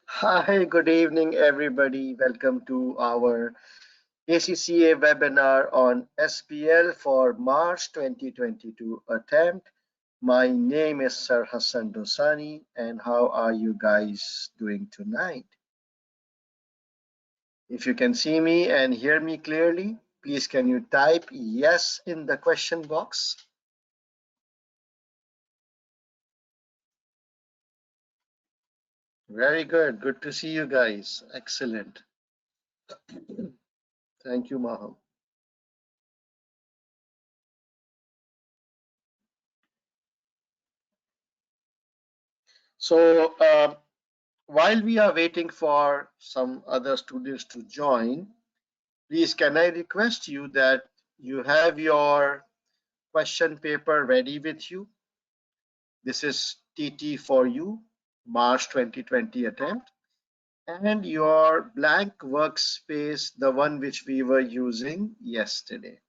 Hi, good evening, everybody. Welcome to our ACCA webinar on SBL for March 2022 attempt. My name is Sir Hassan Dosani, and how are you guys doing tonight? If you can see me and hear me clearly, please can you type yes in the question box? Very good. Good to see you guys. Excellent. Thank you, Maham. So, while we are waiting for some other students to join, please can I request you that you have your question paper ready with you. This is TT for you, March 2020 attempt, and your blank workspace, the one which we were using yesterday.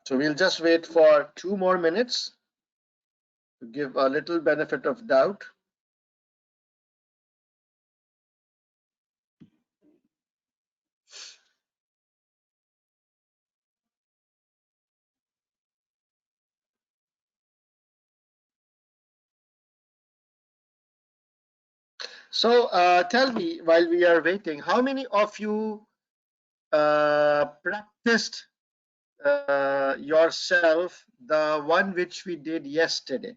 So we'll just wait for 2 more minutes to give a little benefit of doubt. So tell me, while we are waiting, how many of you practiced yourself the one which we did yesterday?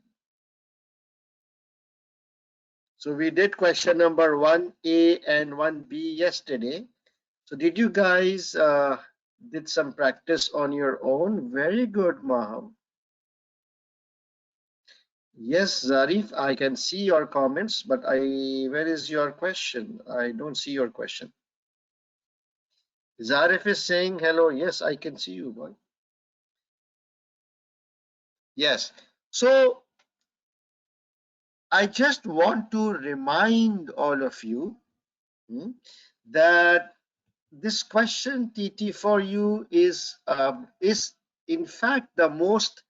So we did question number 1A and 1B yesterday. So did you guys did some practice on your own? Very good, Maham. Yes, Zarif, I can see your comments, but where is your question? I don't see your question. Zarif is saying hello. Yes, I can see you, boy. Yes. So I just want to remind all of you that this question TT for you is in fact the most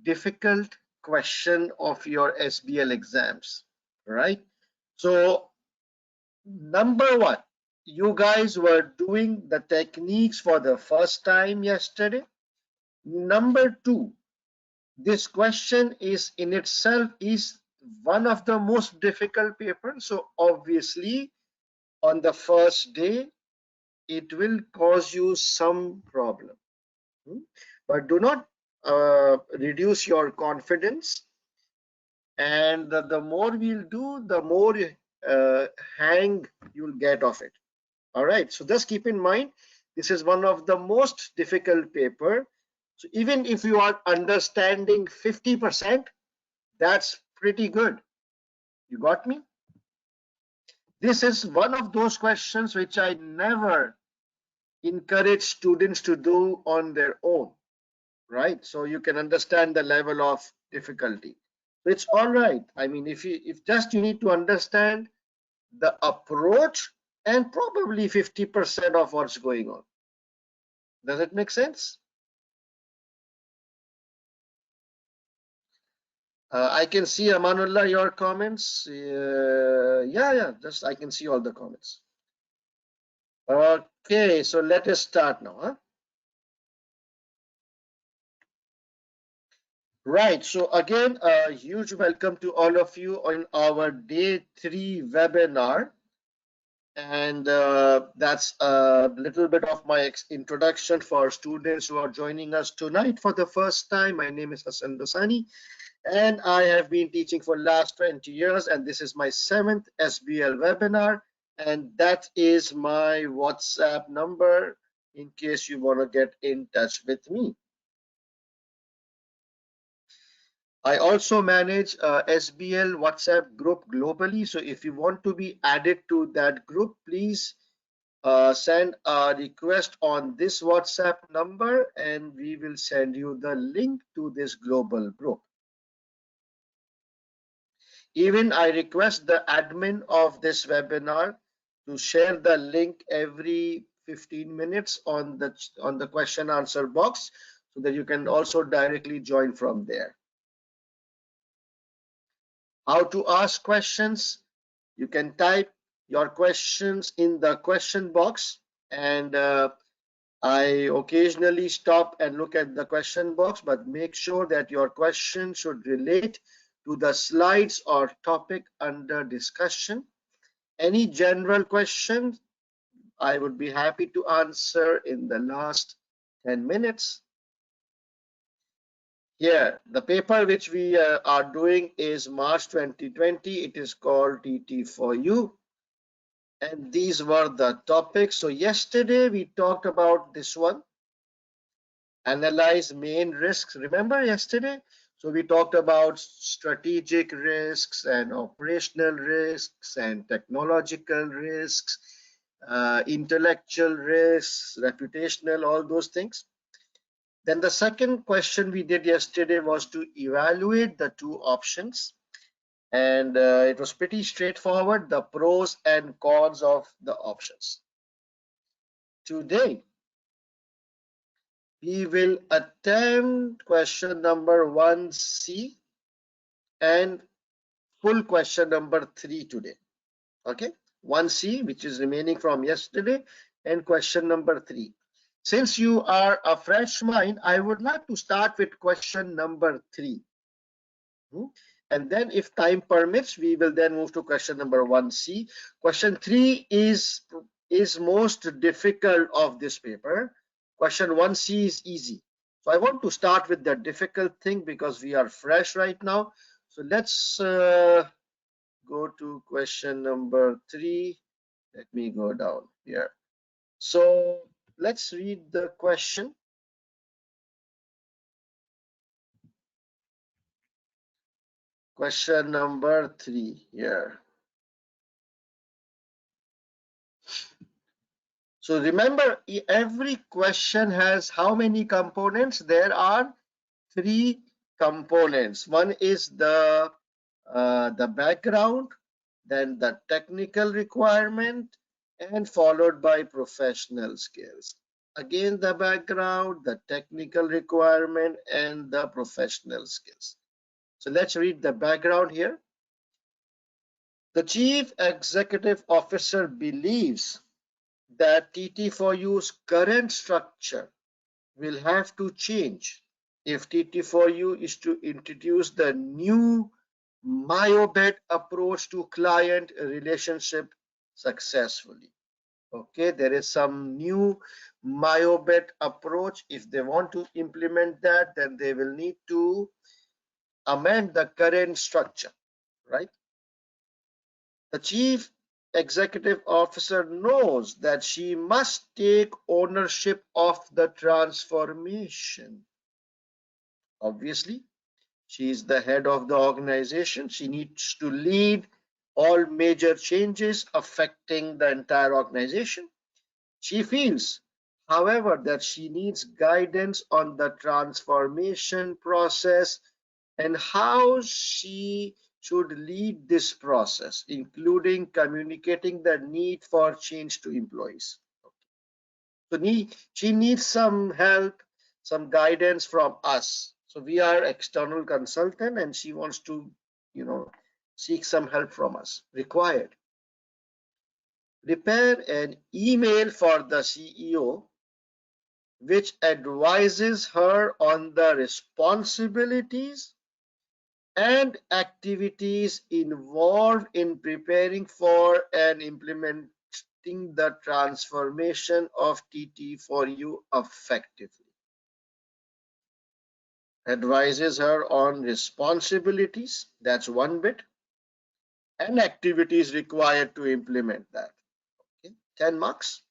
difficult question of your SBL exams, right? So number one, you guys were doing the techniques for the first time yesterday. Number two, this question is in itself is one of the most difficult papers. So obviously on the first day, it will cause you some problem. But do not reduce your confidence. And the more we'll do, the more hang you'll get of it. All right. So just keep in mind, this is one of the most difficult paper. So even if you are understanding 50%, that's pretty good. You got me? This is one of those questions which I never encourage students to do on their own, right? So you can understand the level of difficulty. So it's all right. I mean, if just you need to understand the approach and probably 50% of what's going on. Does it make sense? I can see, Amanullah, your comments. Yeah, just I can see all the comments. Okay, so let us start now. Huh? Right, so again, a huge welcome to all of you on our day 3 webinar. And that's a little bit of my introduction for students who are joining us tonight for the first time. My name is Hassan Dosani, and I have been teaching for last 20 years, and this is my 7th SBL webinar, and that is my WhatsApp number in case you want to get in touch with me. I also manage a SBL WhatsApp group globally, so if you want to be added to that group, please send a request on this WhatsApp number and we will send you the link to this global group. Even I request the admin of this webinar to share the link every 15 minutes on the question answer box so that you can also directly join from there. How to ask questions? You can type your questions in the question box, and I occasionally stop and look at the question box, but make sure that your question should relate to the slides or topic under discussion. Any general questions, I would be happy to answer in the last 10 minutes. Here, the paper which we are doing is March 2020. It is called TT4U. And these were the topics. So yesterday we talked about this one, analyze main risks. Remember yesterday? So we talked about strategic risks and operational risks and technological risks, intellectual risks, reputational, all those things. Then the second question we did yesterday was to evaluate the two options. And it was pretty straightforward, the pros and cons of the options. Today, we will attempt question number 1C and full question number 3 today. Okay, 1C, which is remaining from yesterday, and question number 3. Since you are a fresh mind, I would like to start with question number 3. And then if time permits, we will then move to question number 1C. Question 3 is most difficult of this paper. Question 1C is easy. So I want to start with the difficult thing because we are fresh right now. So let's go to question number 3. Let me go down here. So let's read the question. Question number 3 here. So remember, every question has how many components? There are 3 components. One is the background, then the technical requirement, and followed by professional skills. Again, the background, the technical requirement, and the professional skills. So let's read the background here. The Chief Executive Officer believes that TT4U's current structure will have to change if TT4U is to introduce the new MyoBet approach to client relationship successfully. Okay, there is some new MyoBet approach. If they want to implement that, then they will need to amend the current structure, right? The Chief Executive Officer knows that she must take ownership of the transformation. Obviously, she is the head of the organization. She needs to lead all major changes affecting the entire organization. She feels, however, that she needs guidance on the transformation process and how she should lead this process, including communicating the need for change to employees. So she needs some help, some guidance from us. So we are external consultant and she wants to, seek some help from us. Required. Prepare an email for the CEO which advises her on the responsibilities and activities involved in preparing for and implementing the transformation of TT4U effectively. Advises her on responsibilities, that's one bit, and activities required to implement that. Okay, 10 marks.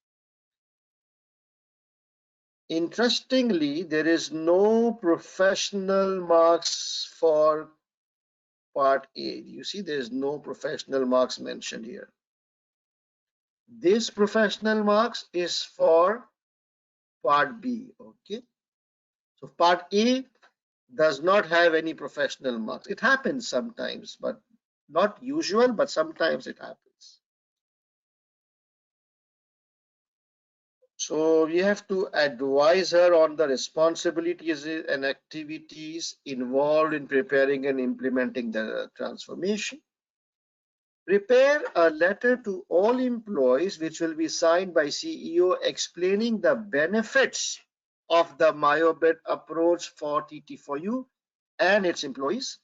Interestingly, there is no professional marks for part A. You see, there is no professional marks mentioned here. This professional marks is for part B. Okay, so part A does not have any professional marks. It happens sometimes, but not usual, but sometimes it happens. So we have to advise her on the responsibilities and activities involved in preparing and implementing the transformation. Prepare a letter to all employees which will be signed by CEO explaining the benefits of the MyoBet approach for TT4U and its employees,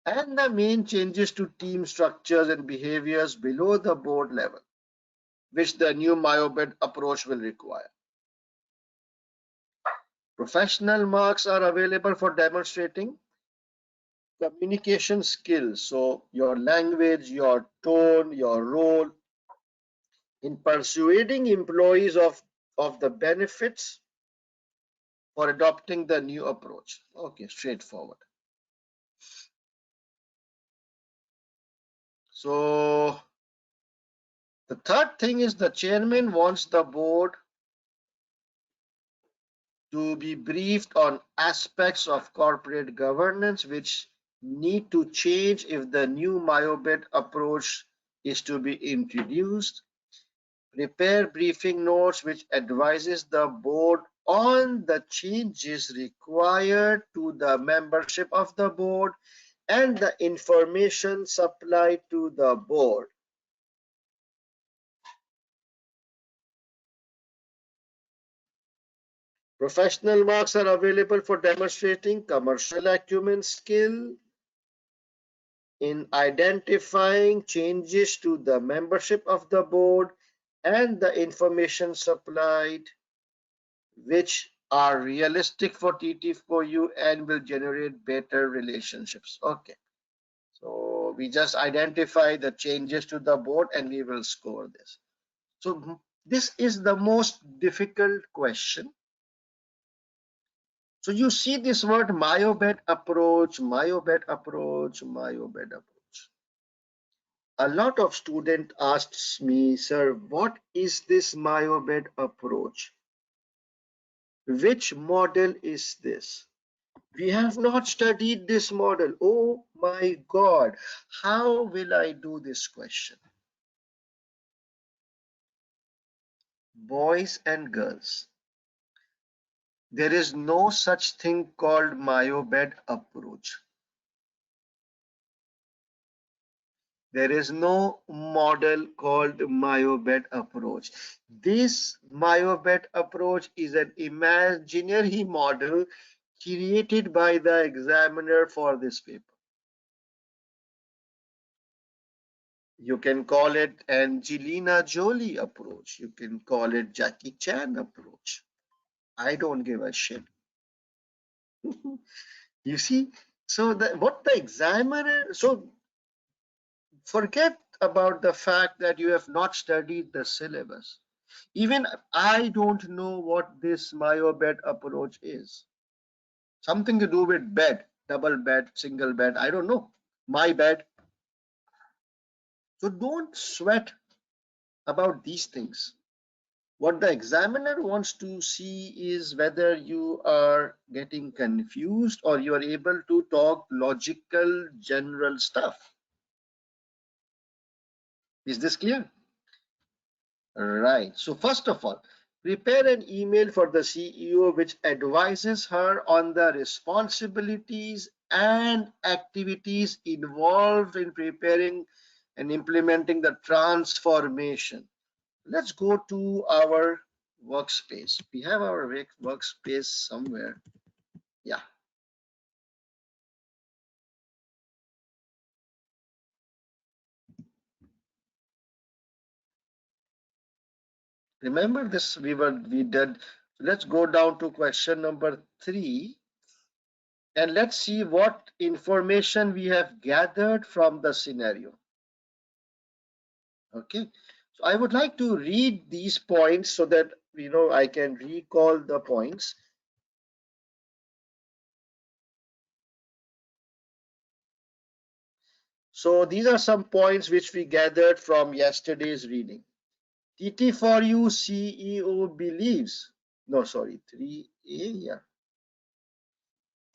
and the main changes to team structures and behaviors below the board level, which the new MyoBet approach will require. Professional marks are available for demonstrating communication skills. So your language, your tone, your role in persuading employees of the benefits for adopting the new approach. Okay, straightforward. So the third thing is the chairman wants the board to be briefed on aspects of corporate governance which need to change if the new MyoBet approach is to be introduced. Prepare briefing notes which advises the board on the changes required to the membership of the board and the information supplied to the board. Professional marks are available for demonstrating commercial acumen skill in identifying changes to the membership of the board and the information supplied which are realistic for TT4U and will generate better relationships. Okay, so we just identify the changes to the board and we will score this. So this is the most difficult question. So you see this word MyoBet approach, MyoBet approach, MyoBet approach. A lot of students asked me, sir, what is this MyoBet approach? Which model is this? We have not studied this model. Oh my God, how will I do this question? Boys and girls, there is no such thing called MyoBet approach. There is no model called MyoBet approach. This MyoBet approach is an imaginary model created by the examiner for this paper. You can call it Angelina Jolie approach. You can call it Jackie Chan approach. I don't give a shit. You see, so what the examiner, so forget about the fact that you have not studied the syllabus. Even I don't know what this MyoBet approach is. Something to do with bed, double bed, single bed, I don't know. My bed. So don't sweat about these things. What the examiner wants to see is whether you are getting confused or you are able to talk logical, general stuff. Is this clear? Right. So first of all, prepare an email for the CEO which advises her on the responsibilities and activities involved in preparing and implementing the transformation. Let's go to our workspace. We have our workspace somewhere. Yeah. Remember this we did. Let's go down to question number 3 and let's see what information we have gathered from the scenario. Okay. So I would like to read these points so that I can recall the points. So these are some points which we gathered from yesterday's reading. TT4U CEO believes, no, sorry, 3A, yeah.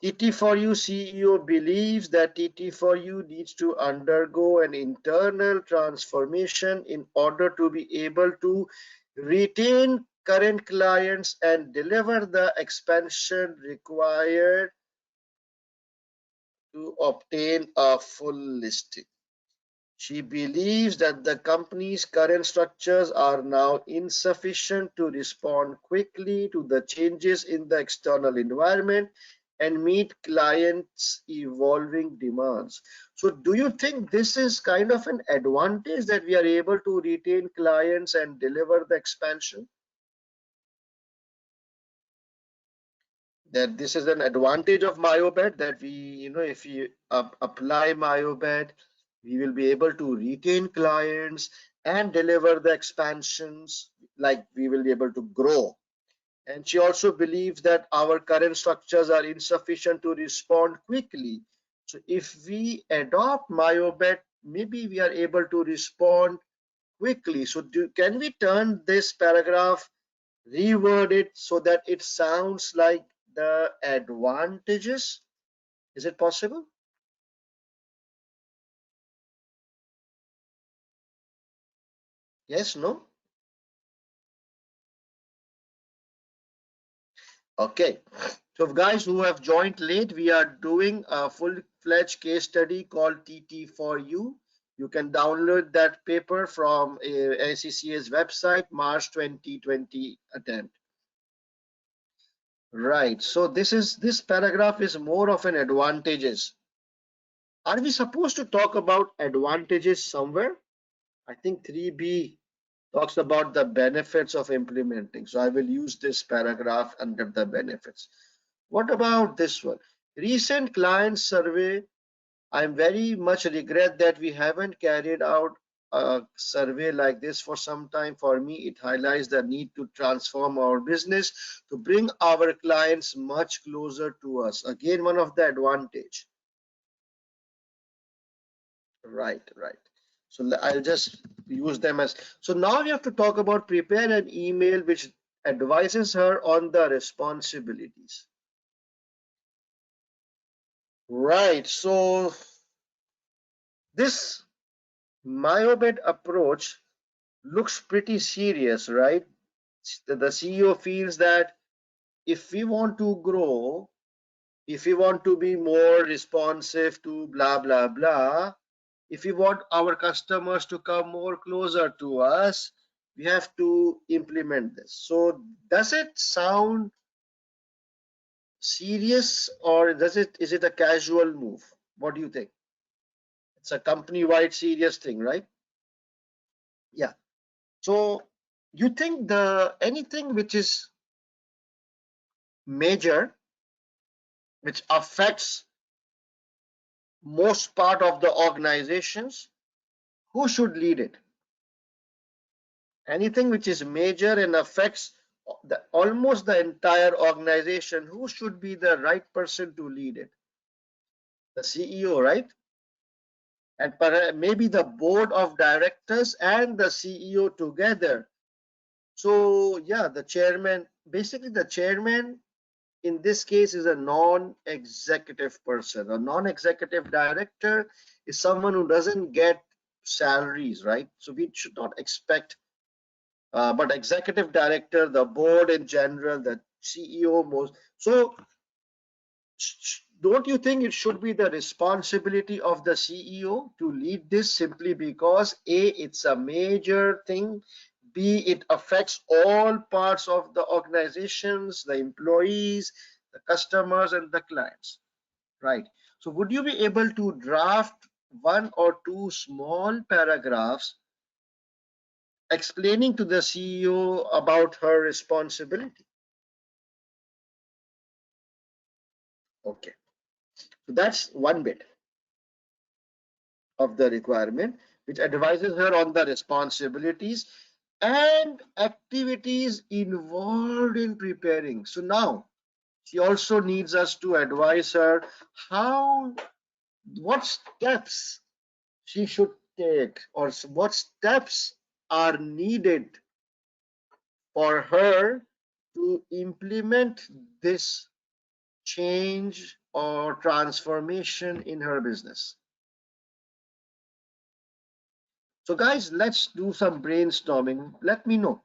TT4U CEO believes that TT4U needs to undergo an internal transformation in order to be able to retain current clients and deliver the expansion required to obtain a full listing. She believes that the company's current structures are now insufficient to respond quickly to the changes in the external environment and meet clients' evolving demands. So, do you think this is kind of an advantage that we are able to retain clients and deliver the expansion? That this is an advantage of MyoBet, that if we apply MyoBet, we will be able to retain clients and deliver the expansions, like we will be able to grow. And she also believes that our current structures are insufficient to respond quickly. So if we adopt MyoBet, maybe we are able to respond quickly. So can we turn this paragraph, reword it so that it sounds like the advantages? Is it possible? Yes, no? Okay. So guys who have joined late, we are doing a full-fledged case study called TT for you. You can download that paper from ACCA's website, March 2020 attempt. Right. So this paragraph is more of an advantages. Are we supposed to talk about advantages somewhere? I think 3B talks about the benefits of implementing. So I will use this paragraph under the benefits. What about this one? Recent client survey. I'm very much regret that we haven't carried out a survey like this for some time. For me, it highlights the need to transform our business to bring our clients much closer to us. Again, one of the advantage. Right, right. So I'll just use them as. So now we have to talk about prepare an email which advises her on the responsibilities. Right. So this Myobet approach looks pretty serious, right? The CEO feels that if we want to grow, if we want to be more responsive to blah, blah, blah, if we want our customers to come more closer to us, we have to implement this. So does it sound serious, or is it a casual move? What do you think? It's a company-wide serious thing, right? Yeah. So you think the anything which is major, which affects most part of the organizations, who should lead it? Anything which is major and affects almost the entire organization, who should be the right person to lead it? The CEO, right? And maybe the board of directors and the CEO together. So yeah, the chairman, basically the chairman in this case is a non-executive person. A non-executive director is someone who doesn't get salaries, right? So we should not expect, but executive director, the board in general, the CEO most. So don't you think it should be the responsibility of the CEO to lead this, simply because A, it's a major thing, B, it affects all parts of the organizations, the employees, the customers, and the clients, right? So would you be able to draft one or two small paragraphs explaining to the CEO about her responsibility? Okay, so that's one bit of the requirement, which advises her on the responsibilities and activities involved in preparing. So now she also needs us to advise her how, what steps she should take, or what steps are needed for her to implement this change or transformation in her business. So guys, let's do some brainstorming. Let me know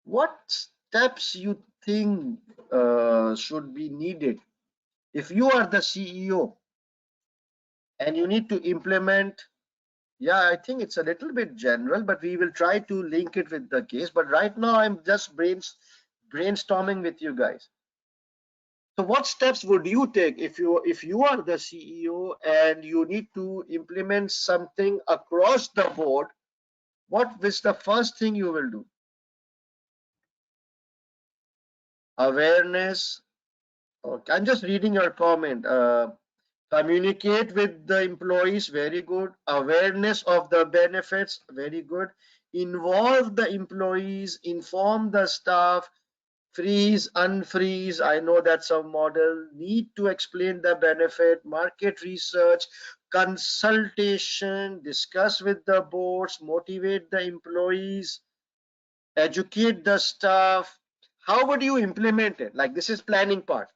What steps you think should be needed if you are the CEO and you need to implement? Yeah, I think it's a little bit general, but we will try to link it with the case. But right now, I'm just brainstorming with you guys. So, what steps would you take if you are the CEO and you need to implement something across the board? What is the first thing you will do? Awareness. Okay, I'm just reading your comment. Communicate with the employees, very good. Awareness of the benefits, very good. Involve the employees, inform the staff, freeze, unfreeze. I know that's a model. Need to explain the benefit, market research, consultation, discuss with the boards, motivate the employees, educate the staff. How would you implement it? Like, this is planning part.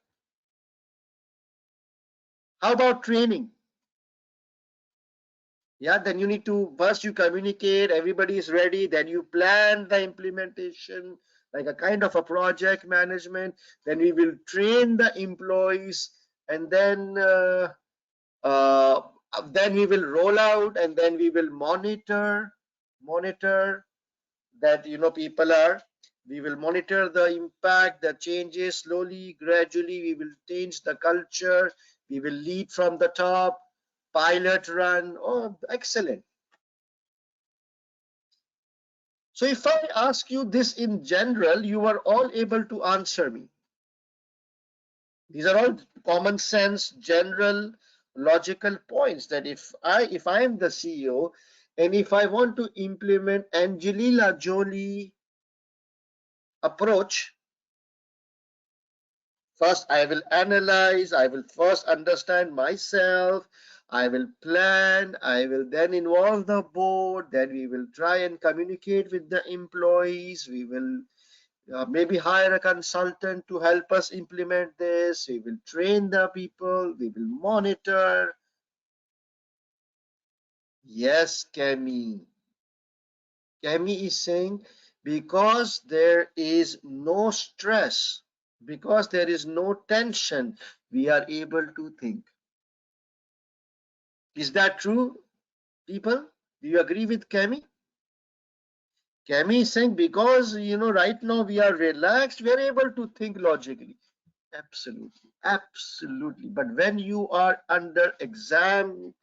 How about training? Yeah, then you need to first you communicate, everybody is ready, then you plan the implementation like a kind of a project management, then we will train the employees, and uh, then we will roll out, and then we will monitor that people are, we will monitor the impact, the changes slowly, gradually, we will change the culture, we will lead from the top, pilot run. Oh, excellent. So if I ask you this in general, you are all able to answer me. These are all common sense, general, logical points that if I am the CEO and if I want to implement Angelina Jolie approach, first I will analyze, I will first understand myself, I will plan, I will then involve the board, then we will try and communicate with the employees, we will maybe hire a consultant to help us implement this. We will train the people. We will monitor. Yes, Kemi. Kemi is saying because there is no stress, because there is no tension, we are able to think. Is that true, people? Do you agree with Kemi? Kemi is saying because right now we are relaxed, we are able to think logically. Absolutely, absolutely. But when you are under exam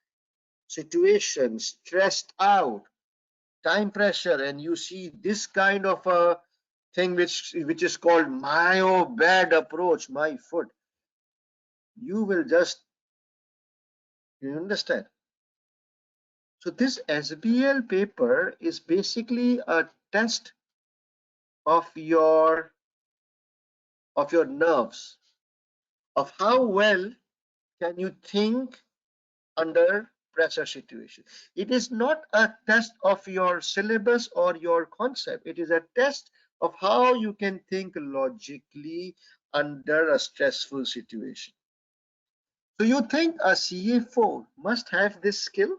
situation, stressed out, time pressure, and you see this kind of a thing which is called myo bad approach, my foot, you will just, you understand. So this SBL paper is basically a test of your nerves, of how well can you think under pressure situation. It is not a test of your syllabus or your concept. It is a test of how you can think logically under a stressful situation. So you think a CFO must have this skill?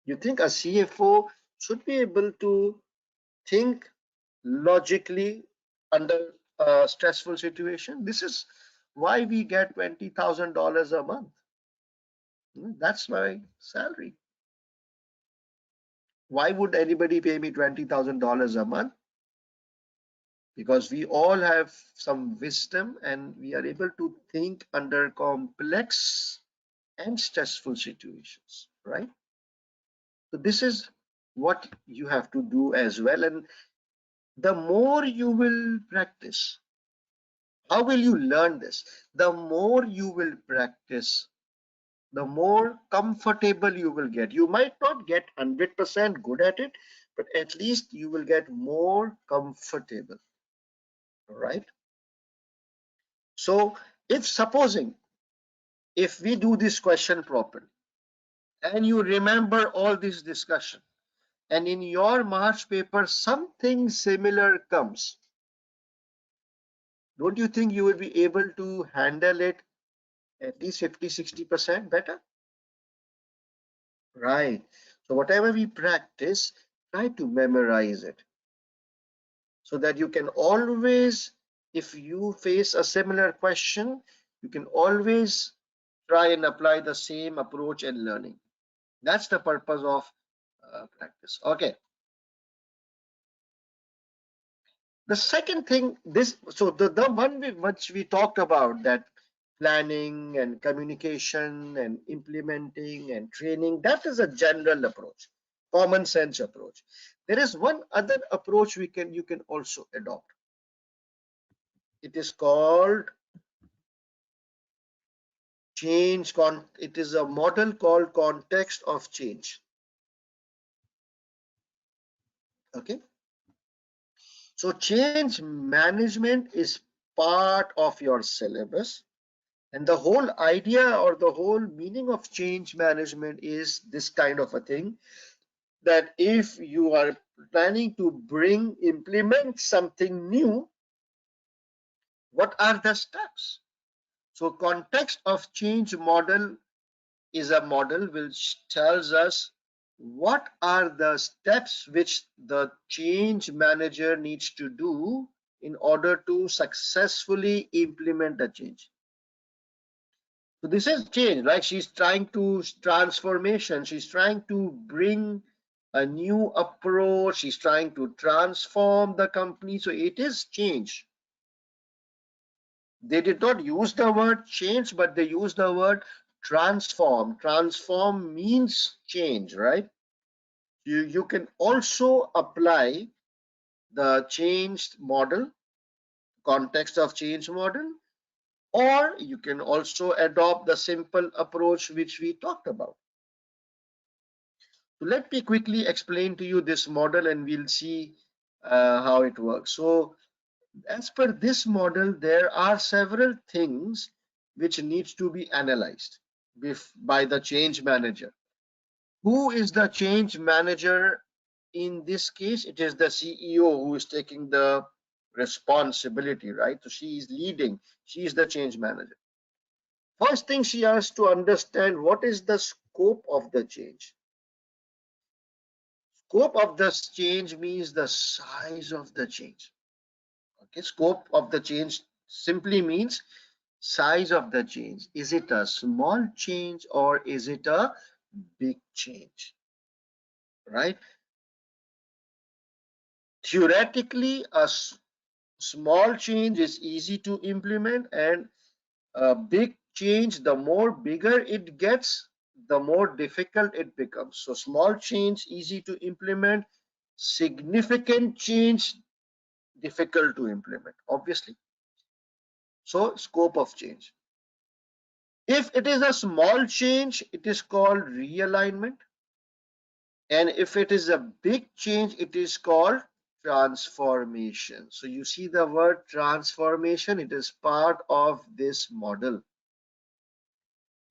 You think a CFO should be able to think logically under a stressful situation? This is why we get $20,000 a month. That's my salary. Why would anybody pay me $20,000 a month? Because we all have some wisdom and we are able to think under complex and stressful situations, right? So this is what you have to do as well. And the more you will practice, how will you learn this? The more you will practice, the more comfortable you will get. You might not get 100% good at it, but at least you will get more comfortable, right? So if supposing if we do this question properly and you remember all this discussion and in your March paper something similar comes, don't you think you will be able to handle it at least 50-60% better? Right. So whatever we practice, try to memorize it. so that you can always, if you face a similar question, you can always try and apply the same approach and learning. That's the purpose of practice. Okay. The second thing, the one which we talked about, that planning and communication and implementing and training, that is a general approach, common sense approach. There is one other approach you can also adopt. It is called it is a model called context of change. Okay. So change management is part of your syllabus. And the whole idea or the whole meaning of change management is this kind of a thing, that if you are planning to implement something new, what are the steps? So context of change model is a model which tells us what are the steps which the change manager needs to do in order to successfully implement a change. So this is change, right? She's trying to transformation. She's trying to bring a new approach. She's trying to transform the company. So it is change. They did not use the word change, but they used the word transform. Transform means change, right? You can also apply the changed model, context of change model, or you can also adopt the simple approach which we talked about. So let me quickly explain to you this model and we'll see how it works. So as per this model, there are several things which needs to be analyzed by the change manager. Who is the change manager? In this case, it is the CEO who is taking the responsibility, right? So she is leading. She is the change manager. First thing, she has to understand what is the scope of the change. Scope of this change means the size of the change. Okay, scope of the change simply means size of the change. Is it a small change or is it a big change? Right? Theoretically, a small change is easy to implement, and a big change, the more bigger it gets, the more difficult it becomes. So small change easy to implement, significant change difficult to implement, obviously. So scope of change. If it is a small change, it is called realignment. And if it is a big change, it is called transformation. So you see the word transformation, it is part of this model.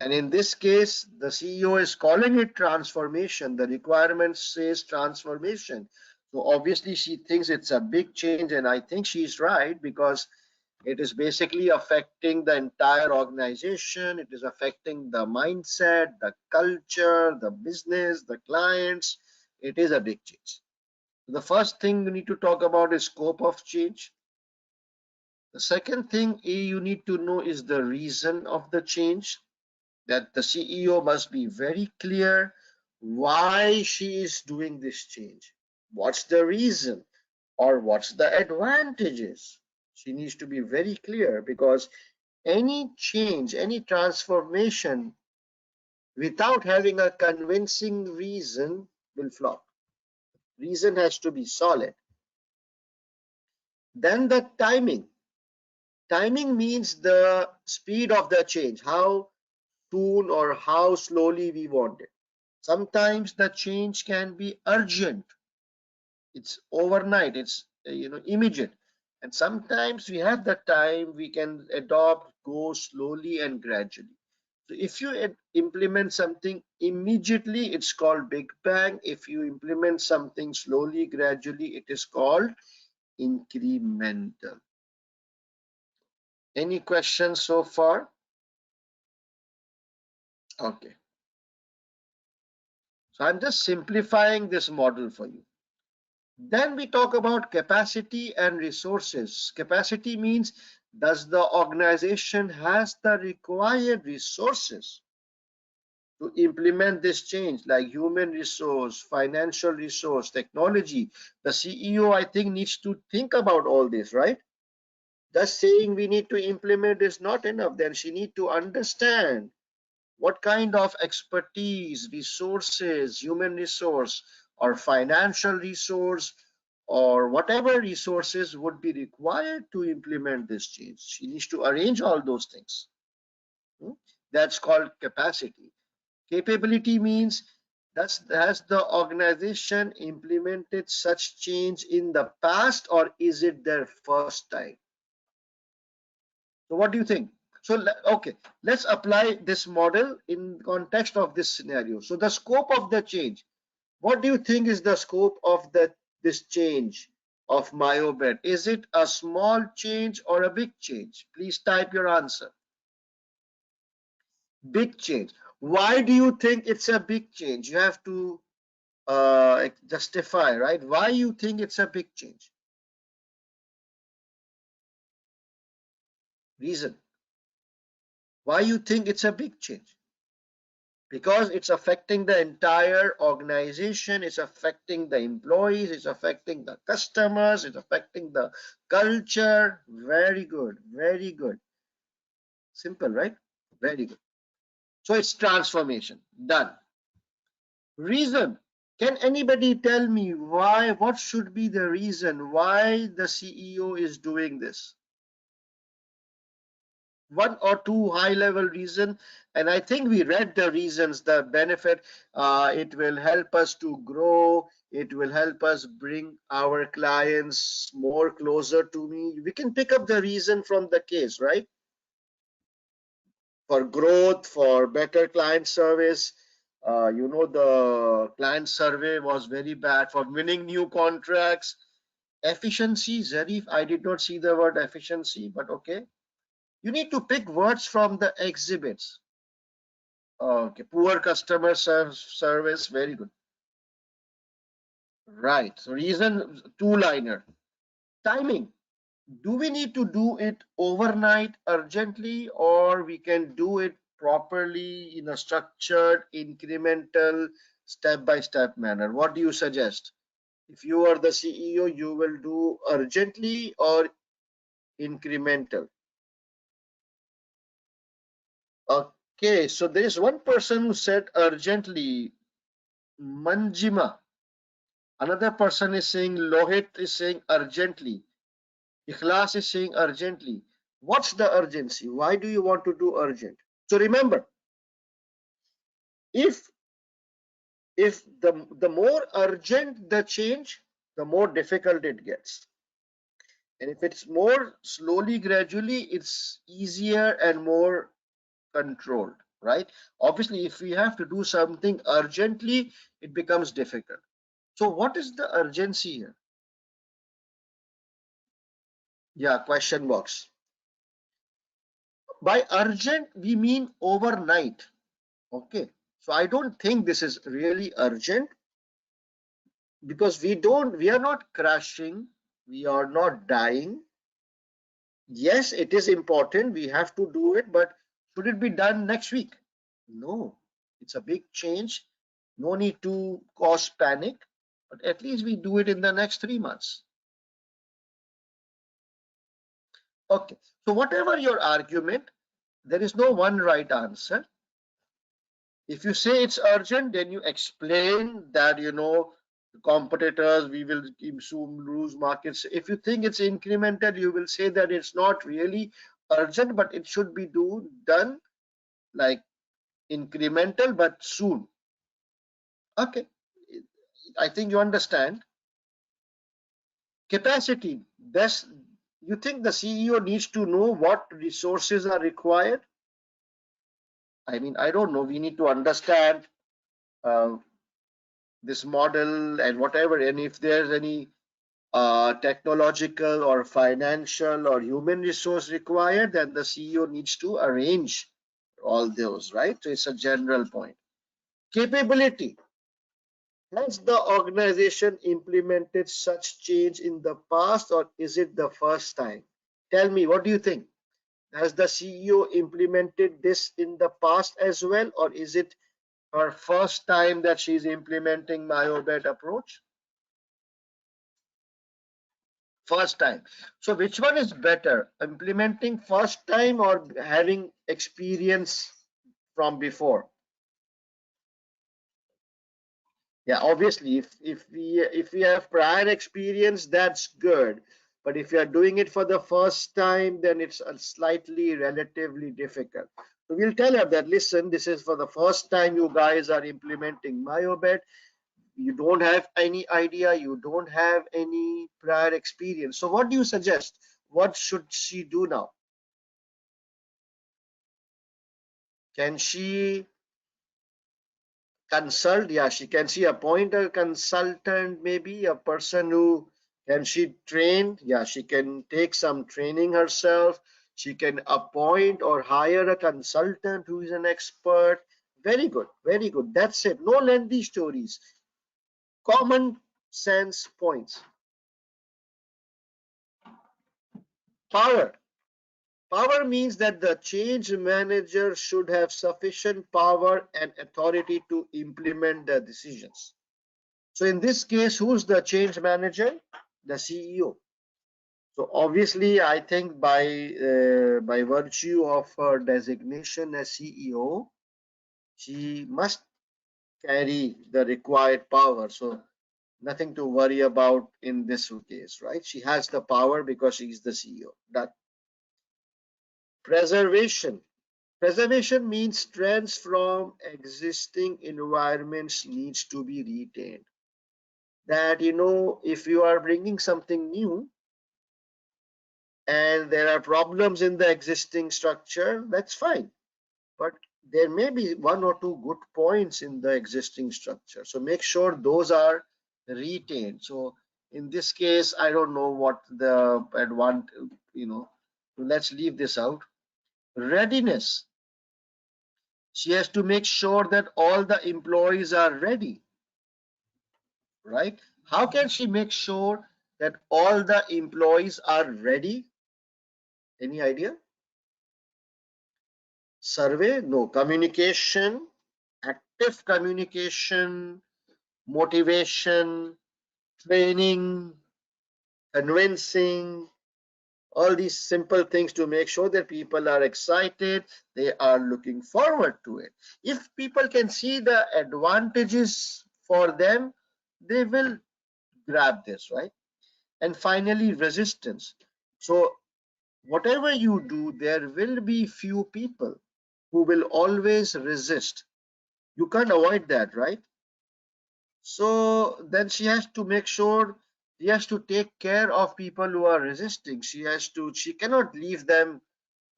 And in this case, the CEO is calling it transformation. The requirement says transformation. So obviously she thinks it's a big change, and I think she's right, because it is basically affecting the entire organization. It is affecting the mindset, the culture, the business, the clients. It is a big change. The first thing you need to talk about is scope of change. The second thing you need to know is the reason of the change, that the CEO must be very clear why she is doing this change. What's the reason or what's the advantages? She needs to be very clear, because any change, any transformation without having a convincing reason will flop. Reason has to be solid. Then the timing. Timing means the speed of the change, how soon or how slowly we want it. Sometimes the change can be urgent. It's overnight, it's immediate. And sometimes we have the time, we can adopt, go slowly and gradually. So if you implement something immediately, it's called big bang. If you implement something slowly, gradually, it is called incremental. Any questions so far? Okay. So I'm just simplifying this model for you. Then we talk about capacity and resources. Capacity means, does the organization has the required resources to implement this change, like human resource, financial resource, technology? The CEO, I think, needs to think about all this, right? Just saying we need to implement is not enough. Then she need to understand what kind of expertise, resources, human resource, or financial resource, or whatever resources would be required to implement this change. She needs to arrange all those things. Hmm? That's called capacity. Capability means, has the organization implemented such change in the past, or is it their first time? So what do you think? So, okay, let's apply this model in context of this scenario. So the scope of the change, what do you think is the scope of this change of MyoBed? Is it a small change or a big change? Please type your answer. Big change. Why do you think it's a big change? You have to justify, right? Why you think it's a big change? Reason. Why you think it's a big change? Because it's affecting the entire organization, it's affecting the employees, it's affecting the customers, it's affecting the culture. Very good, very good. Simple, right? Very good. So it's transformation. Done. Reason. Can anybody tell me why? What should be the reason why the CEO is doing this? One or two high level reason, and I think we read the reasons. The benefit, it will help us to grow, it will help us bring our clients more closer to me. We can pick up the reason from the case, right? For growth, for better client service. The client survey was very bad. For winning new contracts. Efficiency, Zarif, I did not see the word efficiency, but okay. You need to pick words from the exhibits. Okay, poor customer service, very good. Right, so reason, two-liner. Timing. Do we need to do it overnight urgently, or we can do it properly in a structured, incremental, step-by-step manner? What do you suggest? If you are the CEO, you will do urgently or incremental? Okay, so there is one person who said urgently, Manjima. Another person is saying, Lohit is saying urgently. Ikhlas is saying urgently. What's the urgency? Why do you want to do urgent? So remember, if the more urgent the change, the more difficult it gets. And if it's more slowly, gradually, it's easier and more controlled, right? Obviously, if we have to do something urgently, it becomes difficult. So what is the urgency here? Yeah, question box. By urgent, we mean overnight. Okay. So I don't think this is really urgent, because we are not crashing, we are not dying. Yes, it is important. We have to do it, but should it be done next week? No, it's a big change. No need to cause panic, but at least we do it in the next 3 months. Okay. So whatever your argument, there is no one right answer. If you say it's urgent, then you explain that, competitors, we will soon lose markets. If you think it's incremental, you will say that it's not really urgent, but it should be done like incremental, but soon. Okay, I think you understand. Capacity. Best, you think the CEO needs to know what resources are required? I mean, I don't know. We need to understand uh, this model and whatever, and if there's any technological or financial or human resource required, then the CEO needs to arrange all those, right? So it's a general point. Capability. Has the organization implemented such change in the past, or is it the first time? Tell me, what do you think? Has the CEO implemented this in the past as well, or is it her first time that she's implementing MyoBet approach? First time. So which one is better, implementing first time or having experience from before? Yeah, obviously, if we have prior experience, that's good. But if you are doing it for the first time, then it's a slightly relatively difficult. So we'll tell her that, listen, this is for the first time you guys are implementing MyoBet. You don't have any idea, you don't have any prior experience. So what do you suggest? What should she do now? Can she consult? Yeah, she can she appoint a consultant, maybe a person who can she train? Yeah, she can take some training herself. She can appoint or hire a consultant who is an expert. Very good, very good. That's it. No lengthy stories. Common sense points. Power. Power means that the change manager should have sufficient power and authority to implement the decisions. So in this case, who's the change manager? The CEO. So obviously, I think by virtue of her designation as CEO, she must carry the required power. So nothing to worry about in this case, right? She has the power because she is the CEO. That preservation. Preservation means trends from existing environments needs to be retained. That, if you are bringing something new and there are problems in the existing structure, that's fine. But there may be one or two good points in the existing structure. So make sure those are retained. So in this case, I don't know what the advantage, let's leave this out. Readiness. She has to make sure that all the employees are ready, right? How can she make sure that all the employees are ready? Any idea? Survey? No. Communication, active communication, motivation, training, convincing, all these simple things to make sure that people are excited, they are looking forward to it. If people can see the advantages for them, they will grab this, right? And finally, resistance. So whatever you do, there will be few people who will always resist. You can't avoid that, right? So then she has to make sure, she has to take care of people who are resisting. She cannot leave them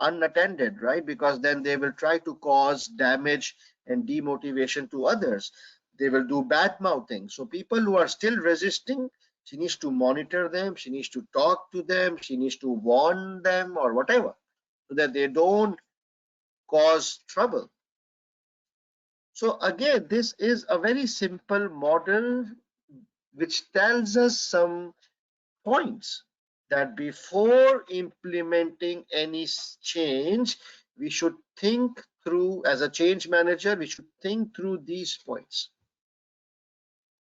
unattended, right? Because then they will try to cause damage and demotivation to others. They will do bad mouthing. So people who are still resisting, she needs to monitor them, she needs to talk to them, she needs to warn them or whatever, so that they don't cause trouble. So again, this is a very simple model which tells us some points that before implementing any change, we should think through, as a change manager, we should think through these points.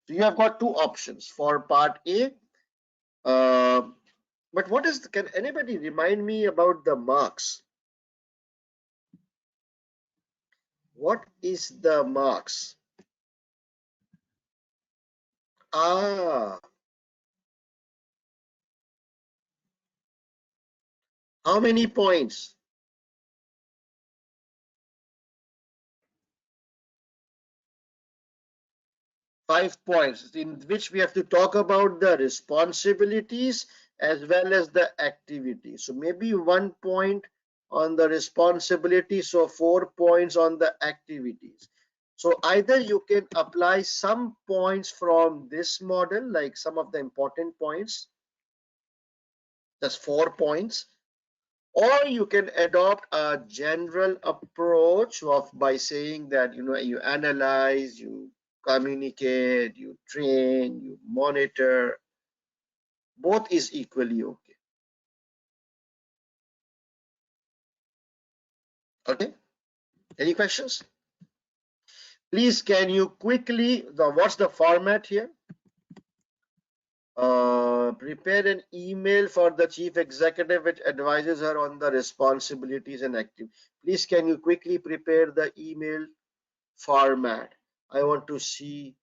So you have got two options for part A. But can anybody remind me about the marks? What is the marks? Ah, how many points? 5 points, in which we have to talk about the responsibilities as well as the activities. So maybe 1 point on the responsibility, so 4 points on the activities. So either you can apply some points from this model, like some of the important points, that's 4 points, or you can adopt a general approach of by saying that you analyze, you communicate, you train, you monitor. Both is equally okay. Okay, any questions? Please, can you quickly, what's the format here? Prepare an email for the chief executive which advises her on the responsibilities and activities. Please, can you quickly prepare the email format? I want to see.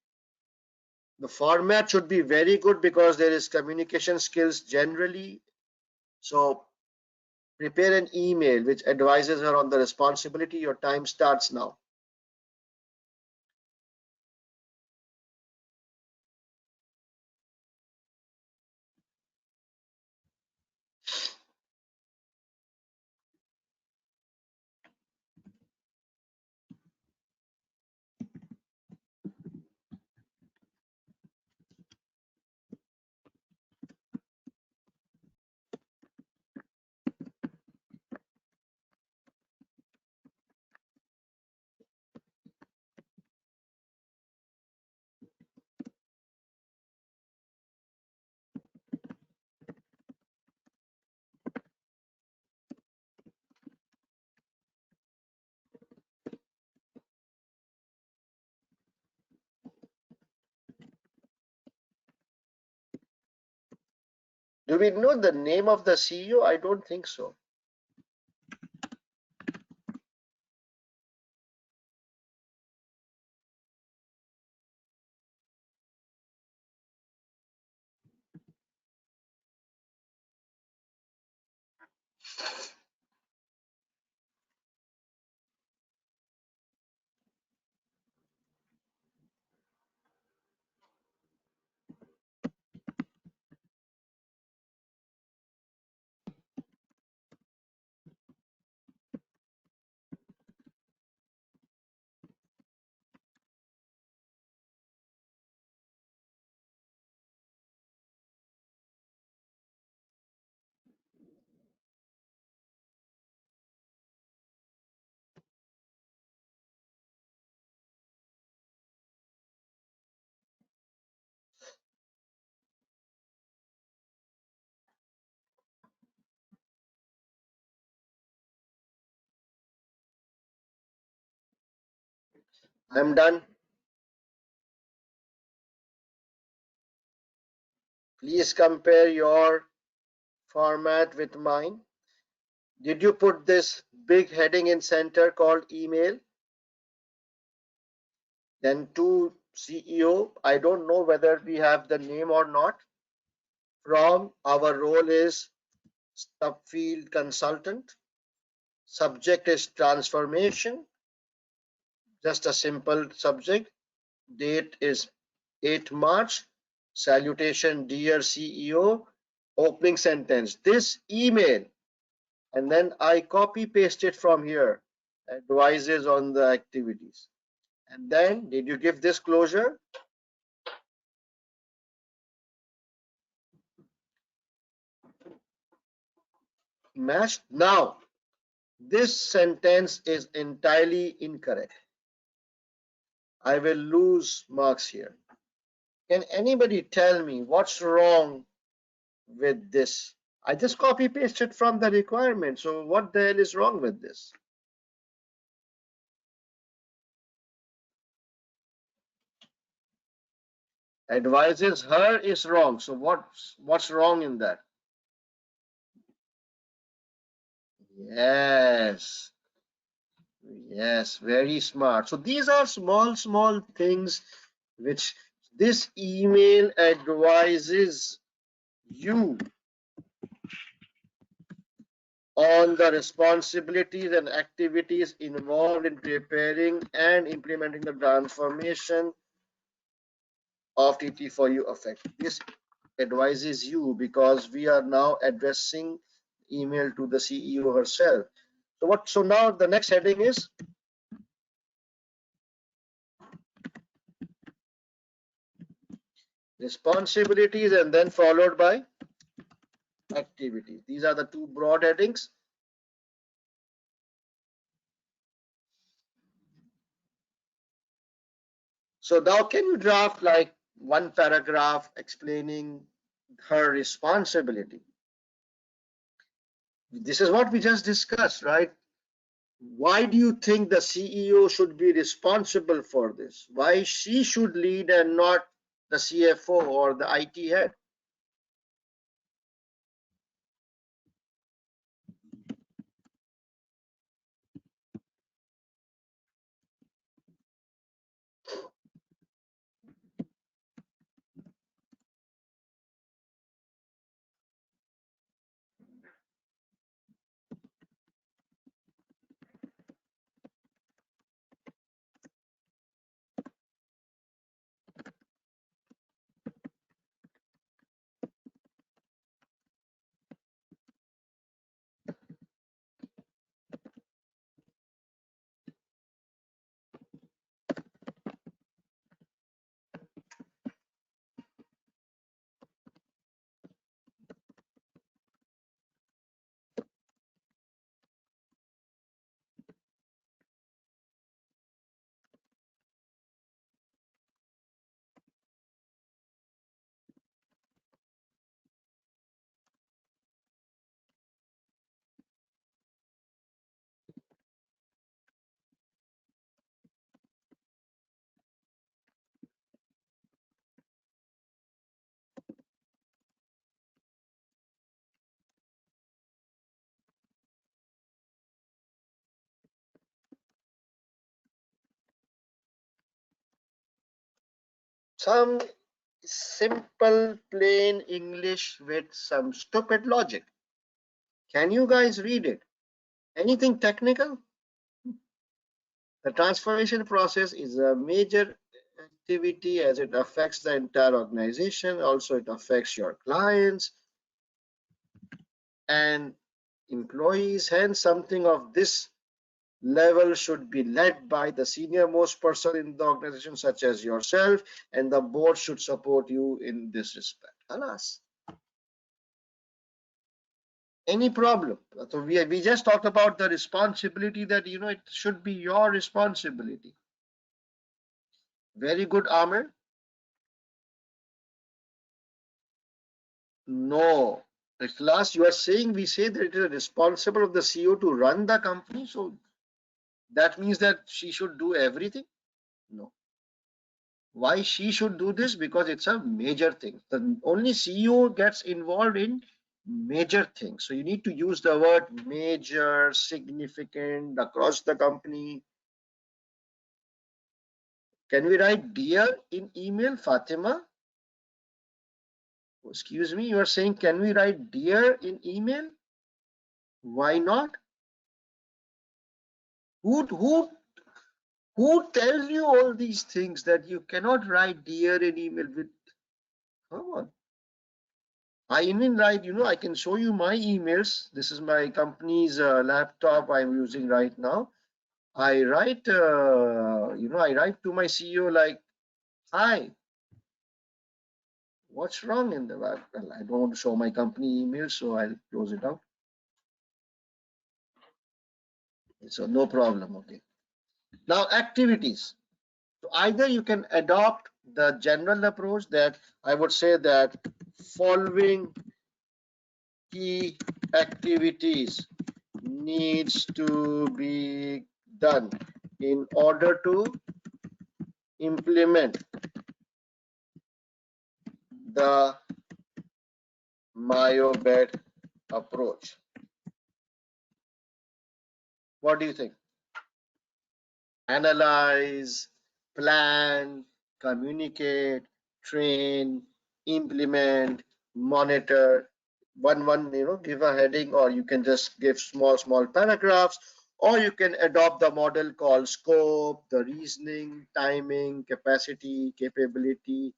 The format should be very good because there is communication skills generally. So prepare an email which advises her on the responsibility. Your time starts now. Do we know the name of the CEO? I don't think so. I'm done. Please compare your format with mine. Did you put this big heading in center called email? Then to CEO, I don't know whether we have the name or not. From our role is subfield consultant. Subject is transformation, just a simple subject. Date is 8 March. Salutation, dear CEO. Opening sentence, this email, and then I copy paste it from here. Advises on the activities. And then, did you give this closure? Matched. Now, this sentence is entirely incorrect. I will lose marks here. Can anybody tell me what's wrong with this? I just copy pasted from the requirement. So what the hell is wrong with this? Advises her is wrong. So what's wrong in that? Yes. Yes, very smart. So these are small things which this email advises you on the responsibilities and activities involved in preparing and implementing the transformation of TT4U effect. This advises you because we are now addressing email to the CEO herself. So now the next heading is responsibilities and then followed by activities. These are the two broad headings. So now can you draft like one paragraph explaining her responsibility? This is what we just discussed, right? Why do you think the CEO should be responsible for this? Why she should lead and not the CFO or the IT head? Some simple plain English with some stupid logic. Can you guys read it? Anything technical? The transformation process is a major activity as it affects the entire organization. Also, it affects your clients and employees. Hence, something of this level should be led by the senior most person in the organization, such as yourself, and the board should support you in this respect. Alas, any problem? So we just talked about the responsibility that it should be your responsibility. Very good, Amir. No, at last you are saying we say that it is responsible of the CEO to run the company, so that means that she should do everything? No. Why she should do this? Because it's a major thing. The only CEO gets involved in major things. So you need to use the word major, significant across the company. Can we write dear in email, Fatima? Excuse me, you are saying can we write dear in email? Why not? Who tells you all these things that you cannot write dear in email with? Come on. I even write, I can show you my emails. This is my company's laptop I'm using right now. I write, I write to my CEO like, hi, what's wrong in the web? Well, I don't want to show my company email, so I'll close it out. So no problem, okay. Now activities. So either you can adopt the general approach that I would say that following key activities needs to be done in order to implement the MyoBet approach. What do you think? Analyze, plan, communicate, train, implement, monitor. One, give a heading, or you can just give small paragraphs, or you can adopt the model called scope, the reasoning, timing, capacity, capability.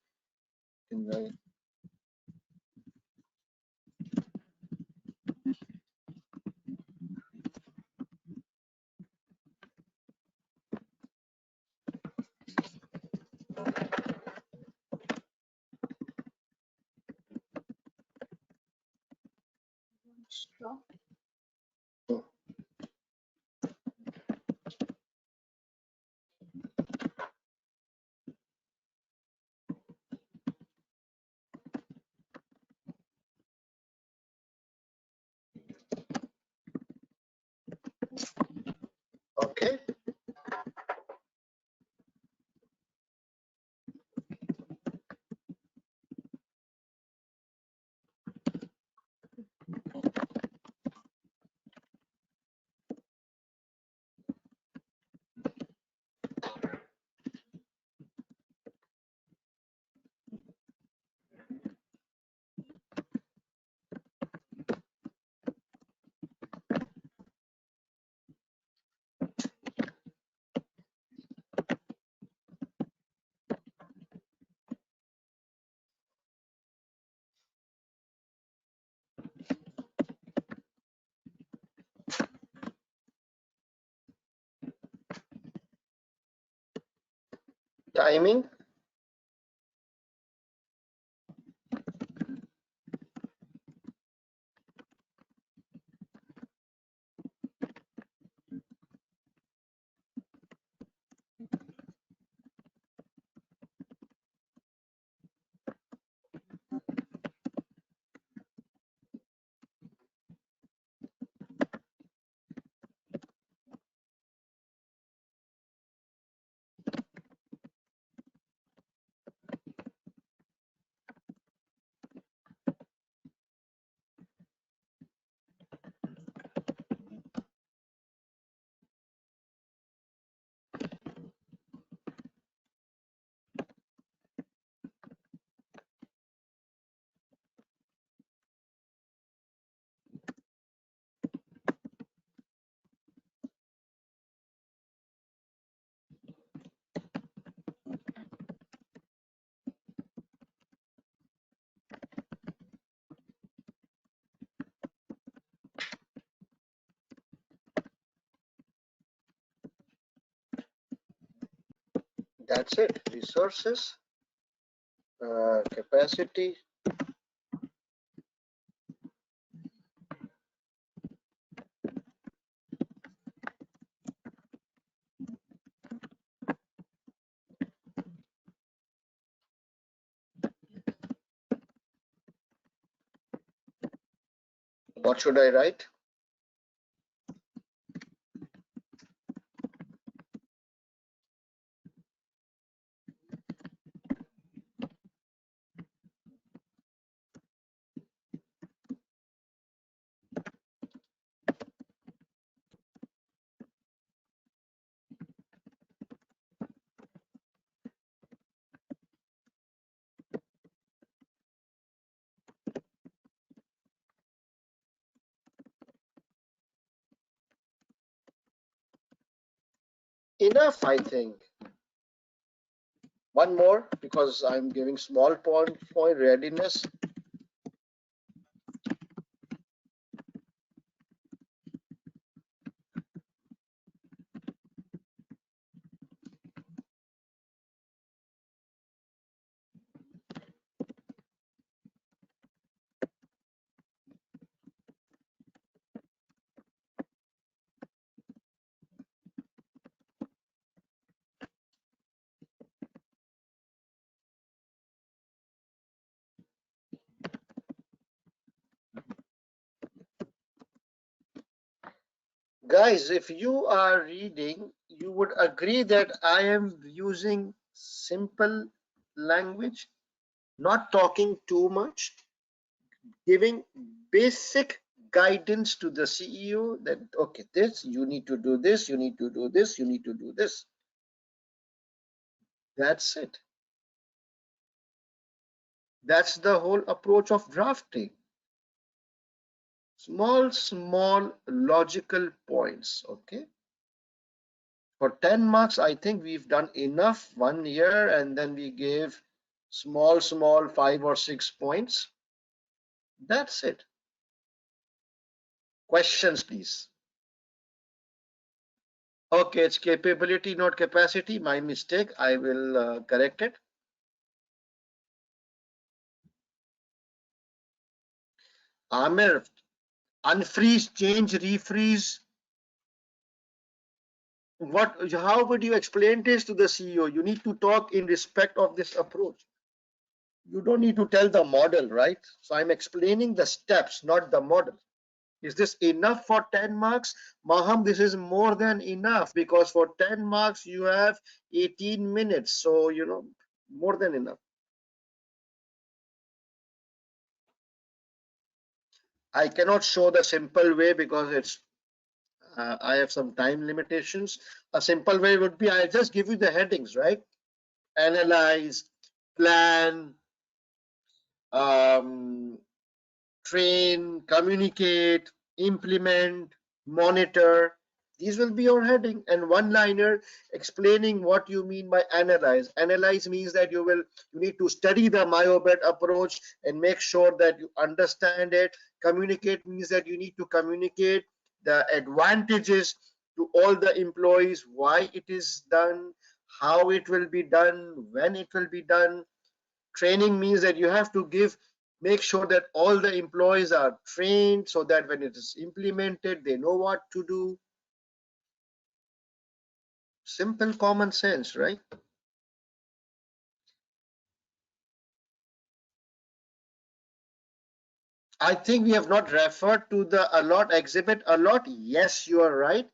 Timing. That's it. Resources, capacity. What should I write? Enough, I think. One more, because I'm giving small point readiness. Guys, if you are reading, you would agree that I am using simple language, not talking too much, giving basic guidance to the CEO that, okay, this, you need to do this, you need to do this, you need to do this. That's it. That's the whole approach of drafting. Small logical points, okay? For 10 marks, I think we've done enough 1 year, and then we gave small 5 or 6 points. That's it. Questions, please. Okay, it's capability, not capacity. My mistake. I will correct it. Amir, unfreeze, change, refreeze. How would you explain this to the CEO? You need to talk in respect of this approach. You don't need to tell the model, right? So I'm explaining the steps, not the model. Is this enough for 10 marks? Maham, this is more than enough, because for 10 marks you have 18 minutes. So, more than enough. I cannot show the simple way because I have some time limitations. A simple way would be, I'll just give you the headings, right? Analyze, plan, um, train, communicate, implement, monitor. These will be your heading, and one liner explaining what you mean by analyze. Analyze means that you need to study the MyoBet approach and make sure that you understand it. Communicate means that you need to communicate the advantages to all the employees, why it is done, how it will be done, when it will be done. Training means that you have to make sure that all the employees are trained so that when it is implemented, they know what to do. Simple common sense, right? I think we have not referred to the Allot exhibit. Allot, yes, you are right.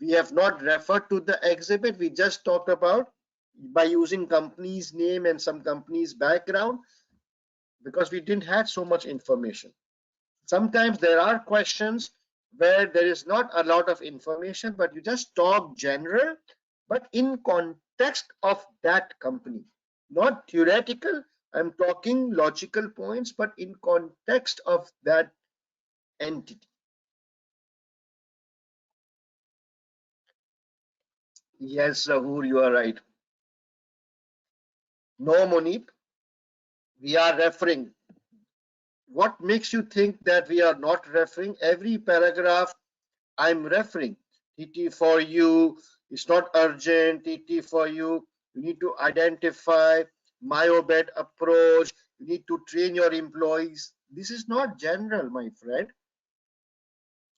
We have not referred to the exhibit. We just talked about by using company's name and some company's background because we didn't have so much information. Sometimes there are questions where there is not a lot of information, but you just talk general, but in context of that company, not theoretical. I'm talking logical points, but in context of that entity. Yes, Rahul, you are right. No, Monip, we are referring. What makes you think that we are not referring? Every paragraph I'm referring. TT for you, it's not urgent. TT for you, you need to identify myobet approach. You need to train your employees. This is not general, my friend.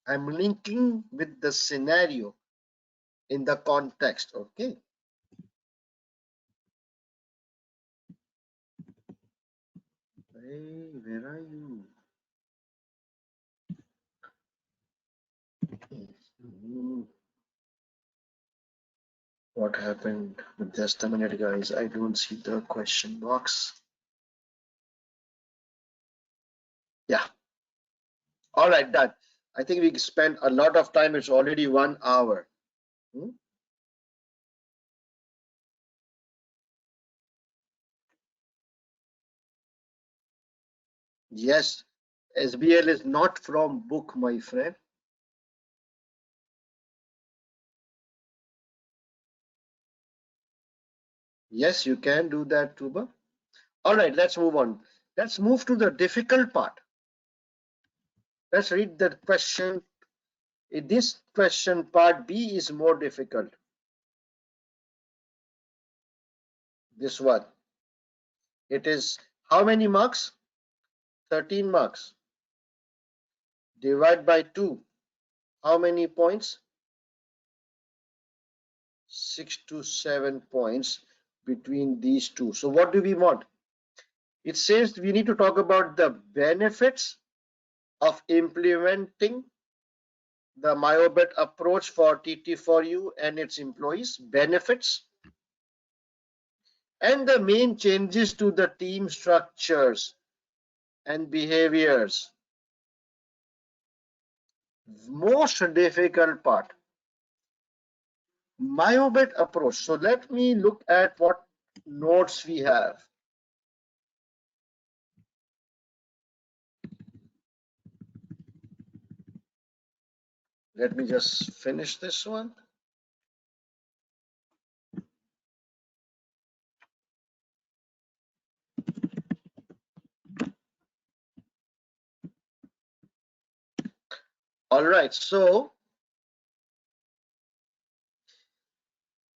I'm linking with the scenario in the context. Okay. Hey, where are you? What happened? Just a minute, guys. I don't see the question box. Yeah. All right, done. I think we spent a lot of time. It's already 1 hour. Hmm? Yes, SBL is not from book, my friend. Yes, you can do that, Tuba. All right, let's move on. Let's move to the difficult part. Let's read the question. In this question, part B is more difficult. This one. It is how many marks? 13 marks. Divide by 2. How many points? 6 to 7 points between these two. So what do we want? It says we need to talk about the benefits of implementing the myobet approach for TT4U and its employees, benefits, and the main changes to the team structures and behaviors. Most difficult part, myobet approach. So let me look at what notes we have. Let me just finish this one. All right, so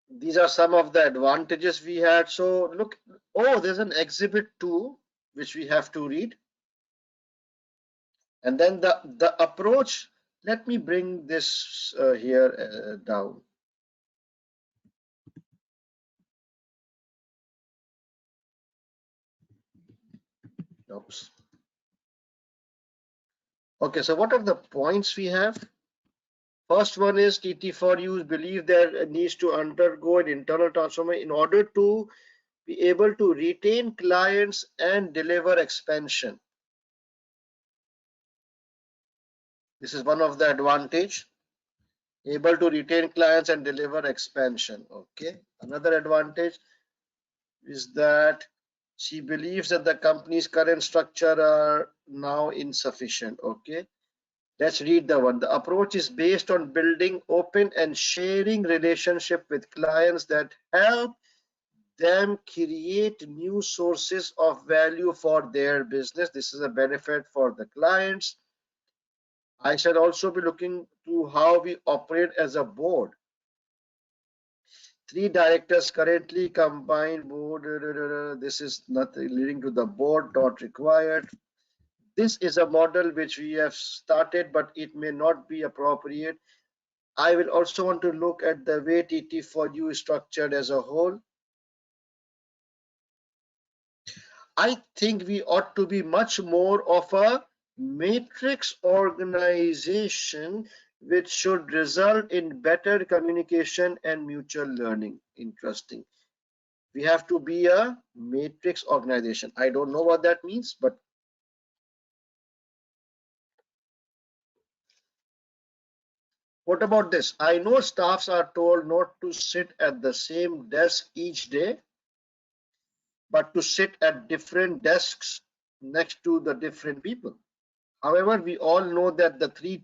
these are some of the advantages we had. So look, oh, there's an exhibit 2 which we have to read. And then the approach, let me bring this here down. Oops. Okay, so what are the points we have? First one is TT4Us believe there needs to undergo an internal transformation in order to be able to retain clients and deliver expansion. This is one of the advantage. Able to retain clients and deliver expansion. Okay. Another advantage is that she believes that the company's current structure are now insufficient. Okay. Let's read the one. The approach is based on building open and sharing relationship with clients that help them create new sources of value for their business. This is a benefit for the clients. I shall also be looking to how we operate as a board. 3 directors currently combined board. This is not leading to the board not required. This is a model which we have started, but it may not be appropriate. I will also want to look at the way TT for you is structured as a whole. I think we ought to be much more of a matrix organization, which should result in better communication and mutual learning. Interesting. We have to be a matrix organization. I don't know what that means, but what about this? I know staffs are told not to sit at the same desk each day, but to sit at different desks next to the different people. However, we all know that the what three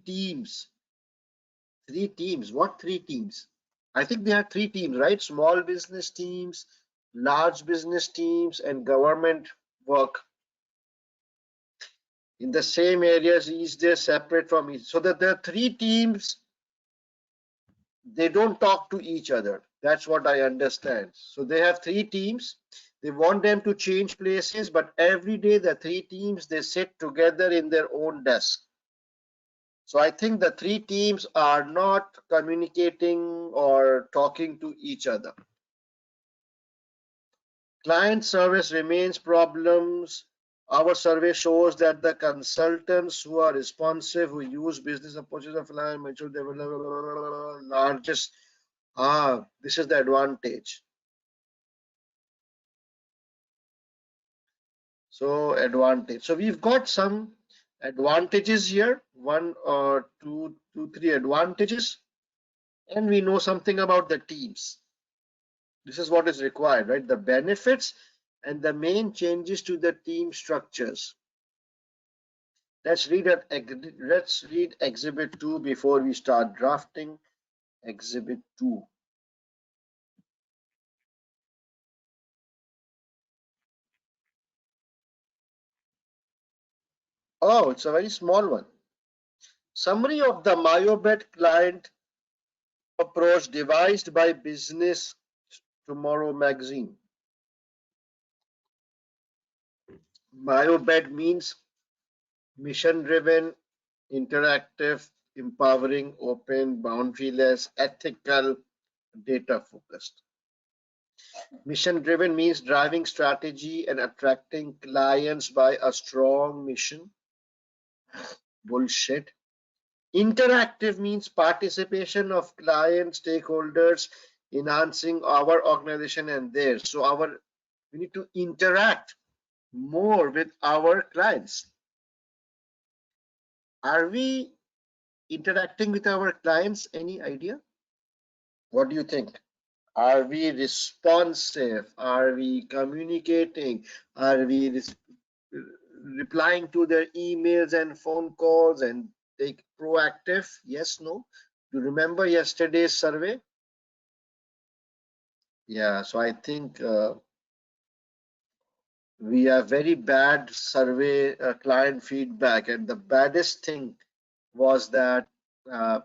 teams? I think they have 3 teams, right? Small business teams, large business teams, and government work in the same areas, each day separate from each. So that there are 3 teams, they don't talk to each other. That's what I understand. So they have 3 teams. They want them to change places, but every day the 3 teams, they sit together in their own desk. So I think the 3 teams are not communicating or talking to each other. Client service remains problems. Our survey shows that the consultants who are responsive, who use business approaches of mutual development, largest. This is the advantage. So advantage. So we've got some advantages here. 1 or 2, 3 advantages, and we know something about the teams. This is what is required, right? The benefits and the main changes to the team structures. Let's read Exhibit 2 before we start drafting. Exhibit 2. Oh, it's a very small one. Summary of the MyoBet client approach devised by Business Tomorrow magazine. MyoBet means mission-driven, interactive, empowering, open, boundaryless, ethical, data-focused. Mission-driven means driving strategy and attracting clients by a strong mission. Bullshit. Interactive means participation of client stakeholders, enhancing our organization and theirs. So we need to interact more with our clients. Are we interacting with our clients? Any idea? What do you think? Are we responsive? Are we communicating? Are we replying to their emails and phone calls and take proactive? Yes, no? You remember yesterday's survey? Yeah, so I think we have very bad survey client feedback, and the baddest thing was that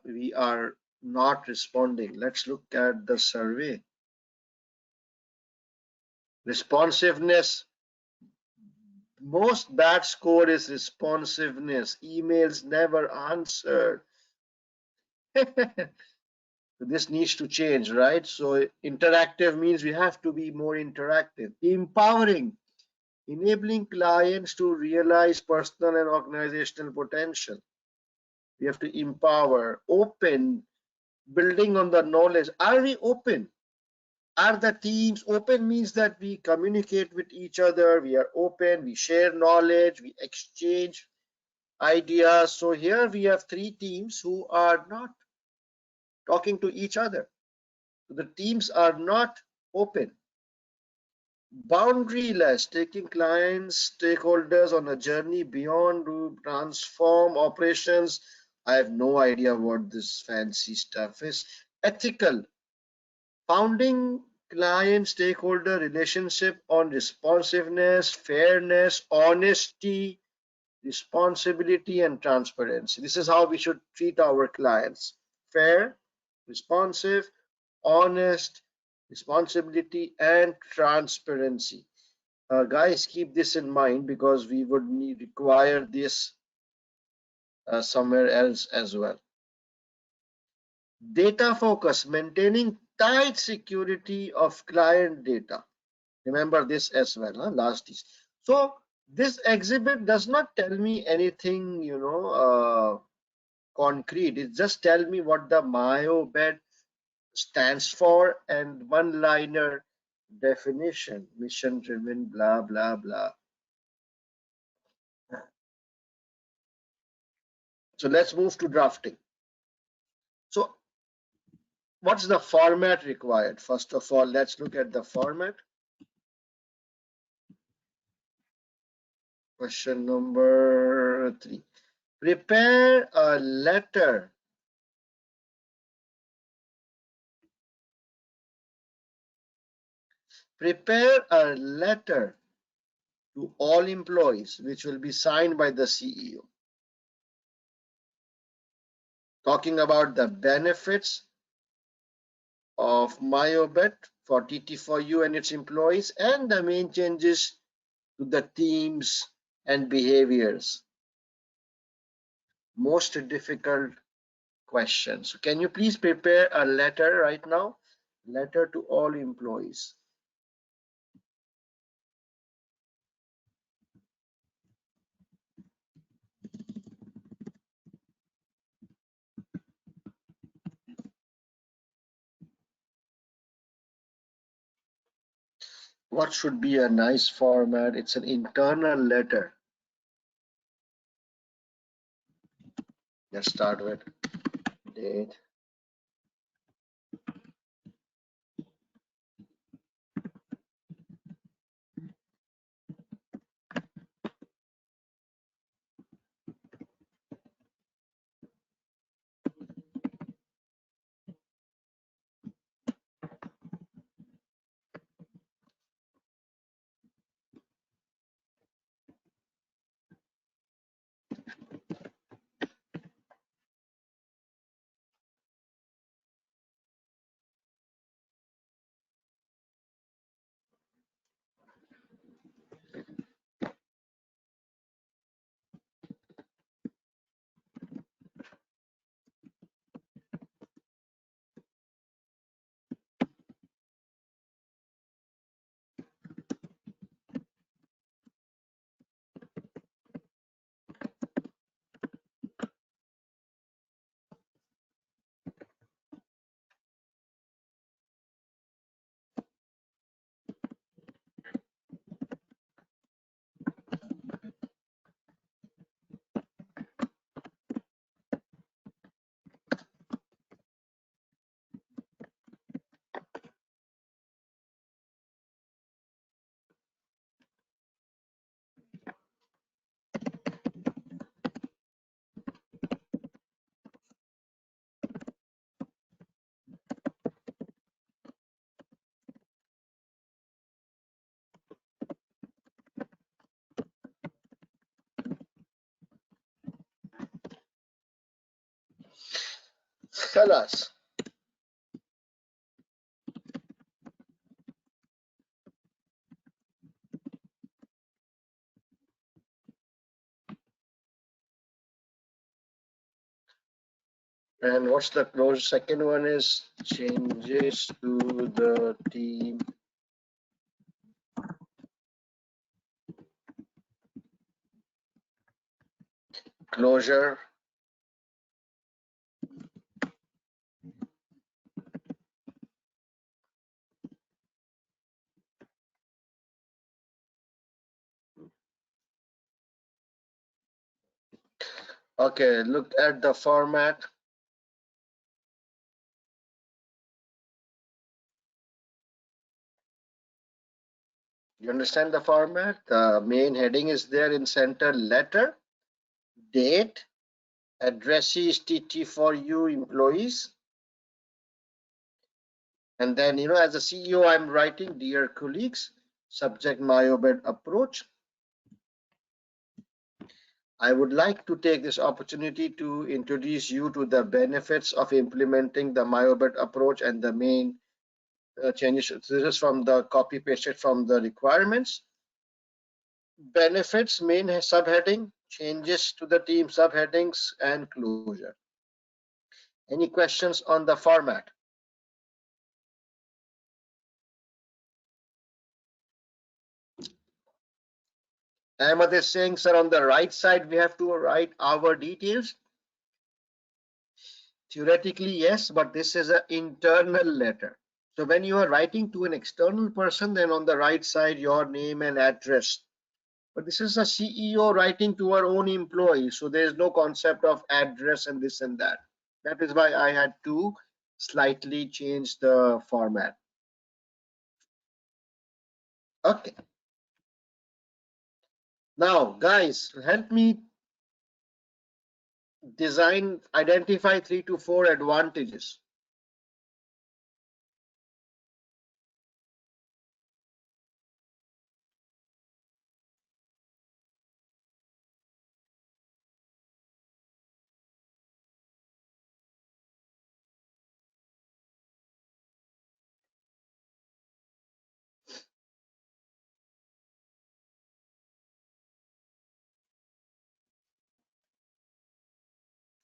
we are not responding. Let's look at the survey. Responsiveness. Most bad score is responsiveness. Emails never answered. This needs to change, right? So interactive means we have to be more interactive. Empowering, enabling clients to realize personal and organizational potential. We have to empower. Open, building on the knowledge. Are we open? Are the teams open? Means that we communicate with each other, we are open, we share knowledge, we exchange ideas. So here we have 3 teams who are not talking to each other. The teams are not open. Boundaryless, taking clients, stakeholders on a journey beyond to transform operations. I have no idea what this fancy stuff is. Ethical, founding client stakeholder relationship on responsiveness, fairness, honesty, responsibility, and transparency. This is how we should treat our clients: fair, responsive, honest, responsibility, and transparency. Guys, keep this in mind because we would require this somewhere else as well. Data focus, maintaining tight security of client data. Remember this as well, huh? Last is. So this exhibit does not tell me anything, concrete. It just tell me what the MyoBet stands for and one-liner definition, mission driven, blah, blah, blah. So let's move to drafting. So what's the format required? First of all, let's look at the format. Question number 3. Prepare a letter. Prepare a letter to all employees, which will be signed by the CEO, talking about the benefits of MyoBet for TT4U and its employees and the main changes to the teams and behaviors. Most difficult questions. So can you please prepare a letter right now? Letter to all employees. What should be a nice format? It's an internal letter. Let's start with date. Khalas. And what's the close? Second one is changes to the team closure. Okay, look at the format. You understand the format? The main heading is there in center, letter, date, addressees TT4U employees. And then, as a CEO, I'm writing, dear colleagues, subject MyoBet approach. I would like to take this opportunity to introduce you to the benefits of implementing the MyoBet approach and the main changes. This is from the copy pasted from the requirements. Benefits main subheading, changes to the team subheadings, and closure. Any questions on the format? Ahmed is saying, sir, on the right side we have to write our details. Theoretically, yes, but this is an internal letter. So when you are writing to an external person, then on the right side, your name and address. But this is a CEO writing to our own employees. So there is no concept of address and this and that. That is why I had to slightly change the format. Okay. Now, guys, help me identify 3 to 4 advantages.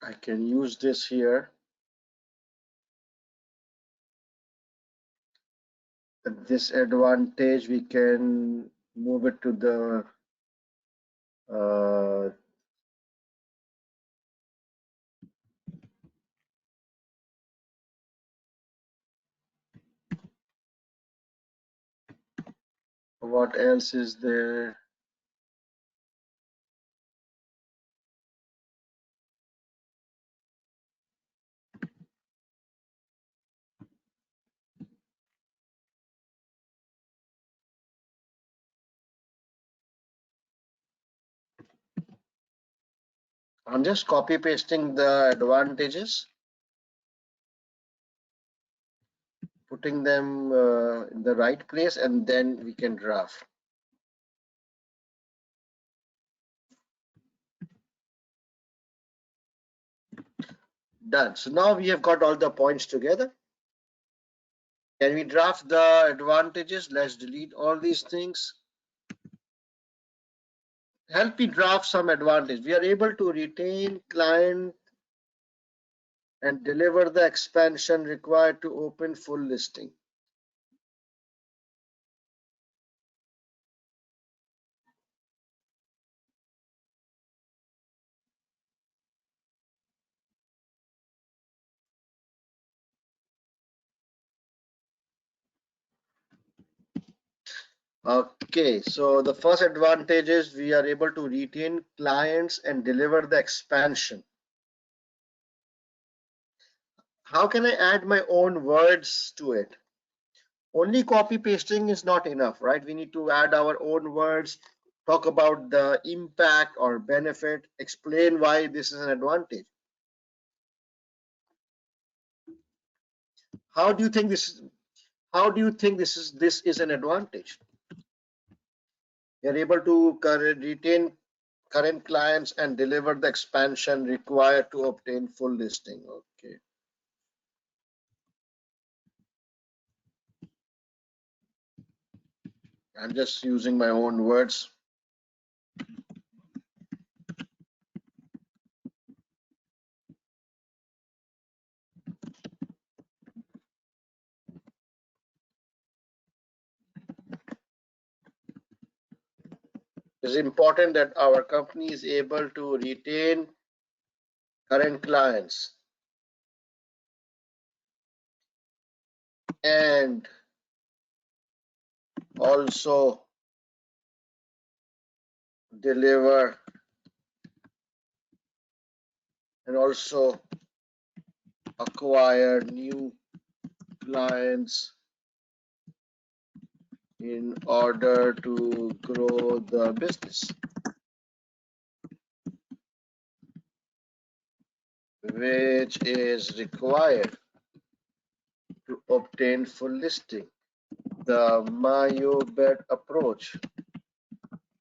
I can use this here. This advantage, we can move it to the what else is there? I'm just copy pasting the advantages, putting them in the right place, and then we can draft. Done. So now we have got all the points together. Can we draft the advantages? Let's delete all these things. Help me draft some advantage. We are able to retain client and deliver the expansion required to open full listing. Okay, so the first advantage is we are able to retain clients and deliver the expansion. How can I add my own words to it? Only copy pasting is not enough, right? We need to add our own words, talk about the impact or benefit, explain why this is an advantage. How do you think this is an advantage? You're able to retain current clients and deliver the expansion required to obtain full listing. Okay. I'm just using my own words. It's important that our company is able to retain current clients and also deliver and also acquire new clients in order to grow the business, which is required to obtain full listing. The MyoBet approach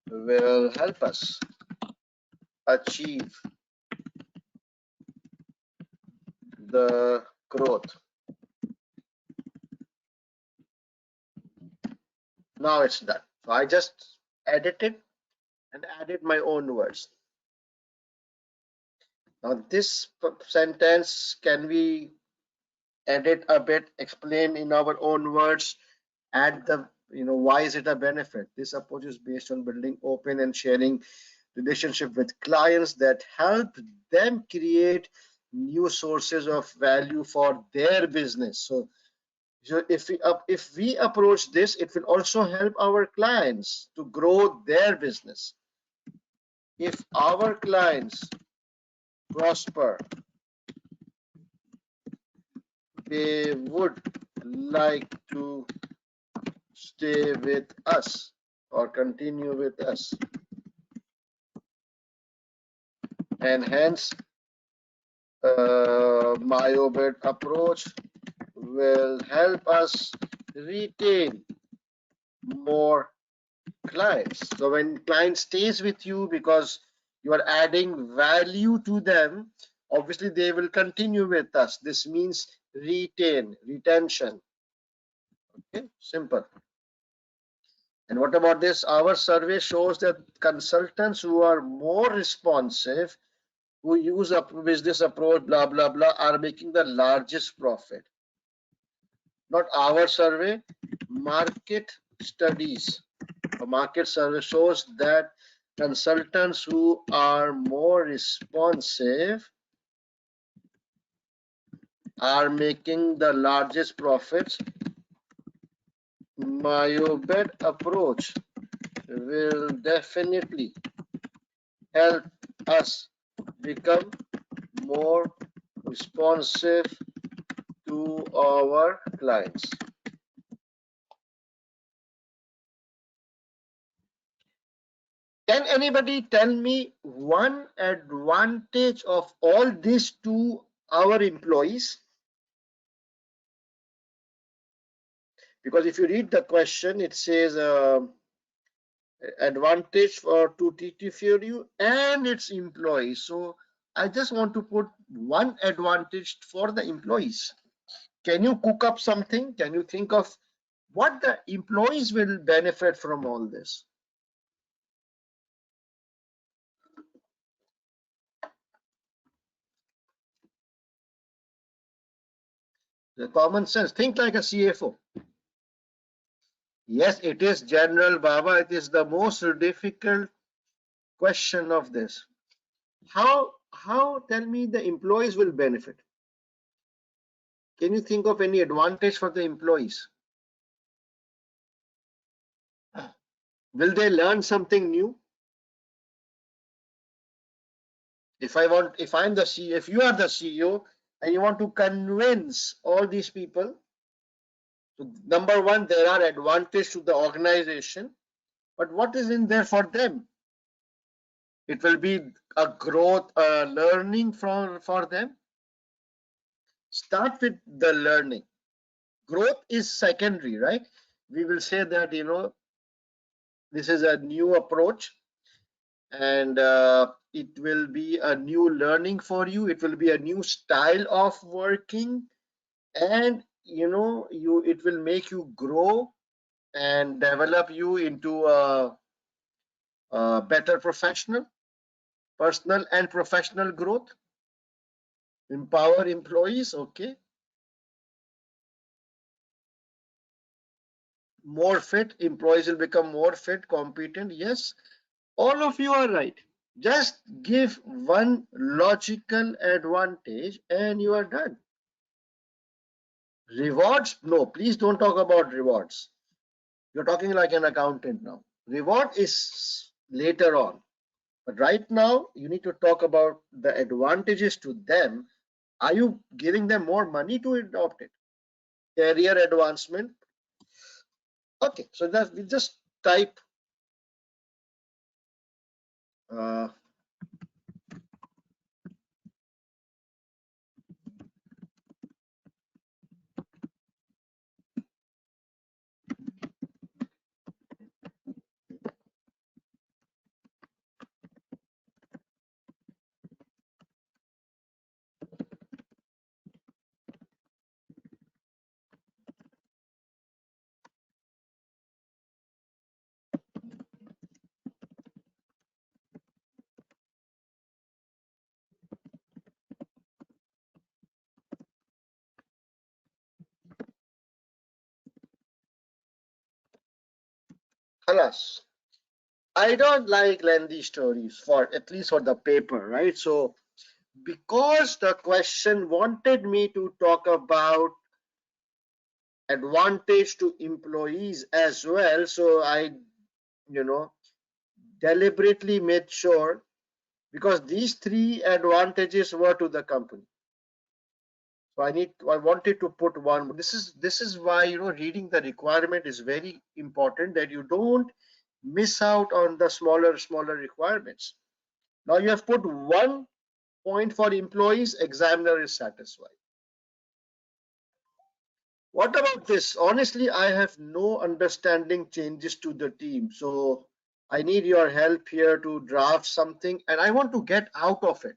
will help us achieve the growth Now it's done. So I just edited and added my own words. Now this sentence can we edit a bit, explain in our own words, add the, why is it a benefit? This approach is based on building open and sharing relationship with clients that help them create new sources of value for their business. So if we approach this, it will also help our clients to grow their business. If our clients prosper, they would like to stay with us or continue with us, and hence my Audit approach will help us retain more clients. So when client stays with you because you are adding value to them, obviously they will continue with us. This means retention. Okay, simple. And what about this? Our survey shows that consultants who are more responsive, who use a business approach, blah, blah, blah, are making the largest profit. Not our survey, market studies. A market survey shows that consultants who are more responsive are making the largest profits. My Audit approach will definitely help us become more responsive to our clients. Can anybody tell me one advantage of all this to our employees? Because if you read the question, it says advantage to TT for you and its employees. So I just want to put one advantage for the employees. Can you cook up something? Can you think of what the employees will benefit from all this? The common sense. Think like a CFO. Yes, it is general, Baba. It is the most difficult question of this. How tell me the employees will benefit? Can you think of any advantage for the employees? Will they learn something new? If I'm the CEO, if you are the CEO and you want to convince all these people, so number one, there are advantages to the organization, but what is in there for them? It will be a growth, learning for them. Start with the learning. Growth is secondary, right? We will say that, this is a new approach and it will be a new learning for you. It will be a new style of working, and it will make you grow and develop you into a better professional, personal and professional growth. Empower employees. Okay. More fit, employees will become more fit, competent. Yes, all of you are right. Just give one logical advantage and you are done. Rewards? No, please don't talk about rewards. You're talking like an accountant now. Reward is later on. But right now, you need to talk about the advantages to them. Are you giving them more money to adopt it? Career advancement. Okay, so that we just type uh, Alas, I don't like lengthy stories for at least for the paper, right? So because the question wanted me to talk about advantage to employees as well, so I, you know, deliberately made sure, because these three advantages were to the company. So I wanted to put one. This is why, reading the requirement is very important, that you don't miss out on the smaller requirements. Now you have put 1 point for employees, examiner is satisfied. What about this? Honestly, I have no understanding changes to the team. So I need your help here to draft something and I want to get out of it.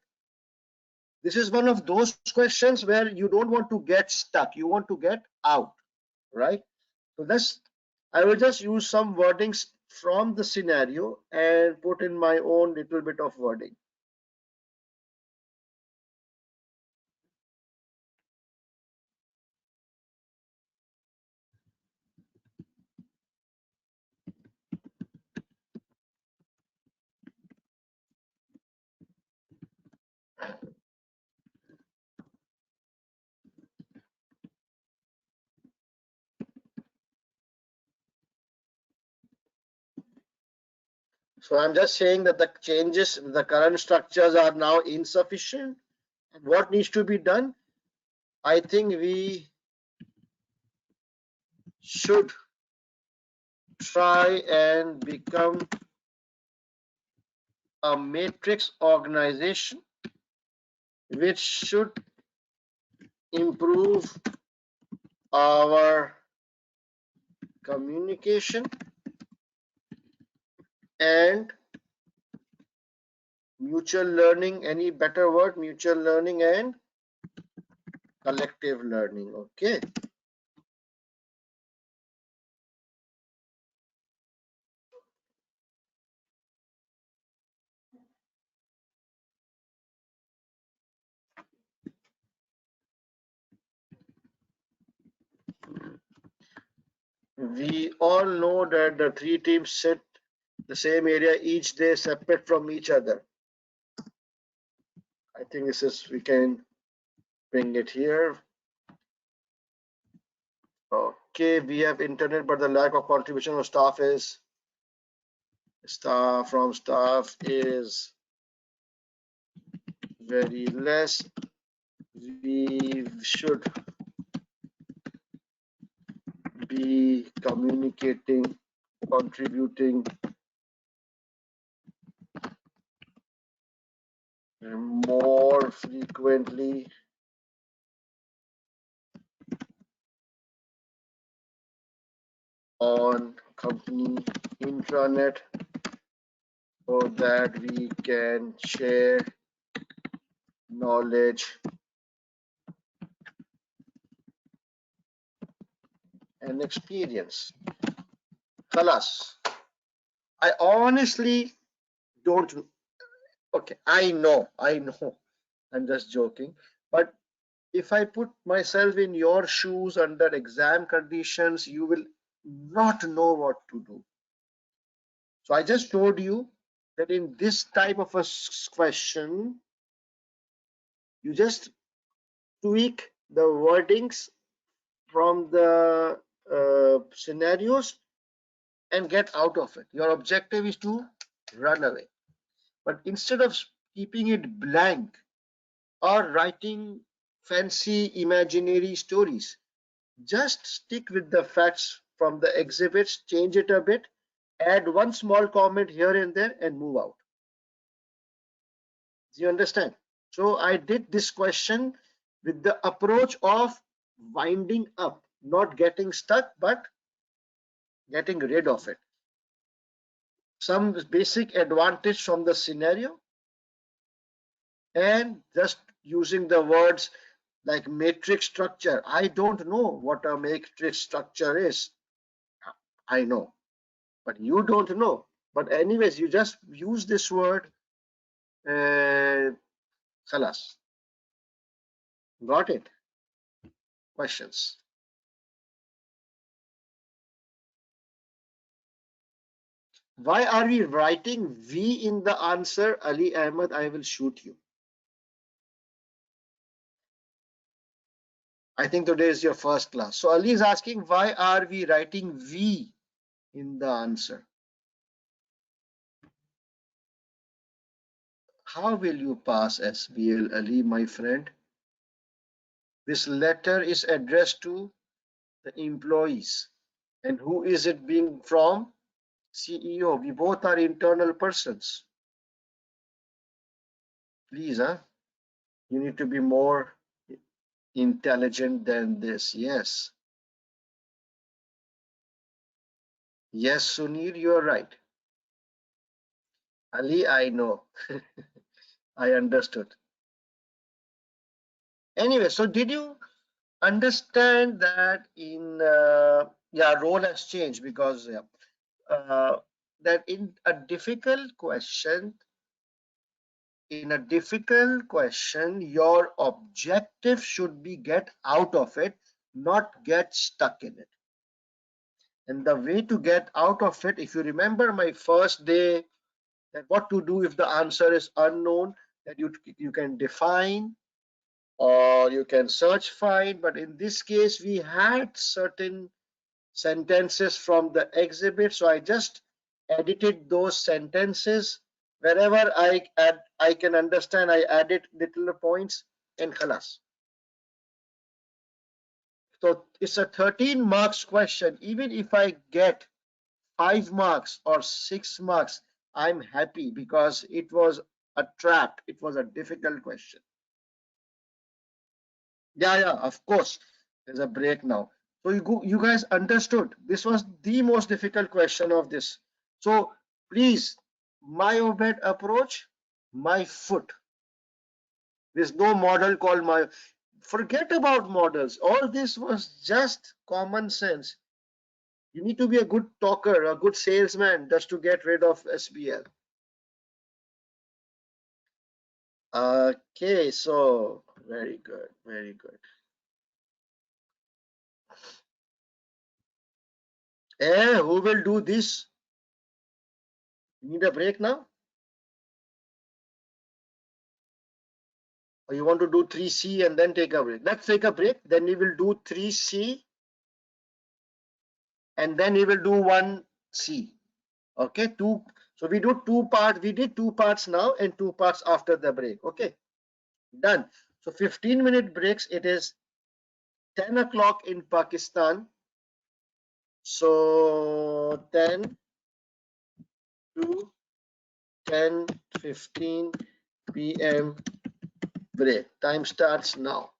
This is one of those questions where you don't want to get stuck. You want to get out, right? So I will just use some wordings from the scenario and put in my own little bit of wording. So I'm just saying that the changes, the current structures are now insufficient. And what needs to be done? I think we should try and become a matrix organization which should improve our communication and mutual learning. Any better word? Mutual learning and collective learning. Okay. We all know that the three teams sit the same area each day, separate from each other. I think we can bring it here. Okay, we have internet, but the lack of contribution of staff is very less. We should be communicating, contributing more frequently on company intranet so that we can share knowledge and experience. Khalas. I honestly don't. Okay, I know. I'm just joking. But if I put myself in your shoes under exam conditions, you will not know what to do. So I just told you that in this type of a question, you just tweak the wordings from the scenarios and get out of it. Your objective is to run away. But instead of keeping it blank or writing fancy imaginary stories, just stick with the facts from the exhibits, change it a bit, add one small comment here and there, and move out. Do you understand? So I did this question with the approach of winding up, not getting stuck, but getting rid of it. Some basic advantage from the scenario, and just using the words like matrix structure. I don't know what a matrix structure is. I know, but you don't know. But anyways, you just use this word. Khalas. Got it? Questions? Why are we writing V in the answer? Ali Ahmed, I will shoot you. I think today is your first class. So Ali is asking, why are we writing V in the answer? How will you pass SBL, Ali, my friend? This letter is addressed to the employees. And who is it being from? CEO. We both are internal persons. Please, huh? You need to be more intelligent than this. Yes. Yes, Sunil, you are right. Ali, I know. I understood. Anyway, so did you understand that in yeah, role has changed because that in a difficult question, your objective should be get out of it, not get stuck in it. And the way to get out of it, if you remember my first day, that what to do if the answer is unknown, that you can define or you can search find. But in this case, we had certain sentences from the exhibit, so I just edited those sentences. Wherever I can understand, I added little points and khalas. So it's a 13 marks question. Even if I get 5 marks or 6 marks, I'm happy because it was a trap. It was a difficult question. Yeah, of course. There's a break now. So you guys understood. This was the most difficult question of this. So please, my obed approach, my foot. There's no model called my. Forget about models. All this was just common sense. You need to be a good talker, a good salesman just to get rid of SBL. Okay, so very good, very good. Who will do this? You need a break now? Or you want to do 3C and then take a break? Let's take a break. Then we will do 3C and then we will do 1C. Okay, two. So we do two parts. We did 2 parts now and 2 parts after the break. Okay, done. So 15-minute breaks. It is 10 o'clock in Pakistan. So 10 to 10:15 p.m. break. Time starts now.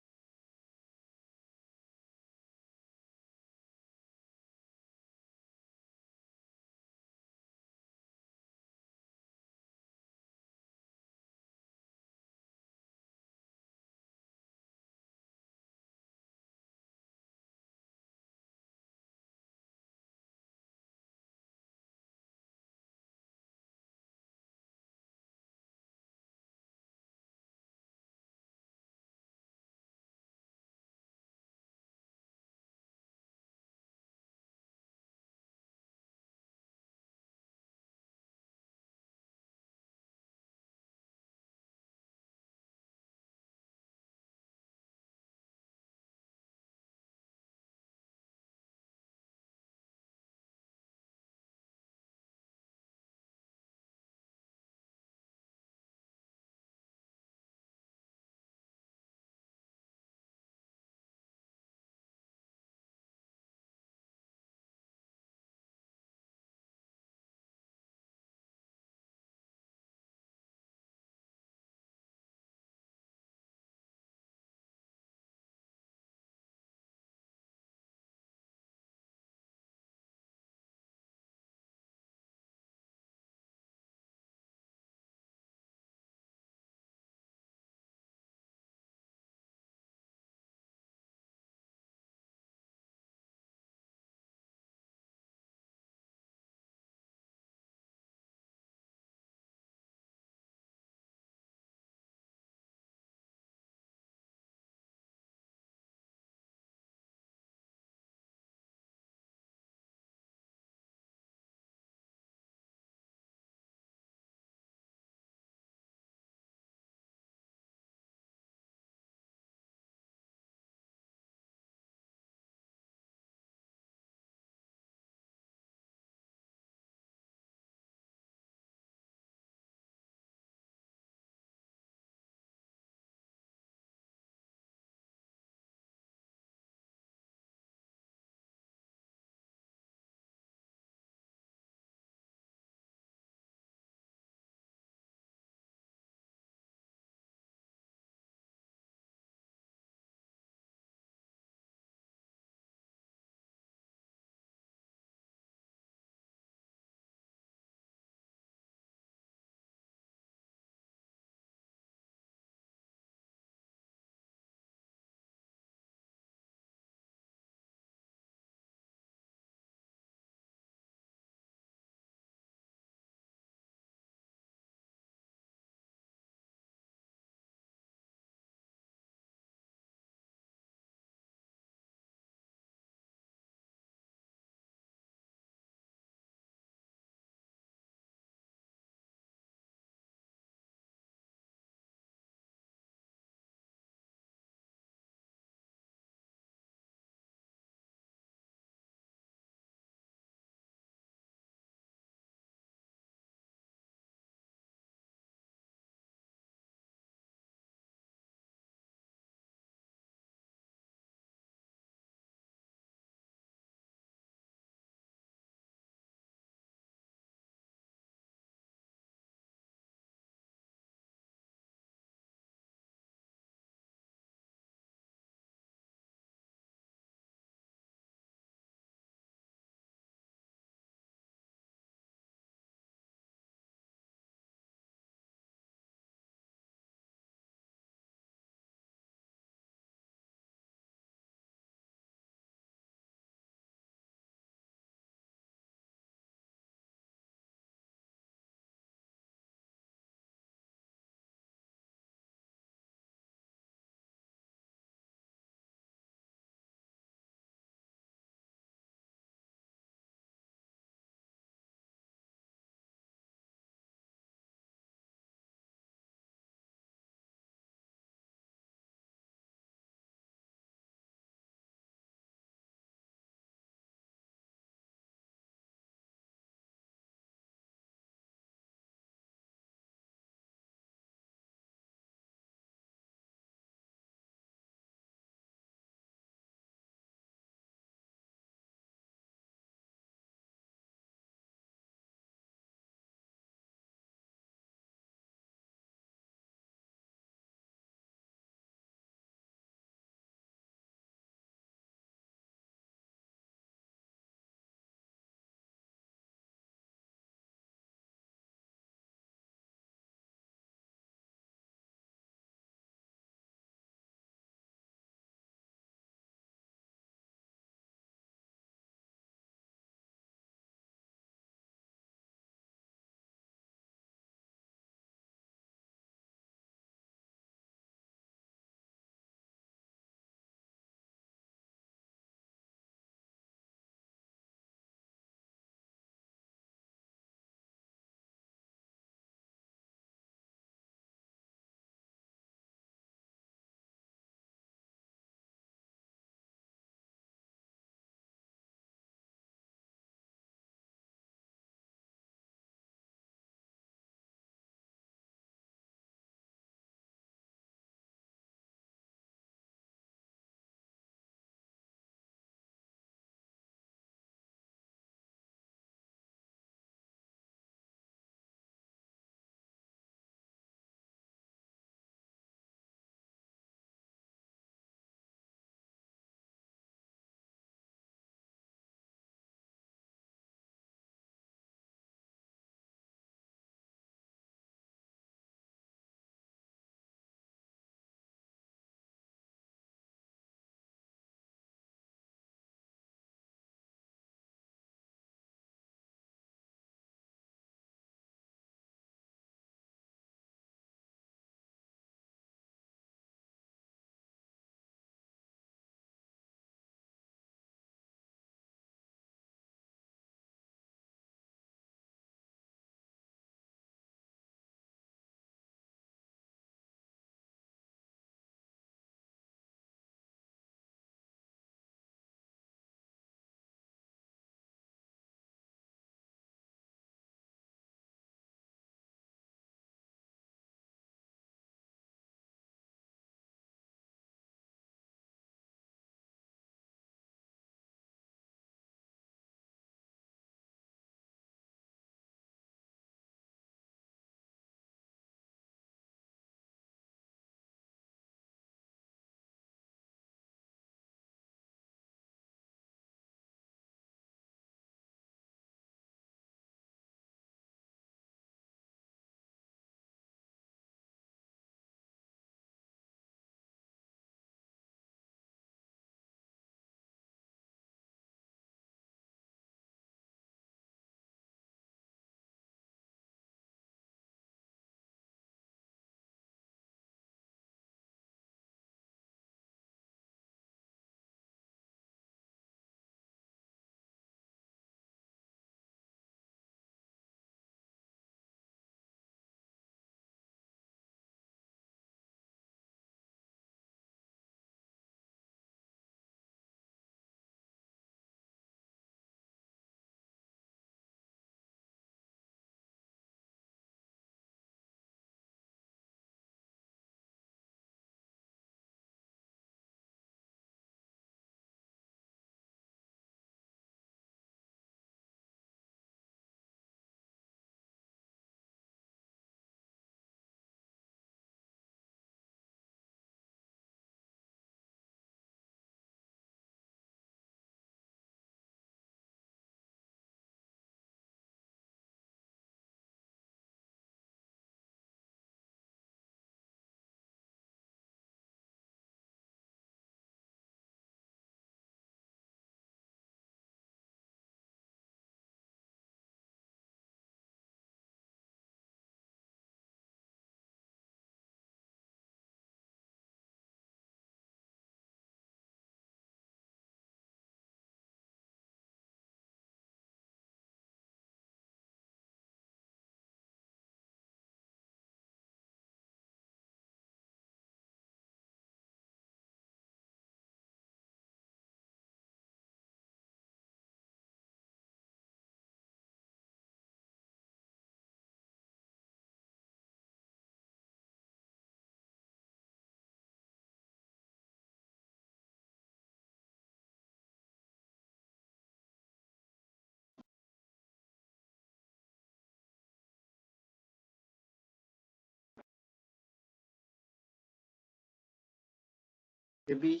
Maybe.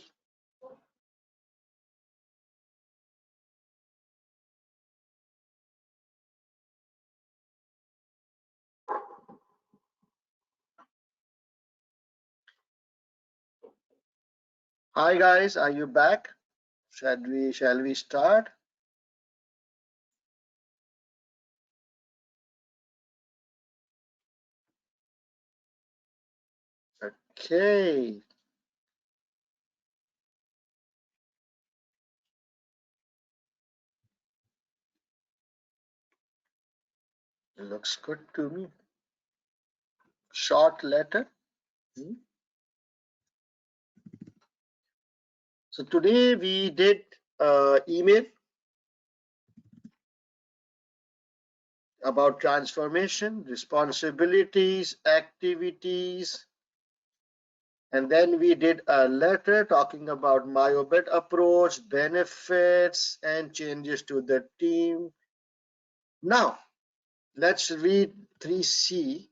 Hi guys, are you back? Shall we start? Okay. Looks good to me. Short letter. Hmm. So today we did email about transformation, responsibilities, activities, and then we did a letter talking about myobit approach, benefits, and changes to the team. Now, let's read 3C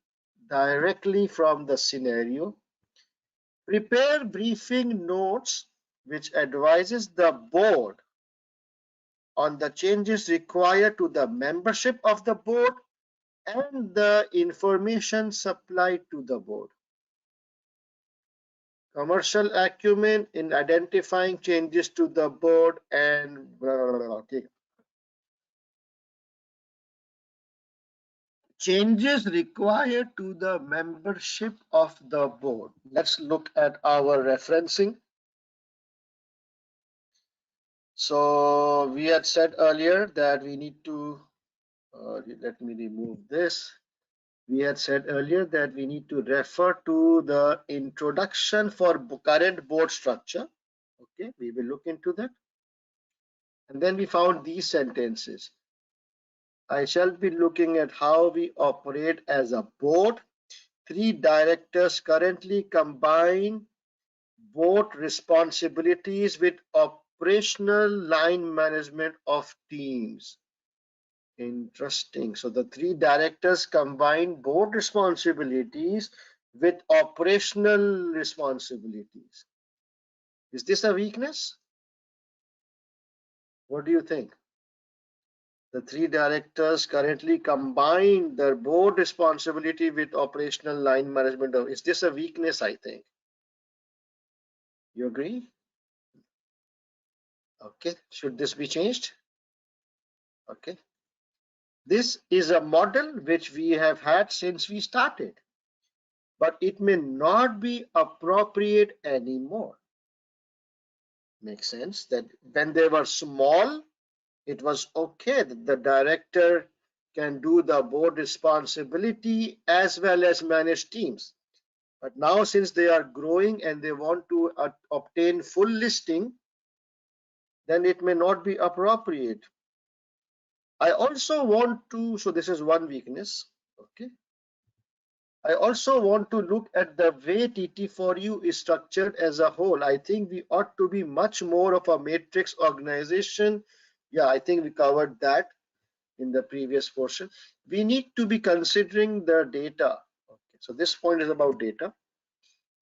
directly from the scenario. Prepare briefing notes which advises the board on the changes required to the membership of the board and the information supplied to the board. Commercial acumen in identifying changes to the board and blah, blah, blah, blah. Okay. Changes required to the membership of the board. Let's look at our referencing. So we had said earlier that we need to, let me remove this. We had said earlier that we need to refer to the introduction for current board structure. Okay, we will look into that. And then we found these sentences. I shall be looking at how we operate as a board. 3 directors currently combine board responsibilities with operational line management of teams. Interesting. So the 3 directors combine board responsibilities with operational responsibilities. Is this a weakness? What do you think? The 3 directors currently combine their board responsibility with operational line management. Is this a weakness, I think? You agree? Okay. Should this be changed? Okay. This is a model which we have had since we started, but it may not be appropriate anymore. Makes sense that when they were small, it was okay that the director can do the board responsibility as well as manage teams. But now, since they are growing and they want to obtain full listing, then it may not be appropriate. I also want to, so this is one weakness. Okay. I also want to look at the way TT4U is structured as a whole. I think we ought to be much more of a matrix organization. Yeah, I think we covered that in the previous portion. We need to be considering the data. Okay, so this point is about data.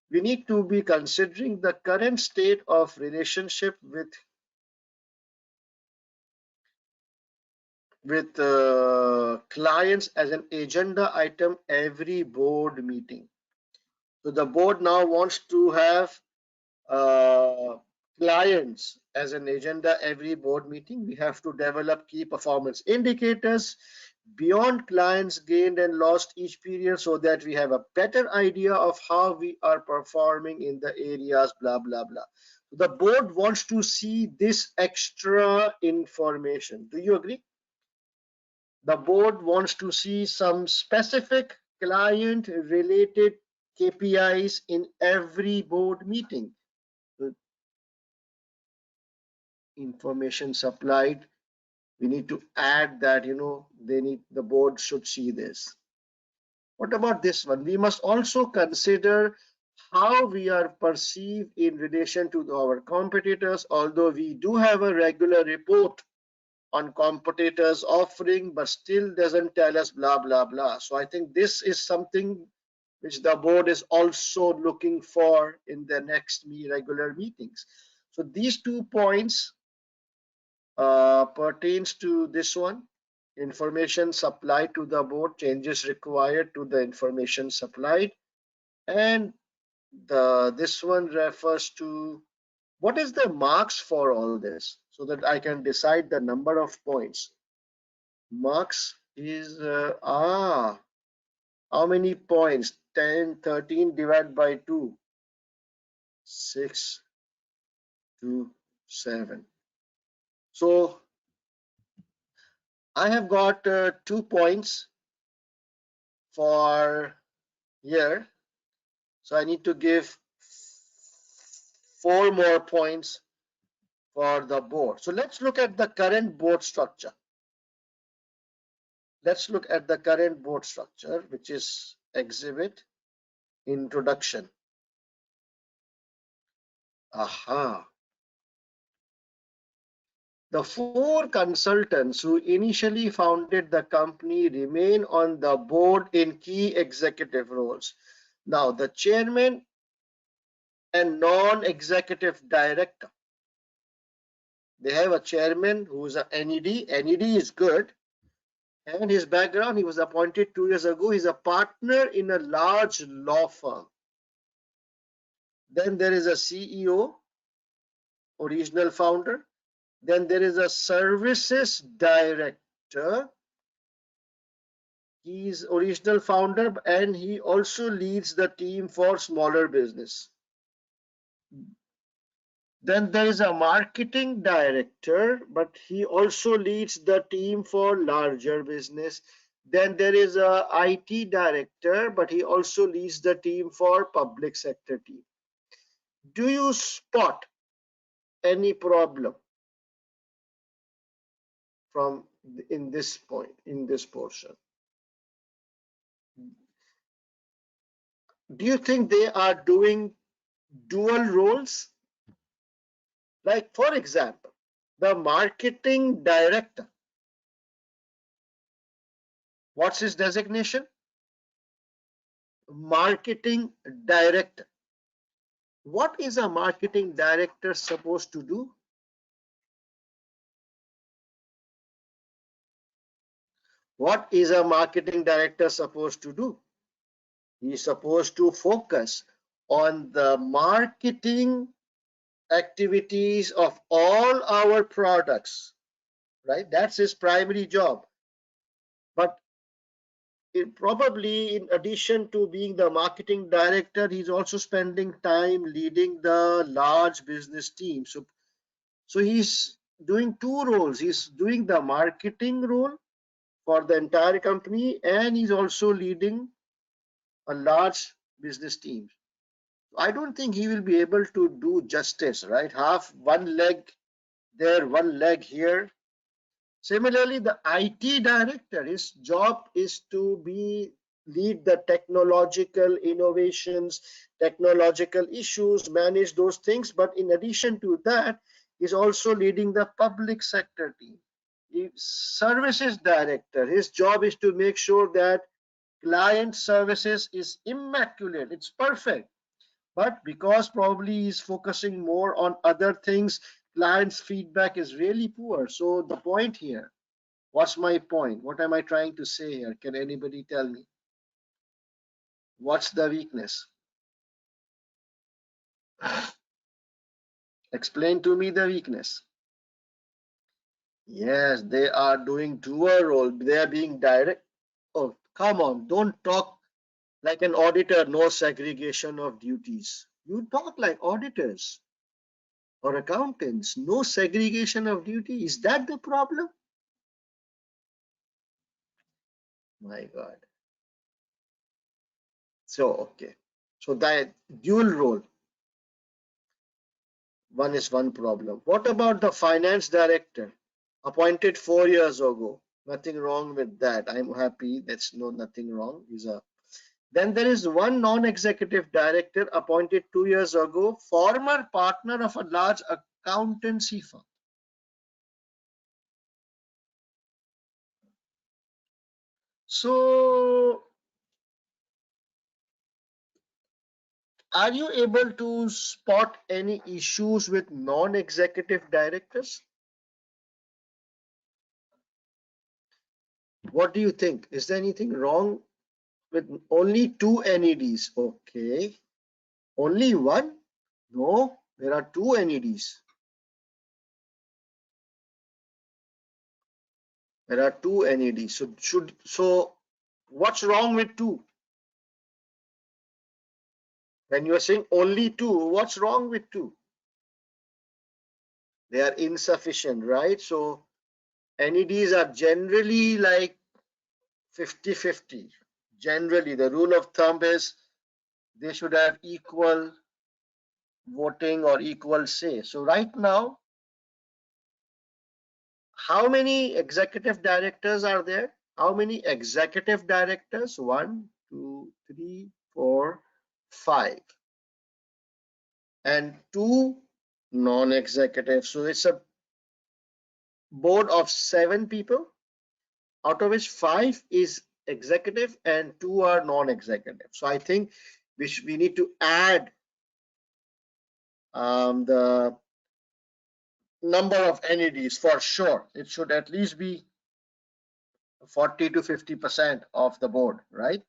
We need to be considering the current state of relationship with clients as an agenda item every board meeting. So the board now wants to have uh, clients as an agenda every board meeting. We have to develop key performance indicators beyond clients gained and lost each period so that we have a better idea of how we are performing in the areas, blah, blah, blah. The board wants to see this extra information. Do you agree? The board wants to see some specific client related KPIs in every board meeting. Information supplied, we need to add that, the board should see this. What about this one? We must also consider how we are perceived in relation to our competitors, although we do have a regular report on competitors offering, but still doesn't tell us blah blah blah. So I think this is something which the board is also looking for in the next regular meetings. So these 2 points pertains to this one. Information supplied to the board, changes required to the information supplied, and this one refers to what is the marks for all this, so that I can decide the number of points. Marks is how many points? 10, 13 divided by 2, 6 to 7. So I have got 2 points for here. So I need to give 4 more points for the board. So let's look at the current board structure. Let's look at the current board structure, which is exhibit introduction. Aha. The 4 consultants who initially founded the company remain on the board in key executive roles. Now, the chairman and non-executive director. They have a chairman who is a NED. NED is good. And his background, he was appointed 2 years ago. He's a partner in a large law firm. Then there is a CEO, original founder. Then there is a services director. He's original founder and he also leads the team for smaller business. Then there is a marketing director, but he also leads the team for larger business. Then there is a IT director, but he also leads the team for public sector team. Do you spot any problem from in this point, in this portion? Do you think they are doing dual roles? Like, for example, the marketing director, what's his designation? Marketing director. What is a marketing director supposed to do? What is a marketing director supposed to do? He's supposed to focus on the marketing activities of all our products, right? That's his primary job. But probably in addition to being the marketing director, he's also spending time leading the large business team. So he's doing 2 roles. He's doing the marketing role for the entire company and he's also leading a large business team. I don't think he will be able to do justice, right? Half one leg there, one leg here. Similarly, the IT director, his job is to lead the technological innovations, technological issues, manage those things. But in addition to that, he's also leading the public sector team. The services director, his job is to make sure that client services is immaculate, it's perfect. But because probably he's focusing more on other things, client's feedback is really poor. So the point here, what's my point? What am I trying to say here? Can anybody tell me? What's the weakness? Explain to me the weakness. Yes, they are doing dual role. They are being direct. Oh, come on. Don't talk like an auditor, no segregation of duties. You talk like auditors or accountants, no segregation of duty. Is that the problem? My God. So, okay. So that dual role, one is one problem. What about the finance director appointed 4 years ago? Nothing wrong with that. I'm happy. That's nothing wrong. Then there is one non-executive director appointed 2 years ago, former partner of a large accountancy firm. So Are you able to spot any issues with non-executive directors? What do you think? Is there anything wrong with only two NEDs? Okay. Only one? No, there are two NEDs. There are two NEDs. So what's wrong with two? When you are saying only two, what's wrong with two? They are insufficient, right? So NEDs are generally like 50-50. Generally, the rule of thumb is they should have equal voting or equal say. So right now, how many executive directors are there? How many executive directors? 1, 2, 3, 4, 5. And 2 non-executive. So it's a board of 7 people, out of which 5 is executive and 2 are non-executive. So I think we need to add the number of NEDs for sure. It should at least be 40 to 50% of the board, right?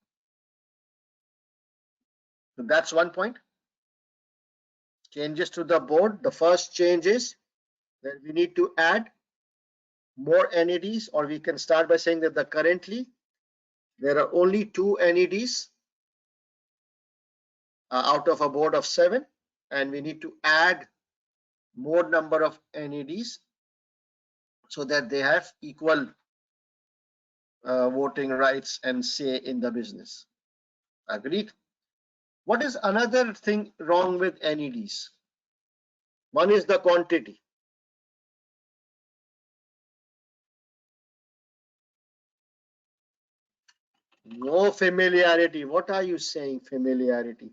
So that's one point. Changes to the board. The first change is that we need to add more NEDs, or we can start by saying that currently there are only 2 NEDs out of a board of 7, and we need to add more number of NEDs so that they have equal voting rights and say in the business. Agreed? What is another thing wrong with NEDs? One is the quantity. No familiarity. What are you saying, familiarity?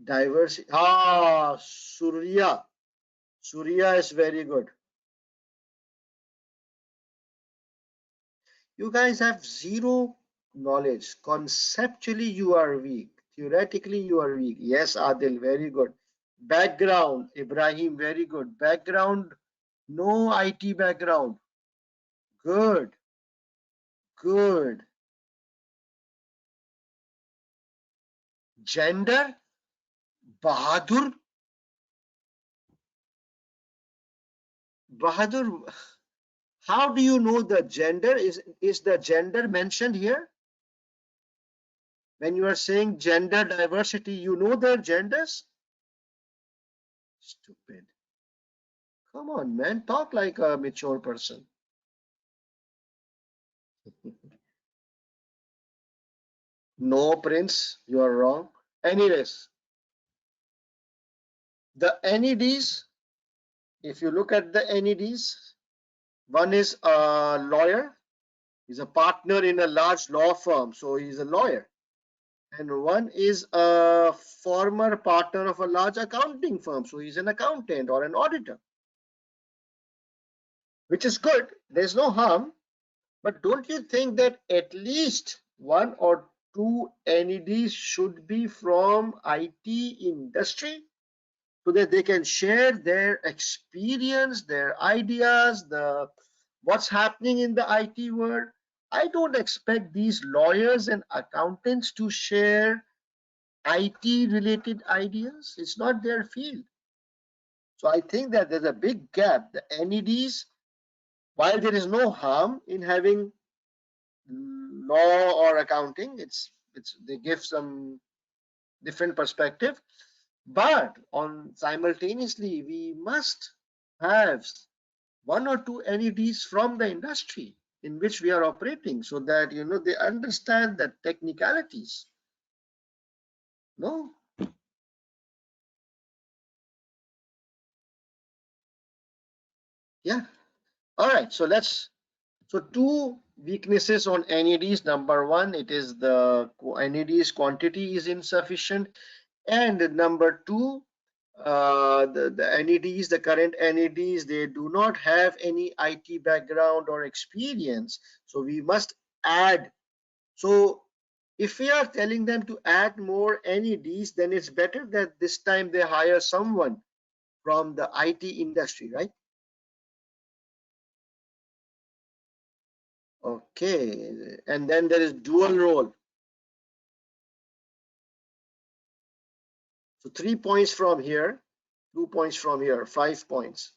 Diversity. Ah, Surya. Surya is very good. You guys have zero knowledge. Conceptually, you are weak. Theoretically, you are weak. Yes, Adil, very good. Background, Ibrahim, very good. Background, no IT background. Good, good. Gender, Bahadur, Bahadur. How do you know the gender? Is the gender mentioned here? When you are saying gender diversity, you know their genders? Stupid. Come on, man. Talk like a mature person. No, Prince, you are wrong. Anyways, the NEDs, if you look at the NEDs, one is a lawyer. He's a partner in a large law firm, so he's a lawyer. And one is a former partner of a large accounting firm, so he's an accountant or an auditor, which is good. There's no harm. But don't you think that at least one or two NEDs should be from IT industry so that they can share their experience, their ideas, what's happening in the IT world? I don't expect these lawyers and accountants to share IT related ideas. It's not their field. So I think that there's a big gap. The NEDs, while there is no harm in having law or accounting, they give some different perspective, but on simultaneously we must have one or two NEDs from the industry in which we are operating so that they understand the technicalities. No. Yeah. All right, so two weaknesses on NEDs. Number one, it is the NEDs quantity is insufficient, and number two, the NEDs, the current NEDs, they do not have any IT background or experience. So we must add. So If we are telling them to add more NEDs, then it's better that this time they hire someone from the IT industry, right? Okay, and then there is dual role. So 3 points from here, 2 points from here, 5 points.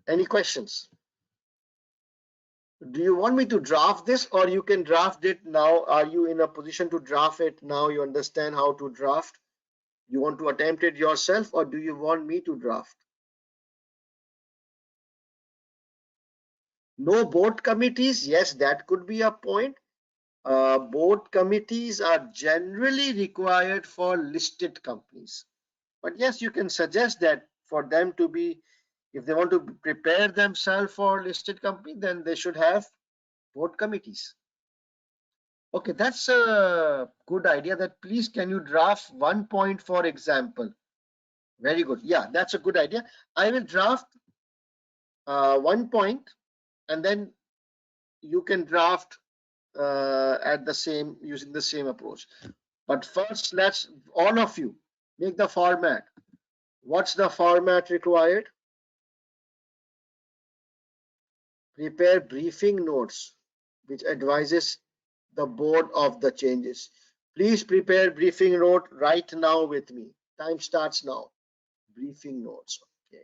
Any questions? Do you want me to draft this, or you can draft it now? Are you in a position to draft it now? You understand how to draft? You want to attempt it yourself, or do you want me to draft? No board committees? Yes, that could be a point. Board committees are generally required for listed companies. But yes, you can suggest that for them to be, if they want to prepare themselves for listed company, then they should have board committees. Okay, that's a good idea. That please can you draft 1 point for example. Very good. Yeah, that's a good idea. I will draft 1 point, and then you can draft at the same using the same approach. But first, let's all of you make the format. What's the format required? Prepare briefing notes which advises the board of the changes. Please prepare briefing note right now with me. Time starts now. Briefing notes. Okay.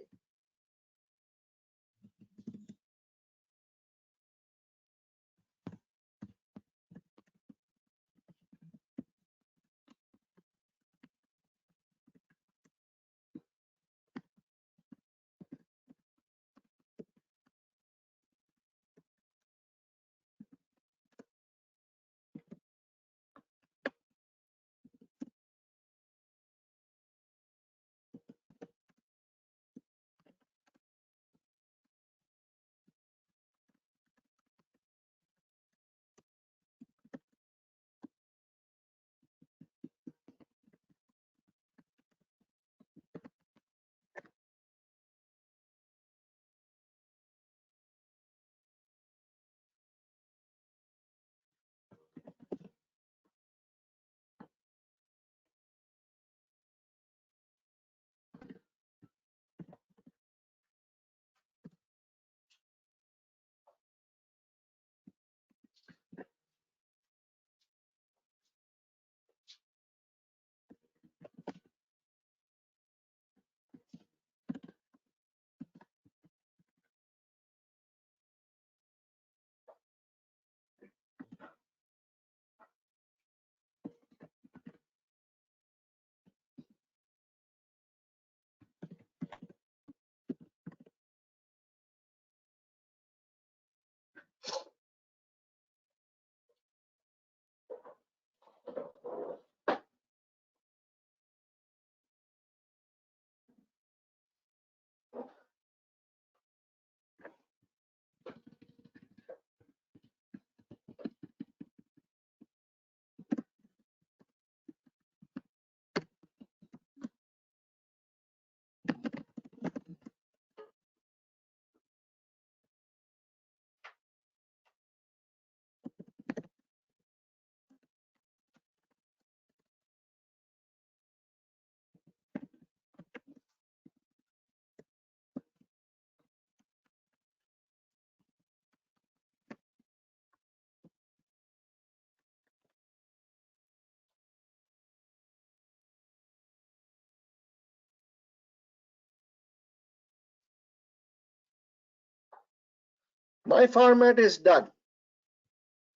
My format is done.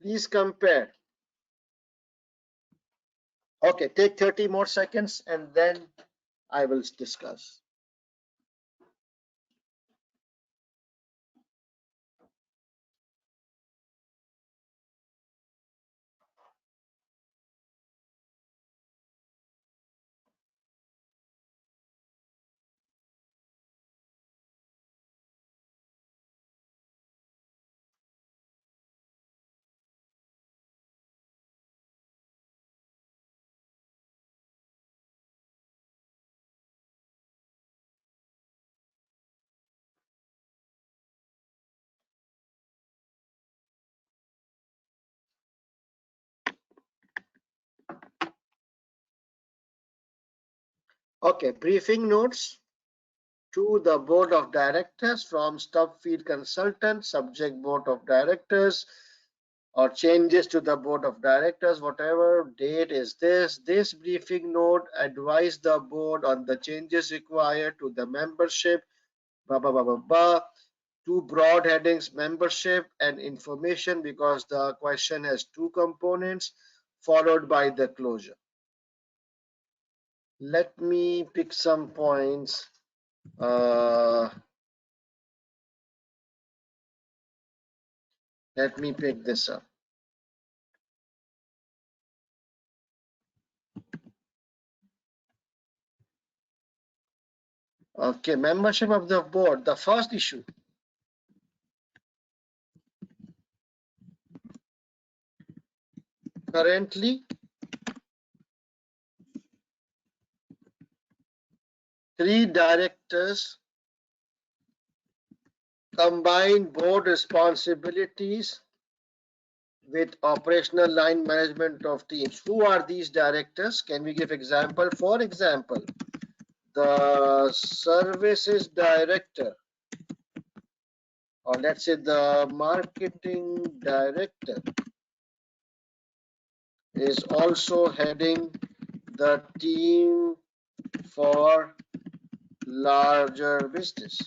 Please compare. Okay, take 30 more seconds and then I will discuss. Okay, briefing notes to the board of directors from Stubfield consultant, subject board of directors, or changes to the board of directors, whatever date is this. This briefing note advise the board on the changes required to the membership, blah, blah, blah, blah, blah. Two broad headings, membership and information, because the question has two components, followed by the closure. Let me pick some points. Let me pick this up. Okay, membership of the board. The first issue. Currently, 3 directors combine board responsibilities with operational line management of teams. Who are these directors? Can we give example? For example, the services director, or let's say the marketing director, is also heading the team for larger business.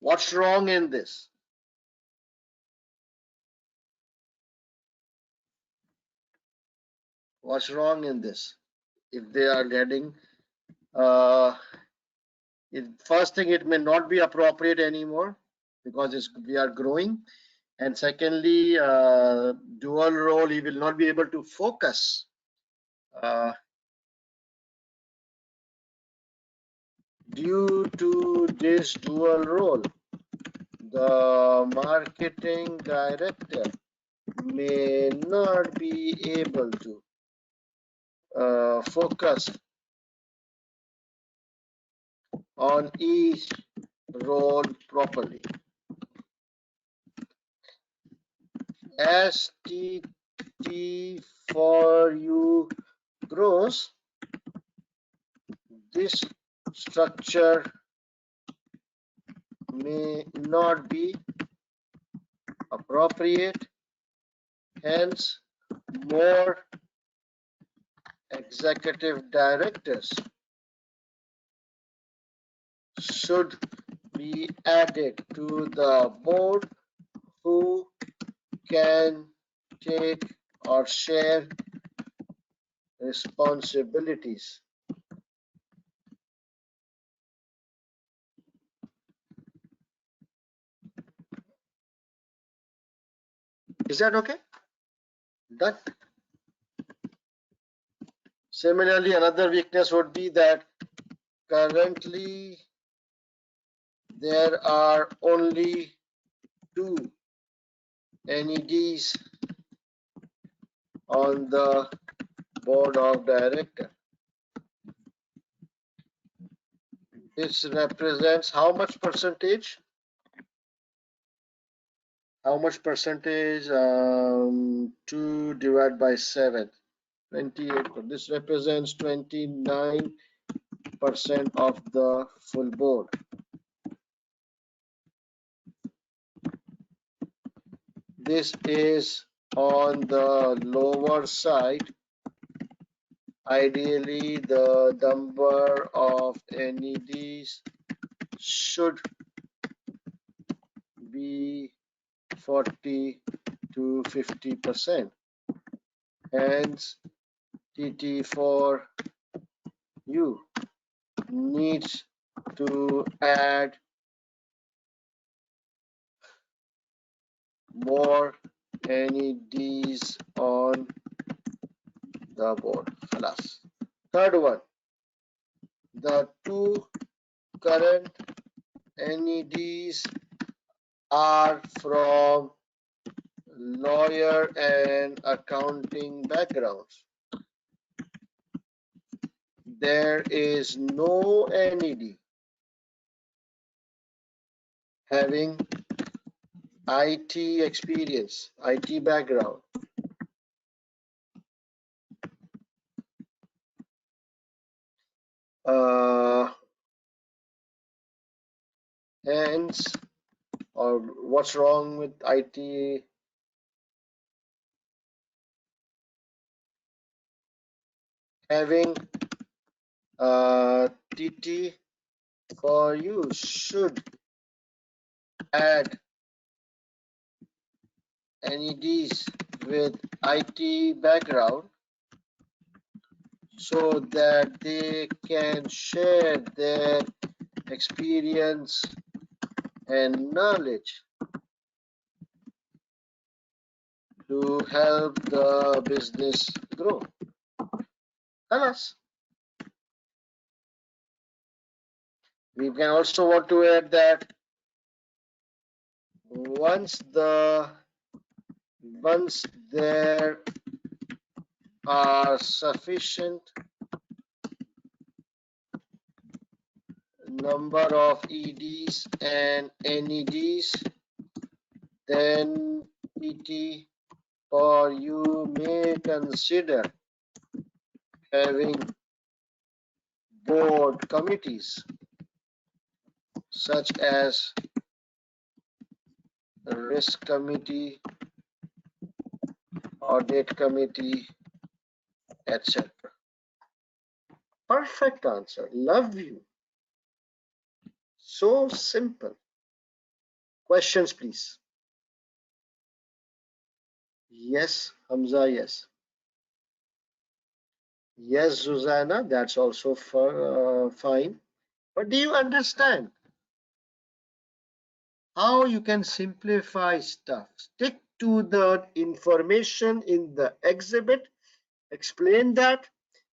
What's wrong in this? What's wrong in this? If they are getting, first thing, it may not be appropriate anymore because we are growing. And secondly, dual role, he will not be able to focus. Due to this dual role, the marketing director may not be able to focus on each role properly. As T4U grows, this structure may not be appropriate, hence more executive directors should be added to the board who can take or share responsibilities. Is that okay? Done. Similarly, another weakness would be that currently there are only 2 NEDs on the board of directors. This represents how much percentage? How much percentage? 2 divided by 7, 28. This represents 29% of the full board. This is on the lower side. Ideally, the number of NEDs should be 40 to 50%. Hence, TT4U needs to add more NEDs on the board. Alas. Third one, the 2 current NEDs are from lawyer and accounting backgrounds. There is no NED having IT experience, IT background. Hence, or what's wrong with IT? Having TT for you should add NEDs with IT background so that they can share their experience and knowledge to help the business grow. Alas, we can also want to add that once there are sufficient number of EDs and NEDs, then PT or you may consider having board committees such as risk committee, audit committee, etc. Perfect answer. Love you. So simple. Questions, please. Yes, Hamza, yes. Yes, Susanna, that's also fine. But do you understand how you can simplify stuff? Stick to the information in the exhibit, explain that,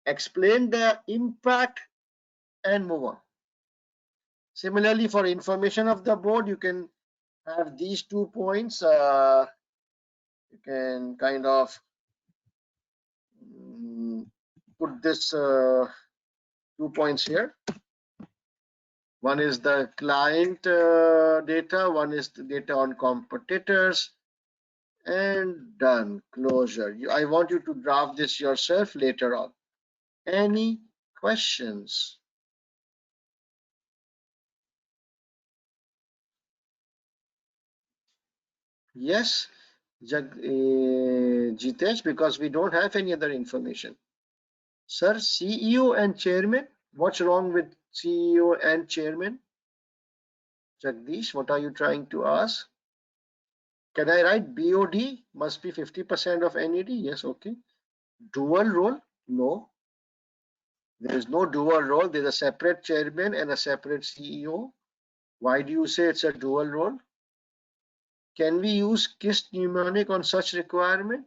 explain the impact, and move on. Similarly, for information of the board, you can have these 2 points. You can kind of put this 2 points here. One is the client data, one is the data on competitors, and done. Closure. I want you to draft this yourself later on. Any questions? Yes, Jitesh, because we don't have any other information. Sir, CEO and chairman, what's wrong with CEO and chairman? Jagdish, what are you trying to ask? Can I write BOD? Must be 50% of NED? Yes, okay. Dual role? No. There is no dual role. There's a separate chairman and a separate CEO. Why do you say it's a dual role? Can we use KISS mnemonic on such requirement?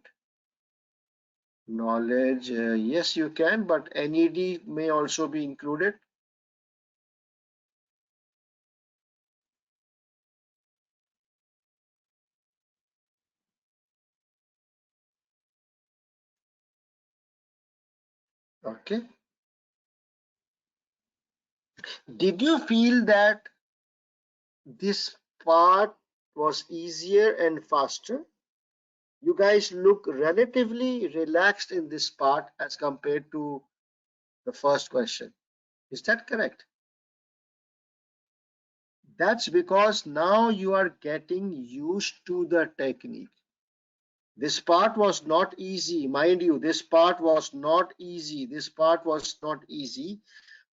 Knowledge, yes, you can, but NED may also be included. Okay. Did you feel that this part was easier and faster? You guys look relatively relaxed in this part as compared to the first question. Is that correct? That's because now you are getting used to the technique. This part was not easy, mind you, this part was not easy. This part was not easy,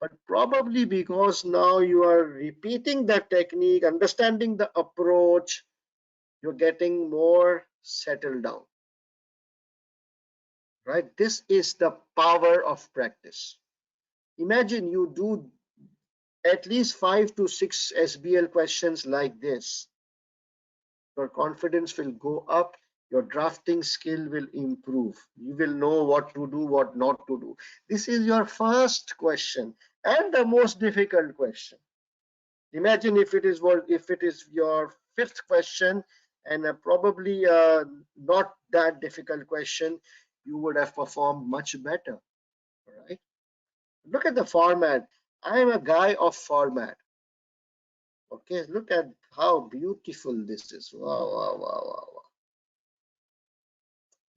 but probably because now you are repeating the technique, understanding the approach, you're getting more settled down. Right? This is the power of practice. Imagine you do at least 5 to 6 SBL questions like this. Your confidence will go up, your drafting skill will improve. You will know what to do, what not to do. This is your first question and the most difficult question. Imagine if it is your fifth question and probably not that difficult question, you would have performed much better. Right? Look at the format. I am a guy of format. Okay, look at how beautiful this is. Wow, wow, wow, wow, wow.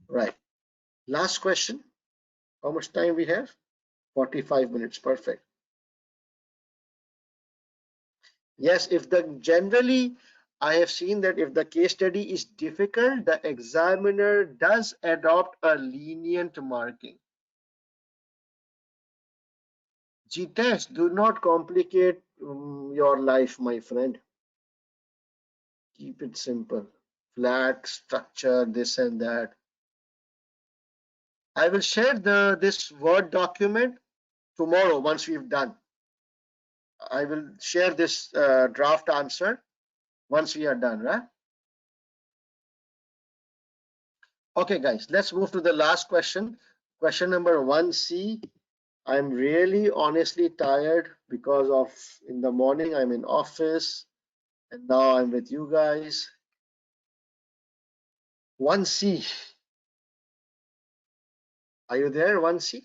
Right. Last question. How much time we have? 45 minutes. Perfect. Yes, if the generally I have seen that if the case study is difficult, the examiner does adopt a lenient marking. Jitesh, do not complicate your life, my friend. Keep it simple. Flat structure, this and that. I will share this Word document tomorrow once we've done. I will share this draft answer once we are done, right? Okay, guys, let's move to the last question. Question number 1C. I'm really honestly tired because of in the morning I'm in office and now I'm with you guys. 1C. Are you there? 1C.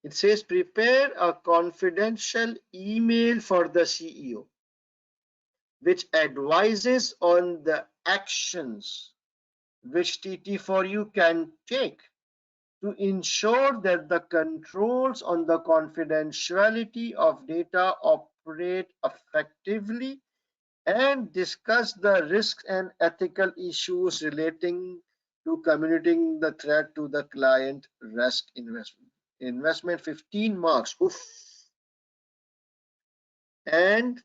It says prepare a confidential email for the CEO which advises on the actions which TT4U can take to ensure that the controls on the confidentiality of data operate effectively and discuss the risks and ethical issues relating to communicating the threat to the client risk investment. Investment 15 marks. Oof. And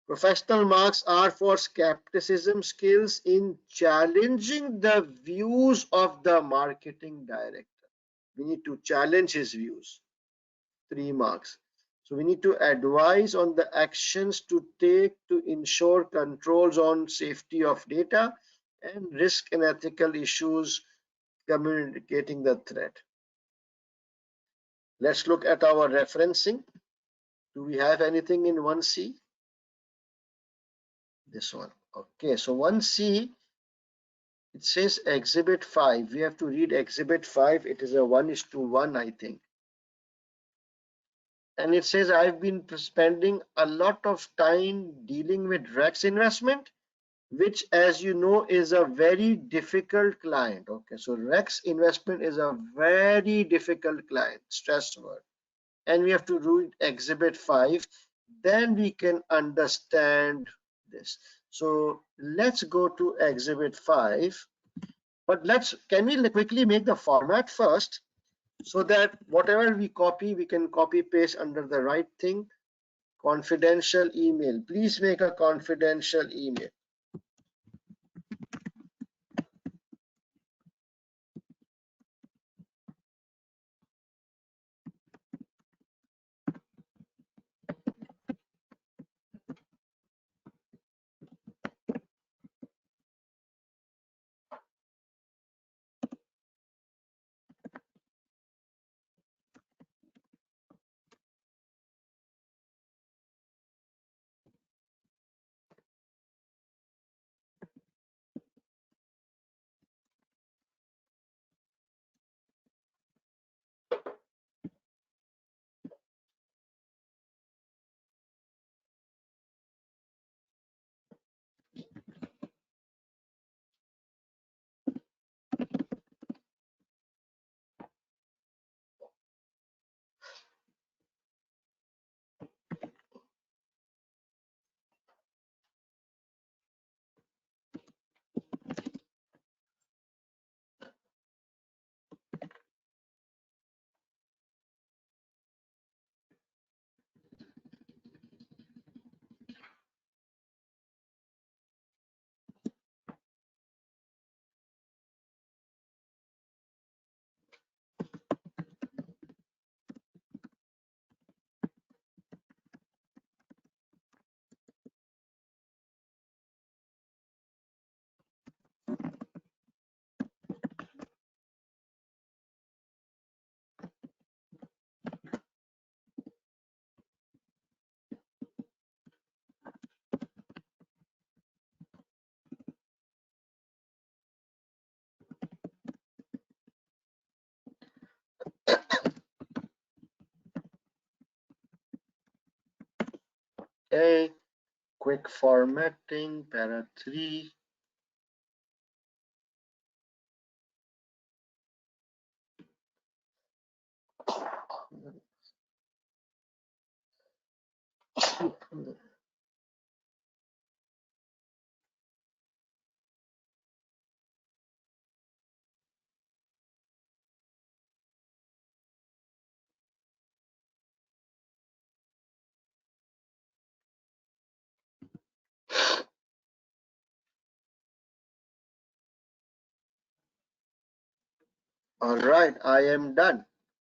professional marks are for skepticism skills in challenging the views of the marketing director. We need to challenge his views. 3 marks. So we need to advise on the actions to take to ensure controls on safety of data and risk and ethical issues communicating the threat. Let's look at our referencing. Do we have anything in 1C? This one. Okay, so 1C, it says Exhibit 5. We have to read Exhibit 5. It is a 1:1, I think. And it says I've been spending a lot of time dealing with Rex investment, which, as you know, is a very difficult client. Okay, so Rex investment is a very difficult client, stress word. And we have to read Exhibit 5. Then we can understand this. So let's go to Exhibit 5. But can we quickly make the format first so that whatever we copy, we can copy paste under the right thing. Confidential email. Please make a confidential email. Okay, quick formatting, para 3. All right, I am done.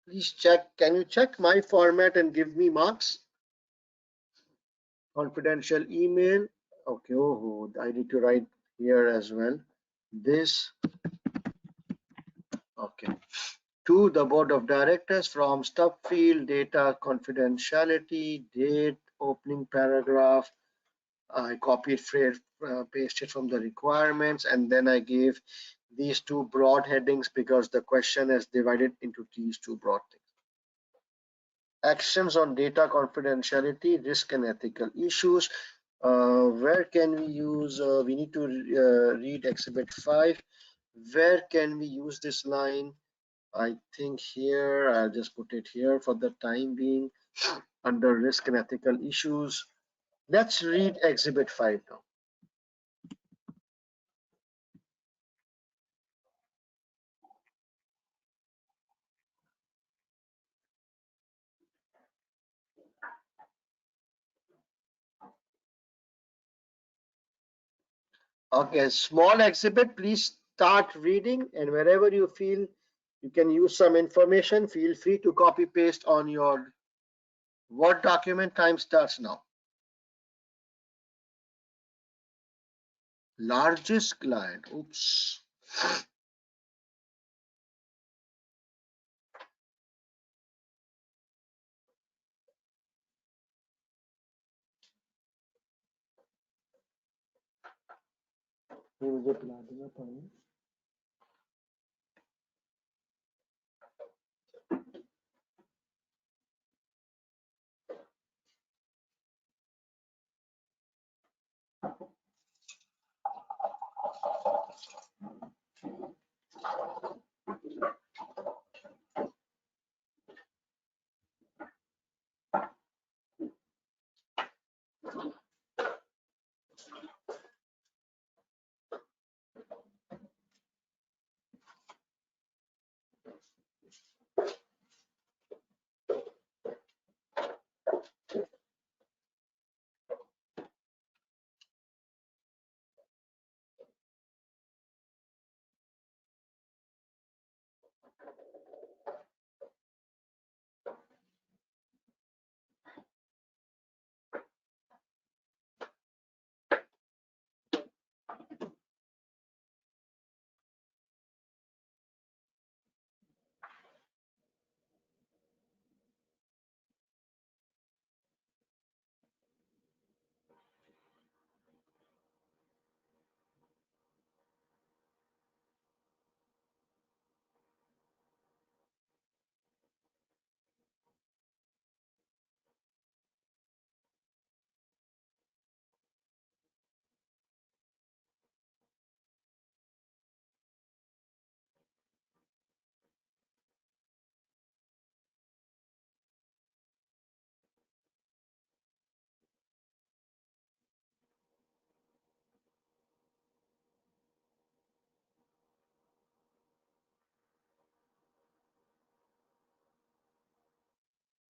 Please check. Can you check my format and give me marks? Confidential email. Okay, oh, I need to write here as well. This, okay. To the board of directors from stub field, data confidentiality, date, opening paragraph. I copied, pasted from the requirements, and then I gave these two broad headings because the question is divided into these two broad things. Actions on data confidentiality, risk and ethical issues. Where can we use, we need to read Exhibit 5. Where can we use this line? I think here, I'll just put it here for the time being under risk and ethical issues. Let's read Exhibit 5 now. Okay, small exhibit, please start reading, and wherever you feel you can use some information, feel free to copy paste on your Word document. Time starts now. Largest client, oops.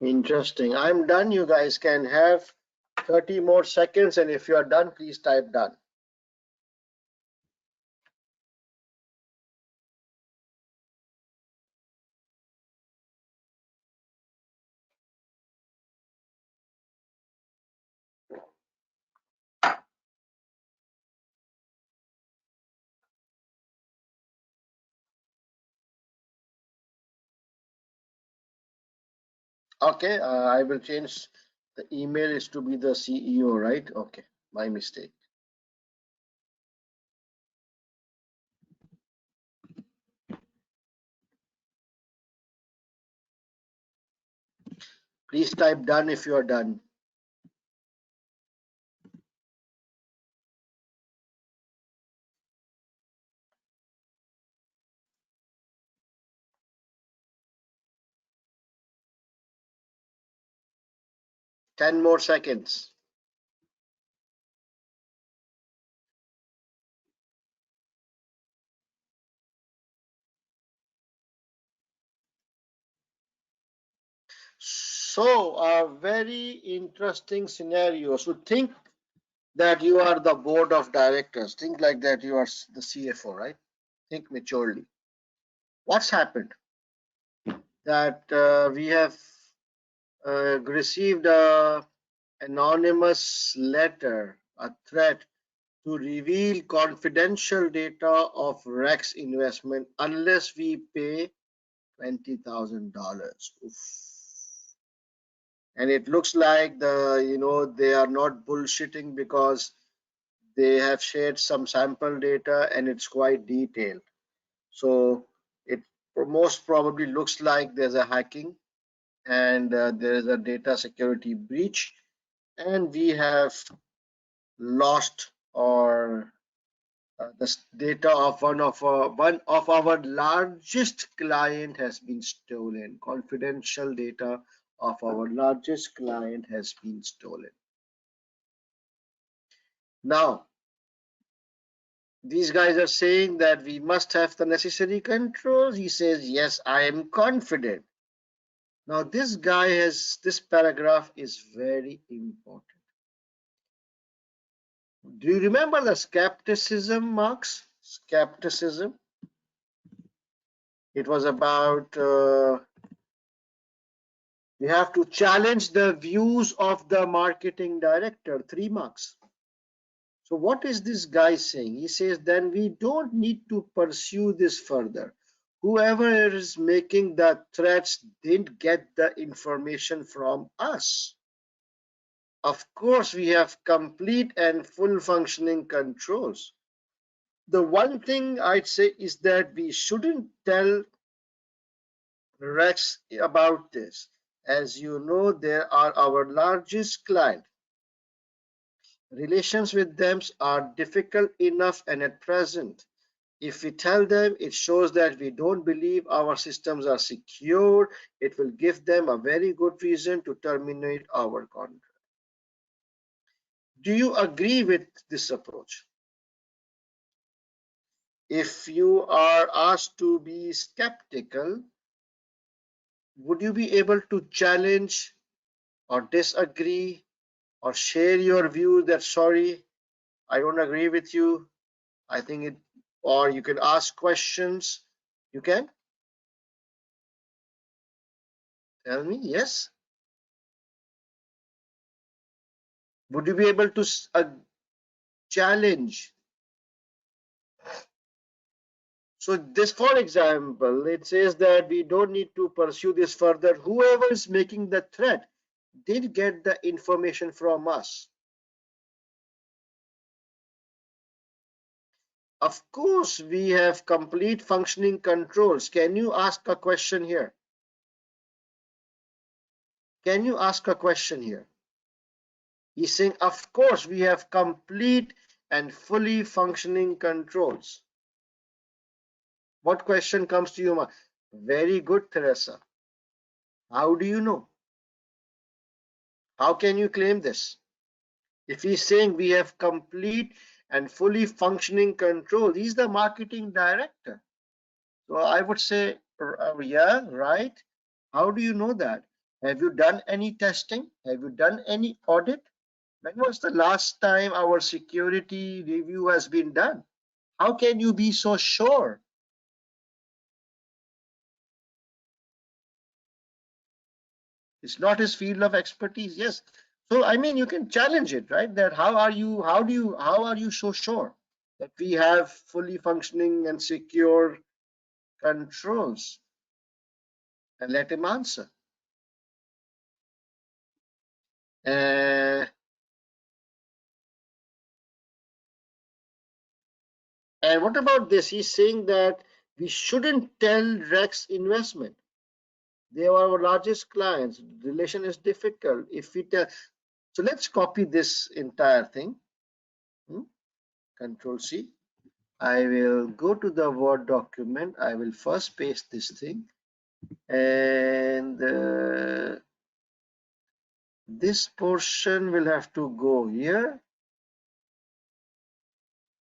Interesting. I'm done. You guys can have 30 more seconds, and if you are done, please type done. Okay, I will change the email is to be the CEO, right? Okay, my mistake. Please type done if you are done. 10 more seconds. So a very interesting scenario. So think that you are the board of directors. Think like that you are the CFO, right? Think maturely. What's happened? That we have received a anonymous letter, a threat to reveal confidential data of Rex investment unless we pay $20,000. And it looks like they are not bullshitting because they have shared some sample data and it's quite detailed. So it most probably looks like there's a hacking and there is a data security breach, and we have lost or the data of one of our largest client has been stolen. Confidential data of our largest client has been stolen. Now, these guys are saying that we must have the necessary controls. He says, yes, I am confident. Now, this paragraph is very important. Do you remember the skepticism, Marx? Skepticism. It was about we have to challenge the views of the marketing director, 3 marks. So what is this guy saying? He says, then we don't need to pursue this further. Whoever is making the threats didn't get the information from us. Of course, we have complete and full functioning controls. The one thing I'd say is that we shouldn't tell Rex about this. As you know, they are our largest client. Relations with them are difficult enough, and at present, if we tell them, it shows that we don't believe our systems are secure. It will give them a very good reason to terminate our contract. Do you agree with this approach? If you are asked to be skeptical, would you be able to challenge or disagree or share your view that, sorry, I don't agree with you? I think it, or you can ask questions. You can tell me, yes. Would you be able to challenge? So this, for example, it says that we don't need to pursue this further. Whoever is making the threat did get the information from us. Of course, we have complete functioning controls. Can you ask a question here? Can you ask a question here? He's saying, of course, we have complete and fully functioning controls. What question comes to you? Very good, Teresa. How do you know? How can you claim this? If he's saying we have complete and fully functioning control, he's the marketing director. So I would say, yeah, right. How do you know that? Have you done any testing? Have you done any audit? When was the last time our security review has been done? How can you be so sure? It's not his field of expertise. Yes. So I mean, you can challenge it, right? That how are you so sure that we have fully functioning and secure controls? And let him answer. And what about this? He's saying that we shouldn't tell Rex investment. They are our largest clients. Relation is difficult. If we tell, so let's copy this entire thing. Control C. I will go to the Word document. I will first paste this thing, and This portion will have to go here.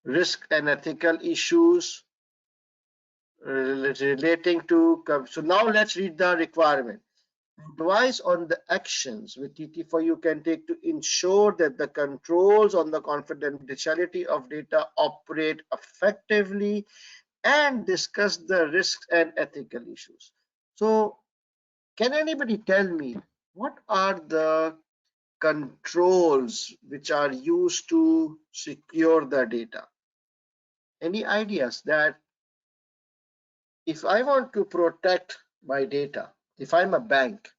Risk and ethical issues relating to. So now let's read the requirement. Advice on the actions which TT4U can take to ensure that the controls on the confidentiality of data operate effectively, and discuss the risks and ethical issues. So, can anybody tell me what are the controls which are used to secure the data? Any ideas that if I want to protect my data, if I'm a bank,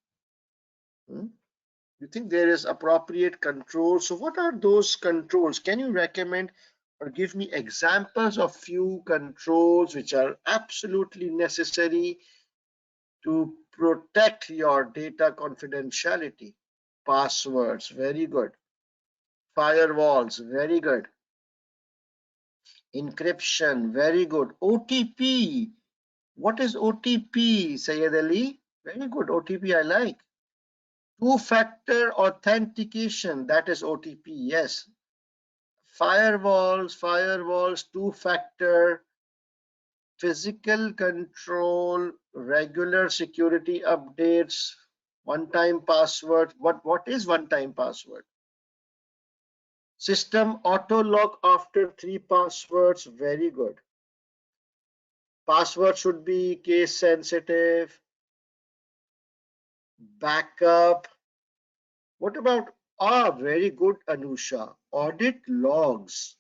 you think there is appropriate control? So what are those controls? Can you recommend or give me examples of few controls which are absolutely necessary to protect your data confidentiality? Passwords, very good. Firewalls, very good. Encryption, very good. OTP, what is OTP, Sayed Ali? Very good, OTP I like. Two-factor authentication, that is OTP, yes. Firewalls, two-factor, physical control, regular security updates, one-time password. What is one-time password? System auto lock after 3 passwords, very good. Password should be case sensitive. Backup. What about, very good, Anusha. Audit logs.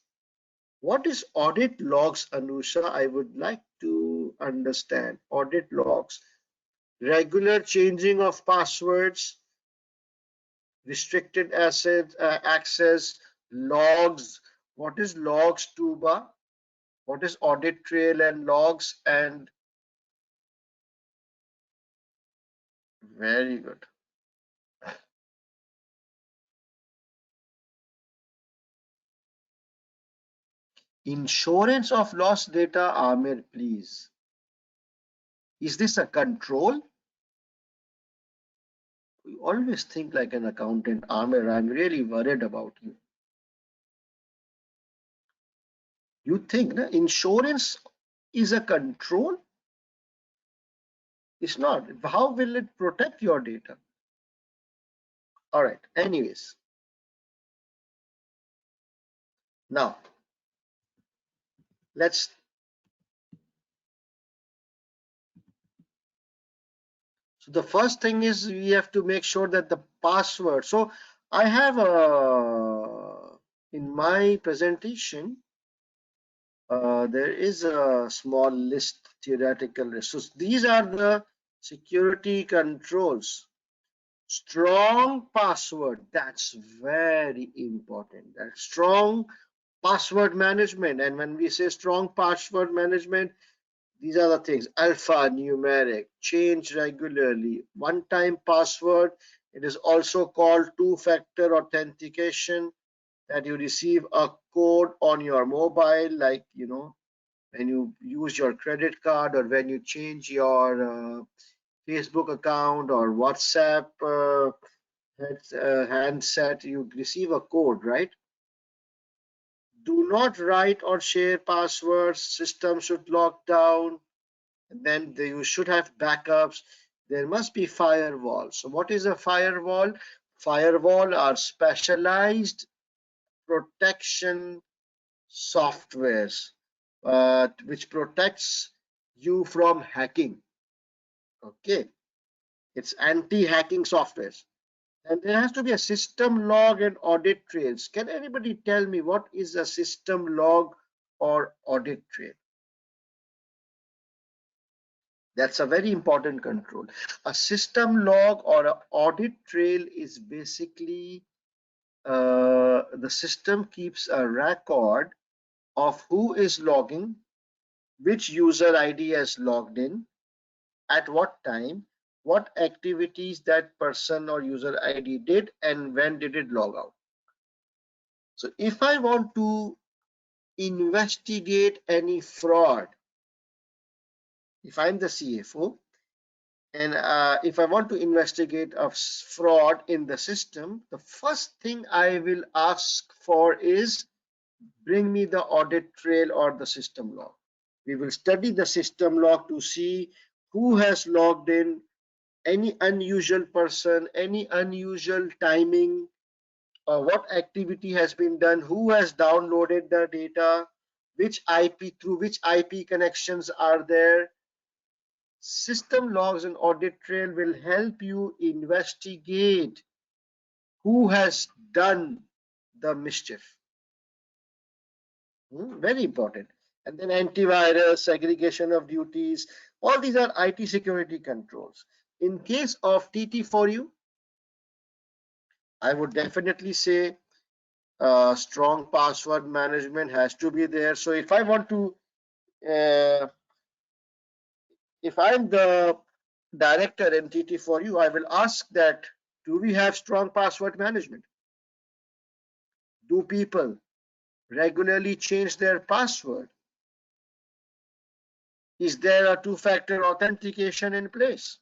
What is audit logs, Anusha? I would like to understand. Audit logs. Regular changing of passwords, restricted access, logs. What is logs, Tuba? What is audit trail and logs? And very good. Insurance of lost data, Amir, please. Is this a control? You always think like an accountant, Amir. I'm really worried about you. You think that insurance is a control? It's not. How will it protect your data? All right. Anyways, now let's. So the first thing is we have to make sure that the password. So I have in my presentation, there is a small list, theoretical list. So these are the security controls. Strong password, that's very important. That strong password management. And when we say strong password management, these are the things: alphanumeric, change regularly, one-time password. It is also called two-factor authentication, that you receive a code on your mobile, like, when you use your credit card or when you change your Facebook account or WhatsApp handset, you receive a code, right? Do not write or share passwords. System should lock down. And then you should have backups. There must be firewall. So what is a firewall? Firewall are specialized protection softwares which protects you from hacking. Okay, it's anti-hacking softwares. And there has to be a system log and audit trails. Can anybody tell me what is a system log or audit trail? That's a very important control. A system log or an audit trail is basically the system keeps a record of who is logging, which user ID has logged in, at what time, what activities that person or user ID did, and when did it log out. So if I want to investigate any fraud, if I'm the CFO, And if I want to investigate a fraud in the system, the first thing I will ask for is bring me the audit trail or the system log. We will study the system log to see who has logged in, any unusual person, any unusual timing, what activity has been done, who has downloaded the data, which IP, through which IP connections are there. System logs and audit trail will help you investigate who has done the mischief. Very important. And then antivirus, segregation of duties, all these are IT security controls. In case of TT4U, I would definitely say strong password management has to be there. So if I want to, if I'm the director in TT4U, I will ask that, do we have strong password management? Do people regularly change their password? Is there a two-factor authentication in place?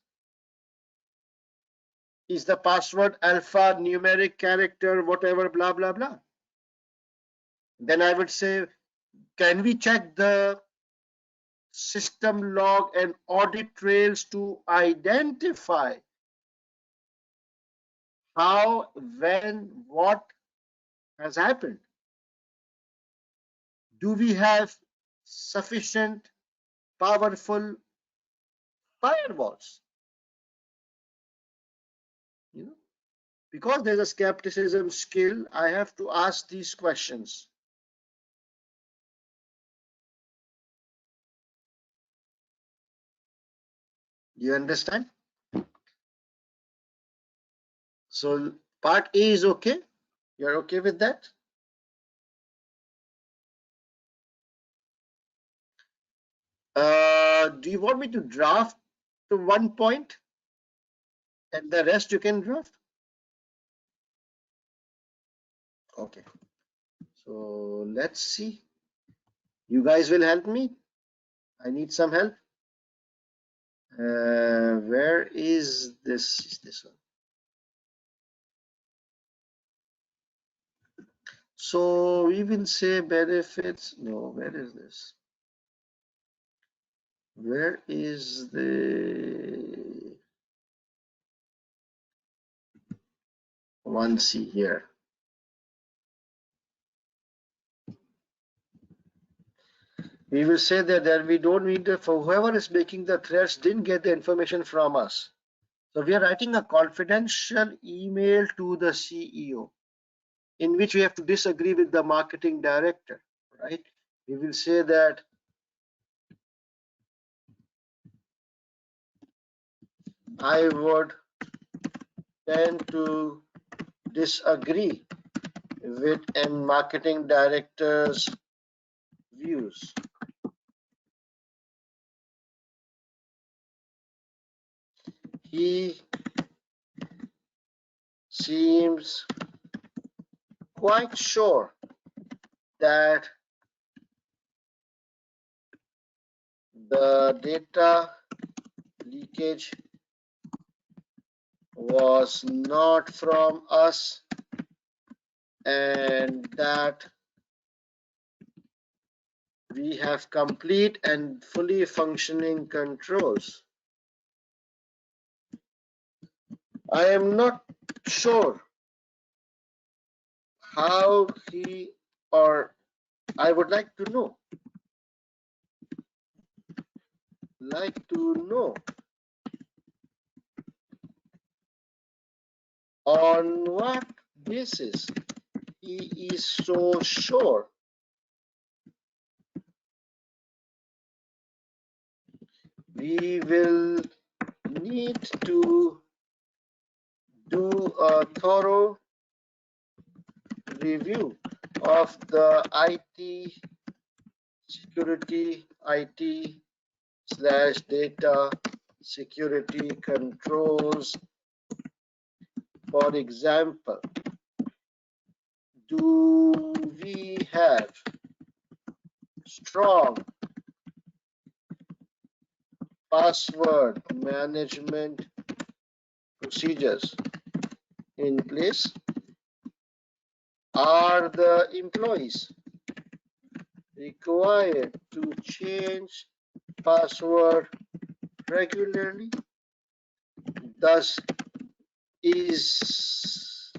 Is the password alphanumeric character, whatever, blah, blah, blah? Then I would say, can we check the system log and audit trails to identify how, when, what has happened? Do we have sufficient powerful firewalls? You know, because there's a skepticism skill, I have to ask these questions. You understand? So part A is okay. You're okay with that? Do you want me to draft to one point and the rest you can draft? Okay. So let's see. You guys will help me. I need some help. Where is this? Is this one? So we will say benefits. No, where is this? Where is the 1C here? We will say that we don't need the, for whoever is making the threats didn't get the information from us. So we are writing a confidential email to the CEO in which we have to disagree with the marketing director, right? We will say that I would tend to disagree with a marketing director's views. He seems quite sure that the data leakage was not from us and that we have complete and fully functioning controls. I am not sure how he, or I would like to know on what basis he is so sure. We will need to do a thorough review of the IT security, IT/data security controls. For example, do we have strong password management procedures in place? Are the employees required to change password regularly? Thus, is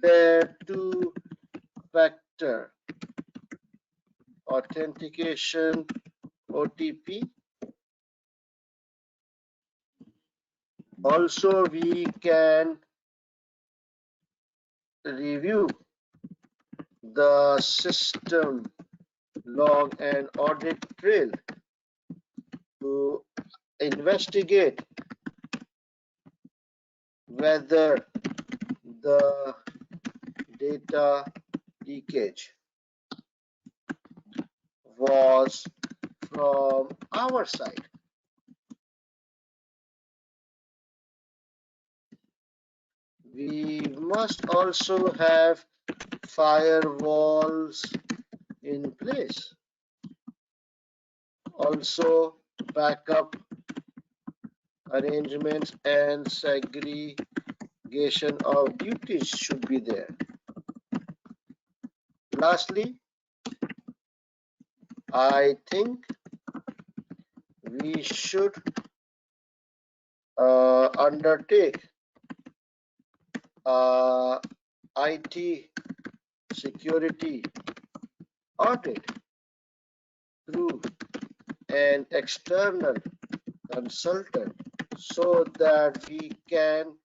there two-factor authentication OTP? Also, we can review the system log and audit trail to investigate whether the data leakage was from our side. We must also have firewalls in place. Also, backup arrangements and segregation of duties should be there. Lastly, I think we should undertake IT security audit through an external consultant so that we can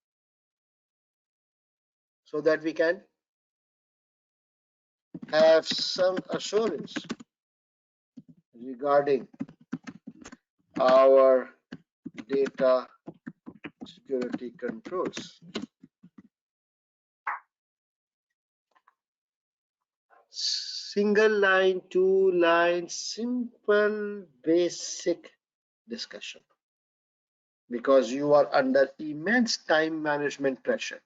have some assurance regarding our data security controls. Single line, two line, simple, basic discussion. Because you are under immense time management pressure.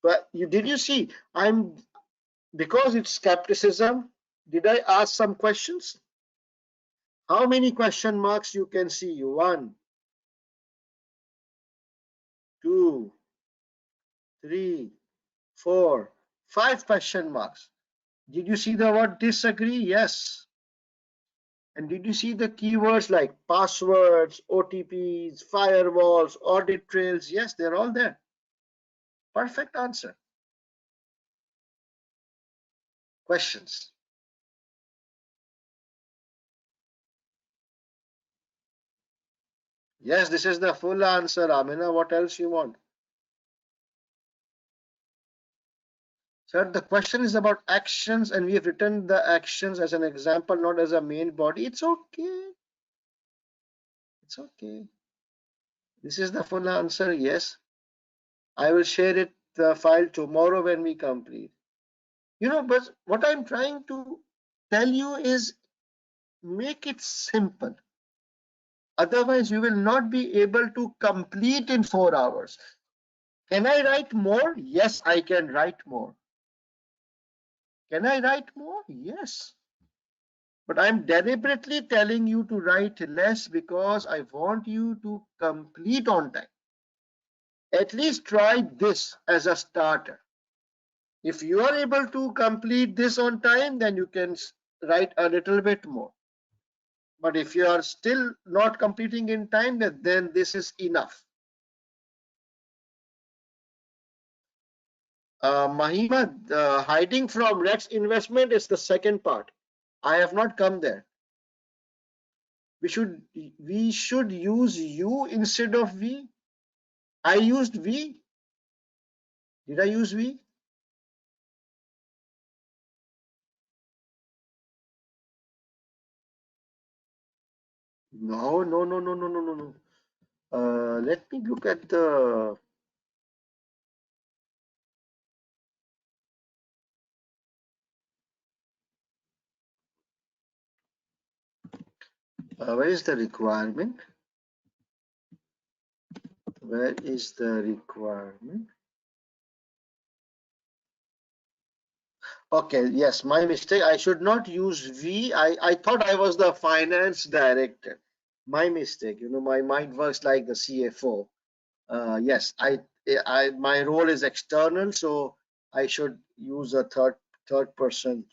But did you see? Because it's skepticism. Did I ask some questions? How many question marks you can see? 1, 2, 3, 4, 5 question marks. Did you see the word disagree? Yes. And did you see the keywords like passwords, OTPs, firewalls, audit trails? Yes, they're all there. Perfect answer. Questions? Yes, this is the full answer, Amina. What else you want? Sir, the question is about actions, and we have written the actions as an example, not as a main body. It's okay. It's okay. This is the full answer. Yes. I will share it, the file, tomorrow when we complete. But what I'm trying to tell you is make it simple. Otherwise, you will not be able to complete in 4 hours. Can I write more? Yes, I can write more. Can I write more? Yes. But I'm deliberately telling you to write less because I want you to complete on time. At least try this as a starter. If you are able to complete this on time, then you can write a little bit more. But if you are still not completing in time, then this is enough. Mahima, hiding from Rex investment is the second part. I have not come there. We should use you instead of we. I used we. Did I use we? No. Let me look at the. Where is the requirement? Where is the requirement? Okay, yes, my mistake. I should not use we. I thought I was the finance director. My mistake. My mind works like the CFO. Yes, my role is external, so I should use a third person.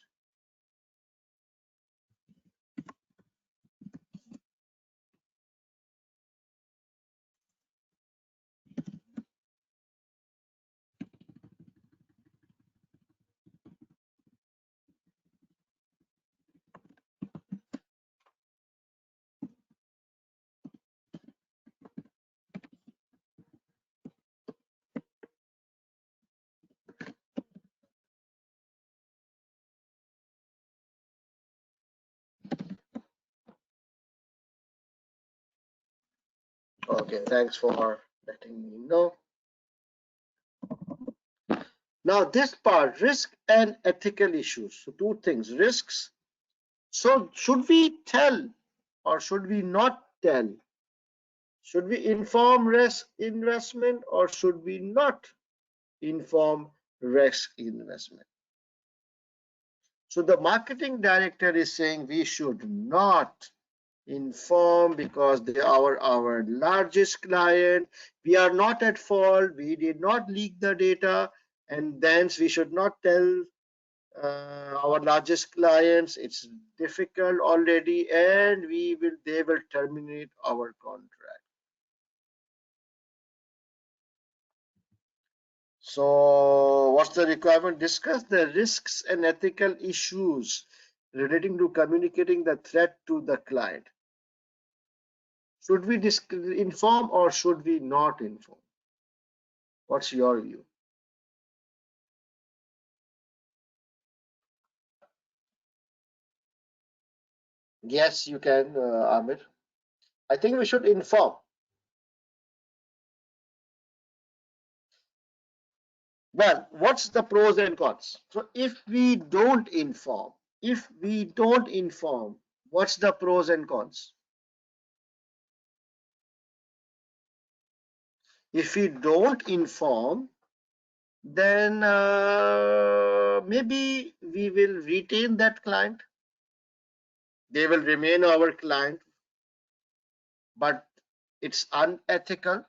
Okay, thanks for letting me know. Now this part, risk and ethical issues. So two things, risks. So should we tell or should we not tell? Should we inform risk investment or should we not inform risk investment? So the marketing director is saying we should not inform because they are our largest client. We are not at fault. We did not leak the data, and thence we should not tell our largest clients. It's difficult already, and they will terminate our contract. So what's the requirement? Discuss the risks and ethical issues relating to communicating the threat to the client. Should we inform or should we not inform? What's your view? Yes, you can, Amir. I think we should inform. Well, what's the pros and cons? So if we don't inform, what's the pros and cons? If we don't inform, then maybe we will retain that client. They will remain our client, but it's unethical.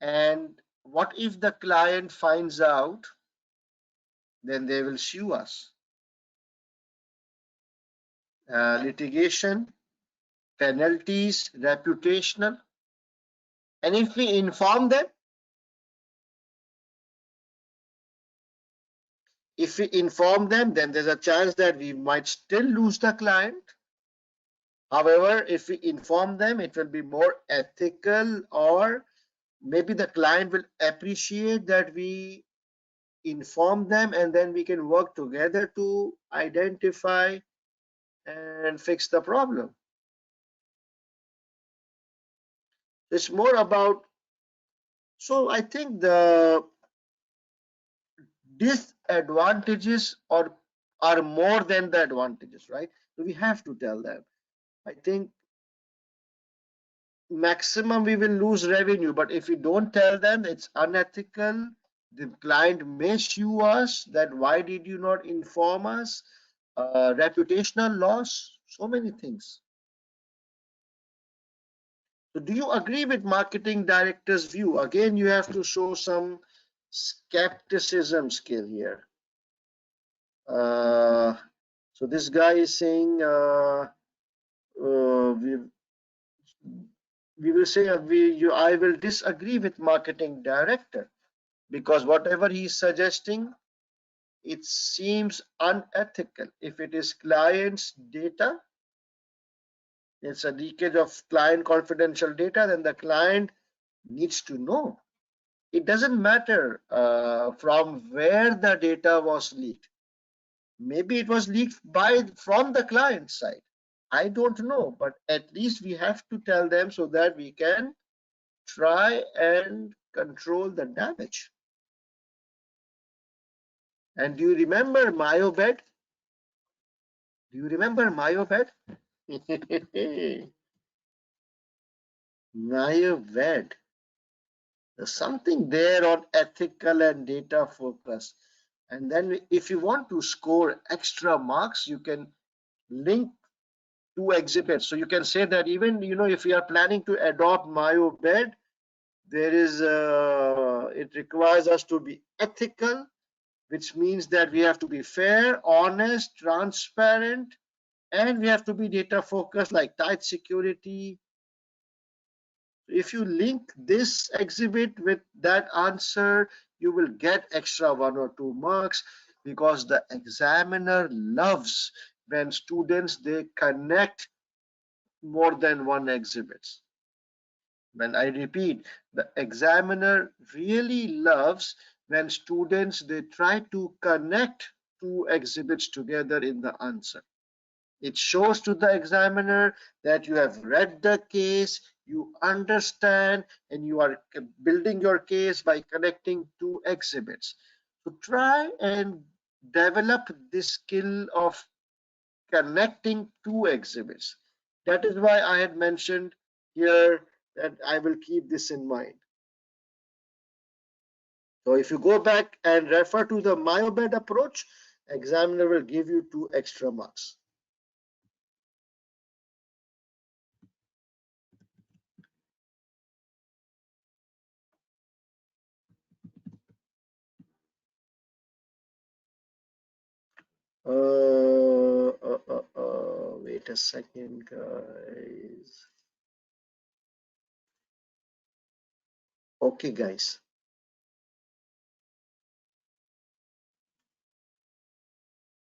And what if the client finds out? Then they will sue us. Litigation, penalties, reputational. And if we inform them, then there's a chance that we might still lose the client. However, if we inform them, it will be more ethical, or maybe the client will appreciate that we inform them, and then we can work together to identify and fix the problem. It's more about, so I think the disadvantages are more than the advantages, right? So we have to tell them. I think maximum we will lose revenue, but if we don't tell them, it's unethical. The client may sue us that why did you not inform us? Reputational loss, so many things. So do you agree with marketing director's view? Again, you have to show some skepticism skill here. So this guy is saying we will say I will disagree with marketing director because whatever he's suggesting, it seems unethical. If it is client's data, it's a leakage of client confidential data, then the client needs to know. It doesn't matter from where the data was leaked. Maybe it was leaked from the client side. I don't know, but at least we have to tell them so that we can try and control the damage. And do you remember Myobed? Do you remember Myobed? Myobed. There's something there on ethical and data focus. And then if you want to score extra marks, you can link 2 exhibits. So you can say that even, if we are planning to adopt MyoBed, there is it requires us to be ethical, which means that we have to be fair, honest, transparent, and we have to be data focused, like tight security. If you link this exhibit with that answer, you will get extra 1 or 2 marks, because the examiner loves when students, they connect more than one exhibits. When I repeat, the examiner really loves when students, they try to connect 2 exhibits together in the answer. It shows to the examiner that you have read the case, you understand, and you are building your case by connecting 2 exhibits. So try and develop this skill of connecting 2 exhibits. That is why I had mentioned here that I will keep this in mind. So if you go back and refer to the MyoBed approach, examiner will give you 2 extra marks. Wait a second, guys. Okay, guys.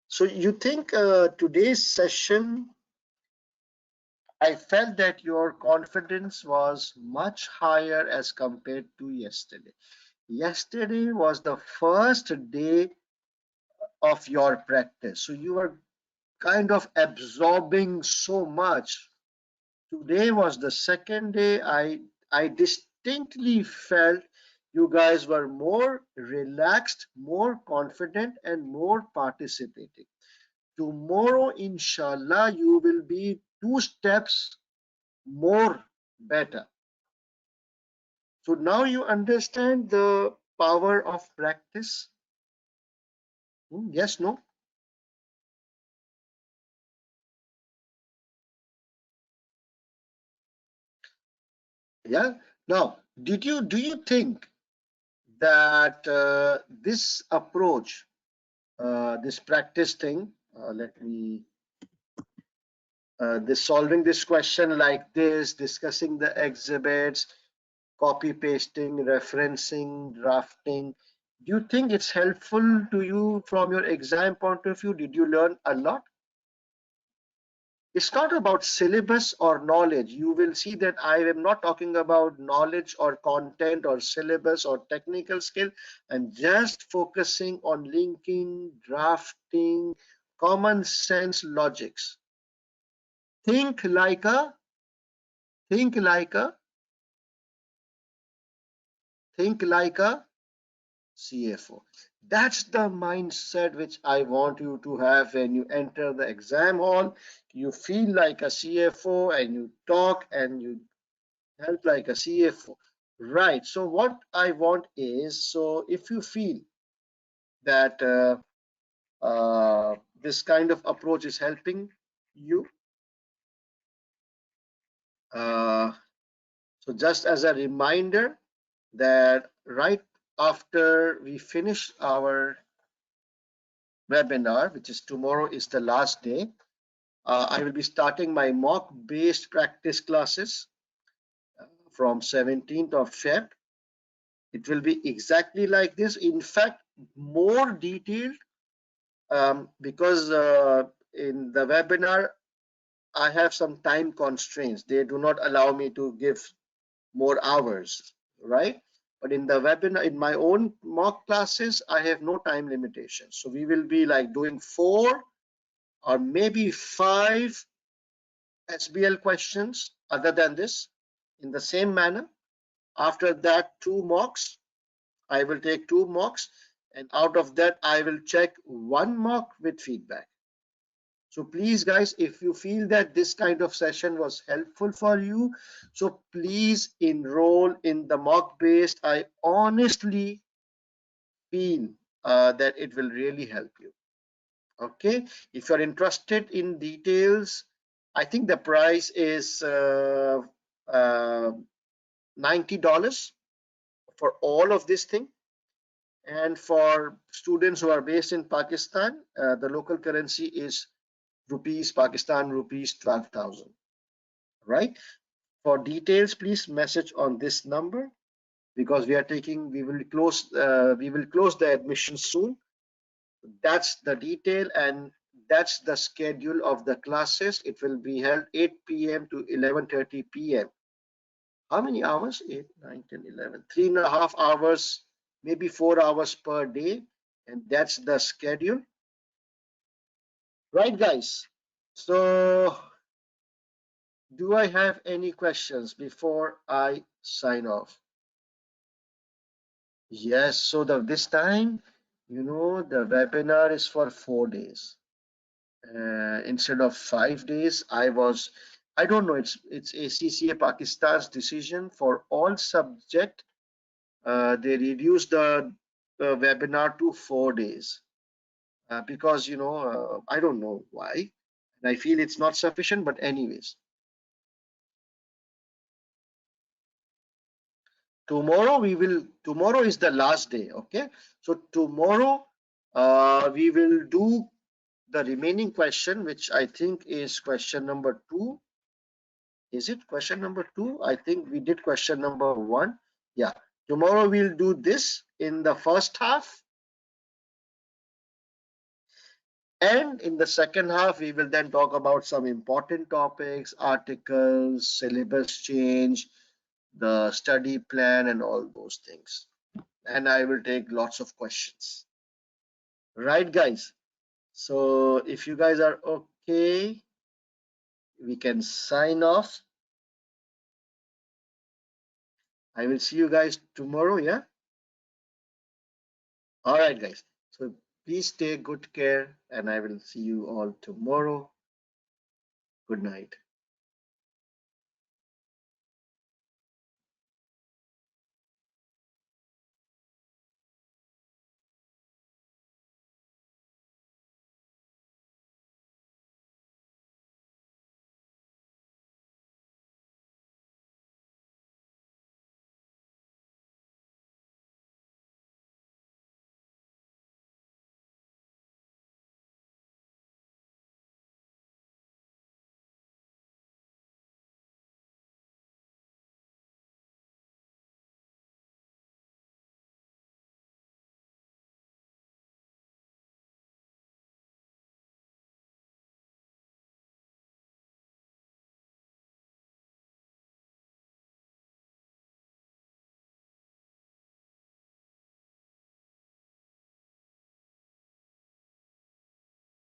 So you think today's session, I felt that your confidence was much higher as compared to yesterday. Yesterday was the first day of your practice. So you were kind of absorbing so much. Today was the second day. I distinctly felt you guys were more relaxed, more confident, and more participating. Tomorrow, inshallah, you will be 2 steps more better. So now you understand the power of practice. Yes, no? Yeah. Now, do you think that this approach, this practice thing, let me this solving this question like this, discussing the exhibits, copy pasting, referencing, drafting. Do you think it's helpful to you from your exam point of view? Did you learn a lot? It's not about syllabus or knowledge. You will see that I am not talking about knowledge or content or syllabus or technical skill. I'm just focusing on linking, drafting, common sense logics. Think like a, think like a, think like a CFO. That's the mindset which I want you to have when you enter the exam hall. You feel like a CFO and you talk and you help like a CFO. Right. So what I want is, so if you feel that this kind of approach is helping you, uh, so just as a reminder that right after we finish our webinar, which is tomorrow is the last day, I will be starting my mock-based practice classes from 17th of Feb. It will be exactly like this. In fact, more detailed, because in the webinar, I have some time constraints. They do not allow me to give more hours, right? But in the webinar, in my own mock classes, I have no time limitation. So we will be like doing 4 or maybe 5 SBL questions other than this in the same manner. After that, 2 mocks. I will take 2 mocks, and out of that, I will check 1 mock with feedback. So please, guys, if you feel that this kind of session was helpful for you, so please enroll in the mock based. I honestly feel that it will really help you. Okay, if you're interested in details, I think the price is $90 for all of this thing. And for students who are based in Pakistan, the local currency is rupees, Pakistan rupees 12,000. Right? For details, please message on this number, because we will close the admission soon. That's the detail, and that's the schedule of the classes. It will be held 8 p.m. to 11:30 p.m. How many hours? 8, 9, 10, 11. 3.5 hours, maybe 4 hours per day. And that's the schedule. Right, guys? So, do I have any questions before I sign off? Yes, so this time, the webinar is for 4 days. Instead of 5 days, I don't know, it's ACCA Pakistan's decision for all subject. They reduced the webinar to 4 days, because I don't know why, and I feel it's not sufficient, but anyways, tomorrow is the last day. Okay, so tomorrow we will do the remaining question, which I think is question number 2. Is it question number 2? I think we did question number 1. Yeah, tomorrow we'll do this in the first half, and in the second half we will then talk about some important topics, articles, syllabus change, the study plan, and all those things. And I will take lots of questions. Right, guys? So if you guys are okay, we can sign off. I will see you guys tomorrow. Yeah. All right, guys. So please take good care, and I will see you all tomorrow. Good night.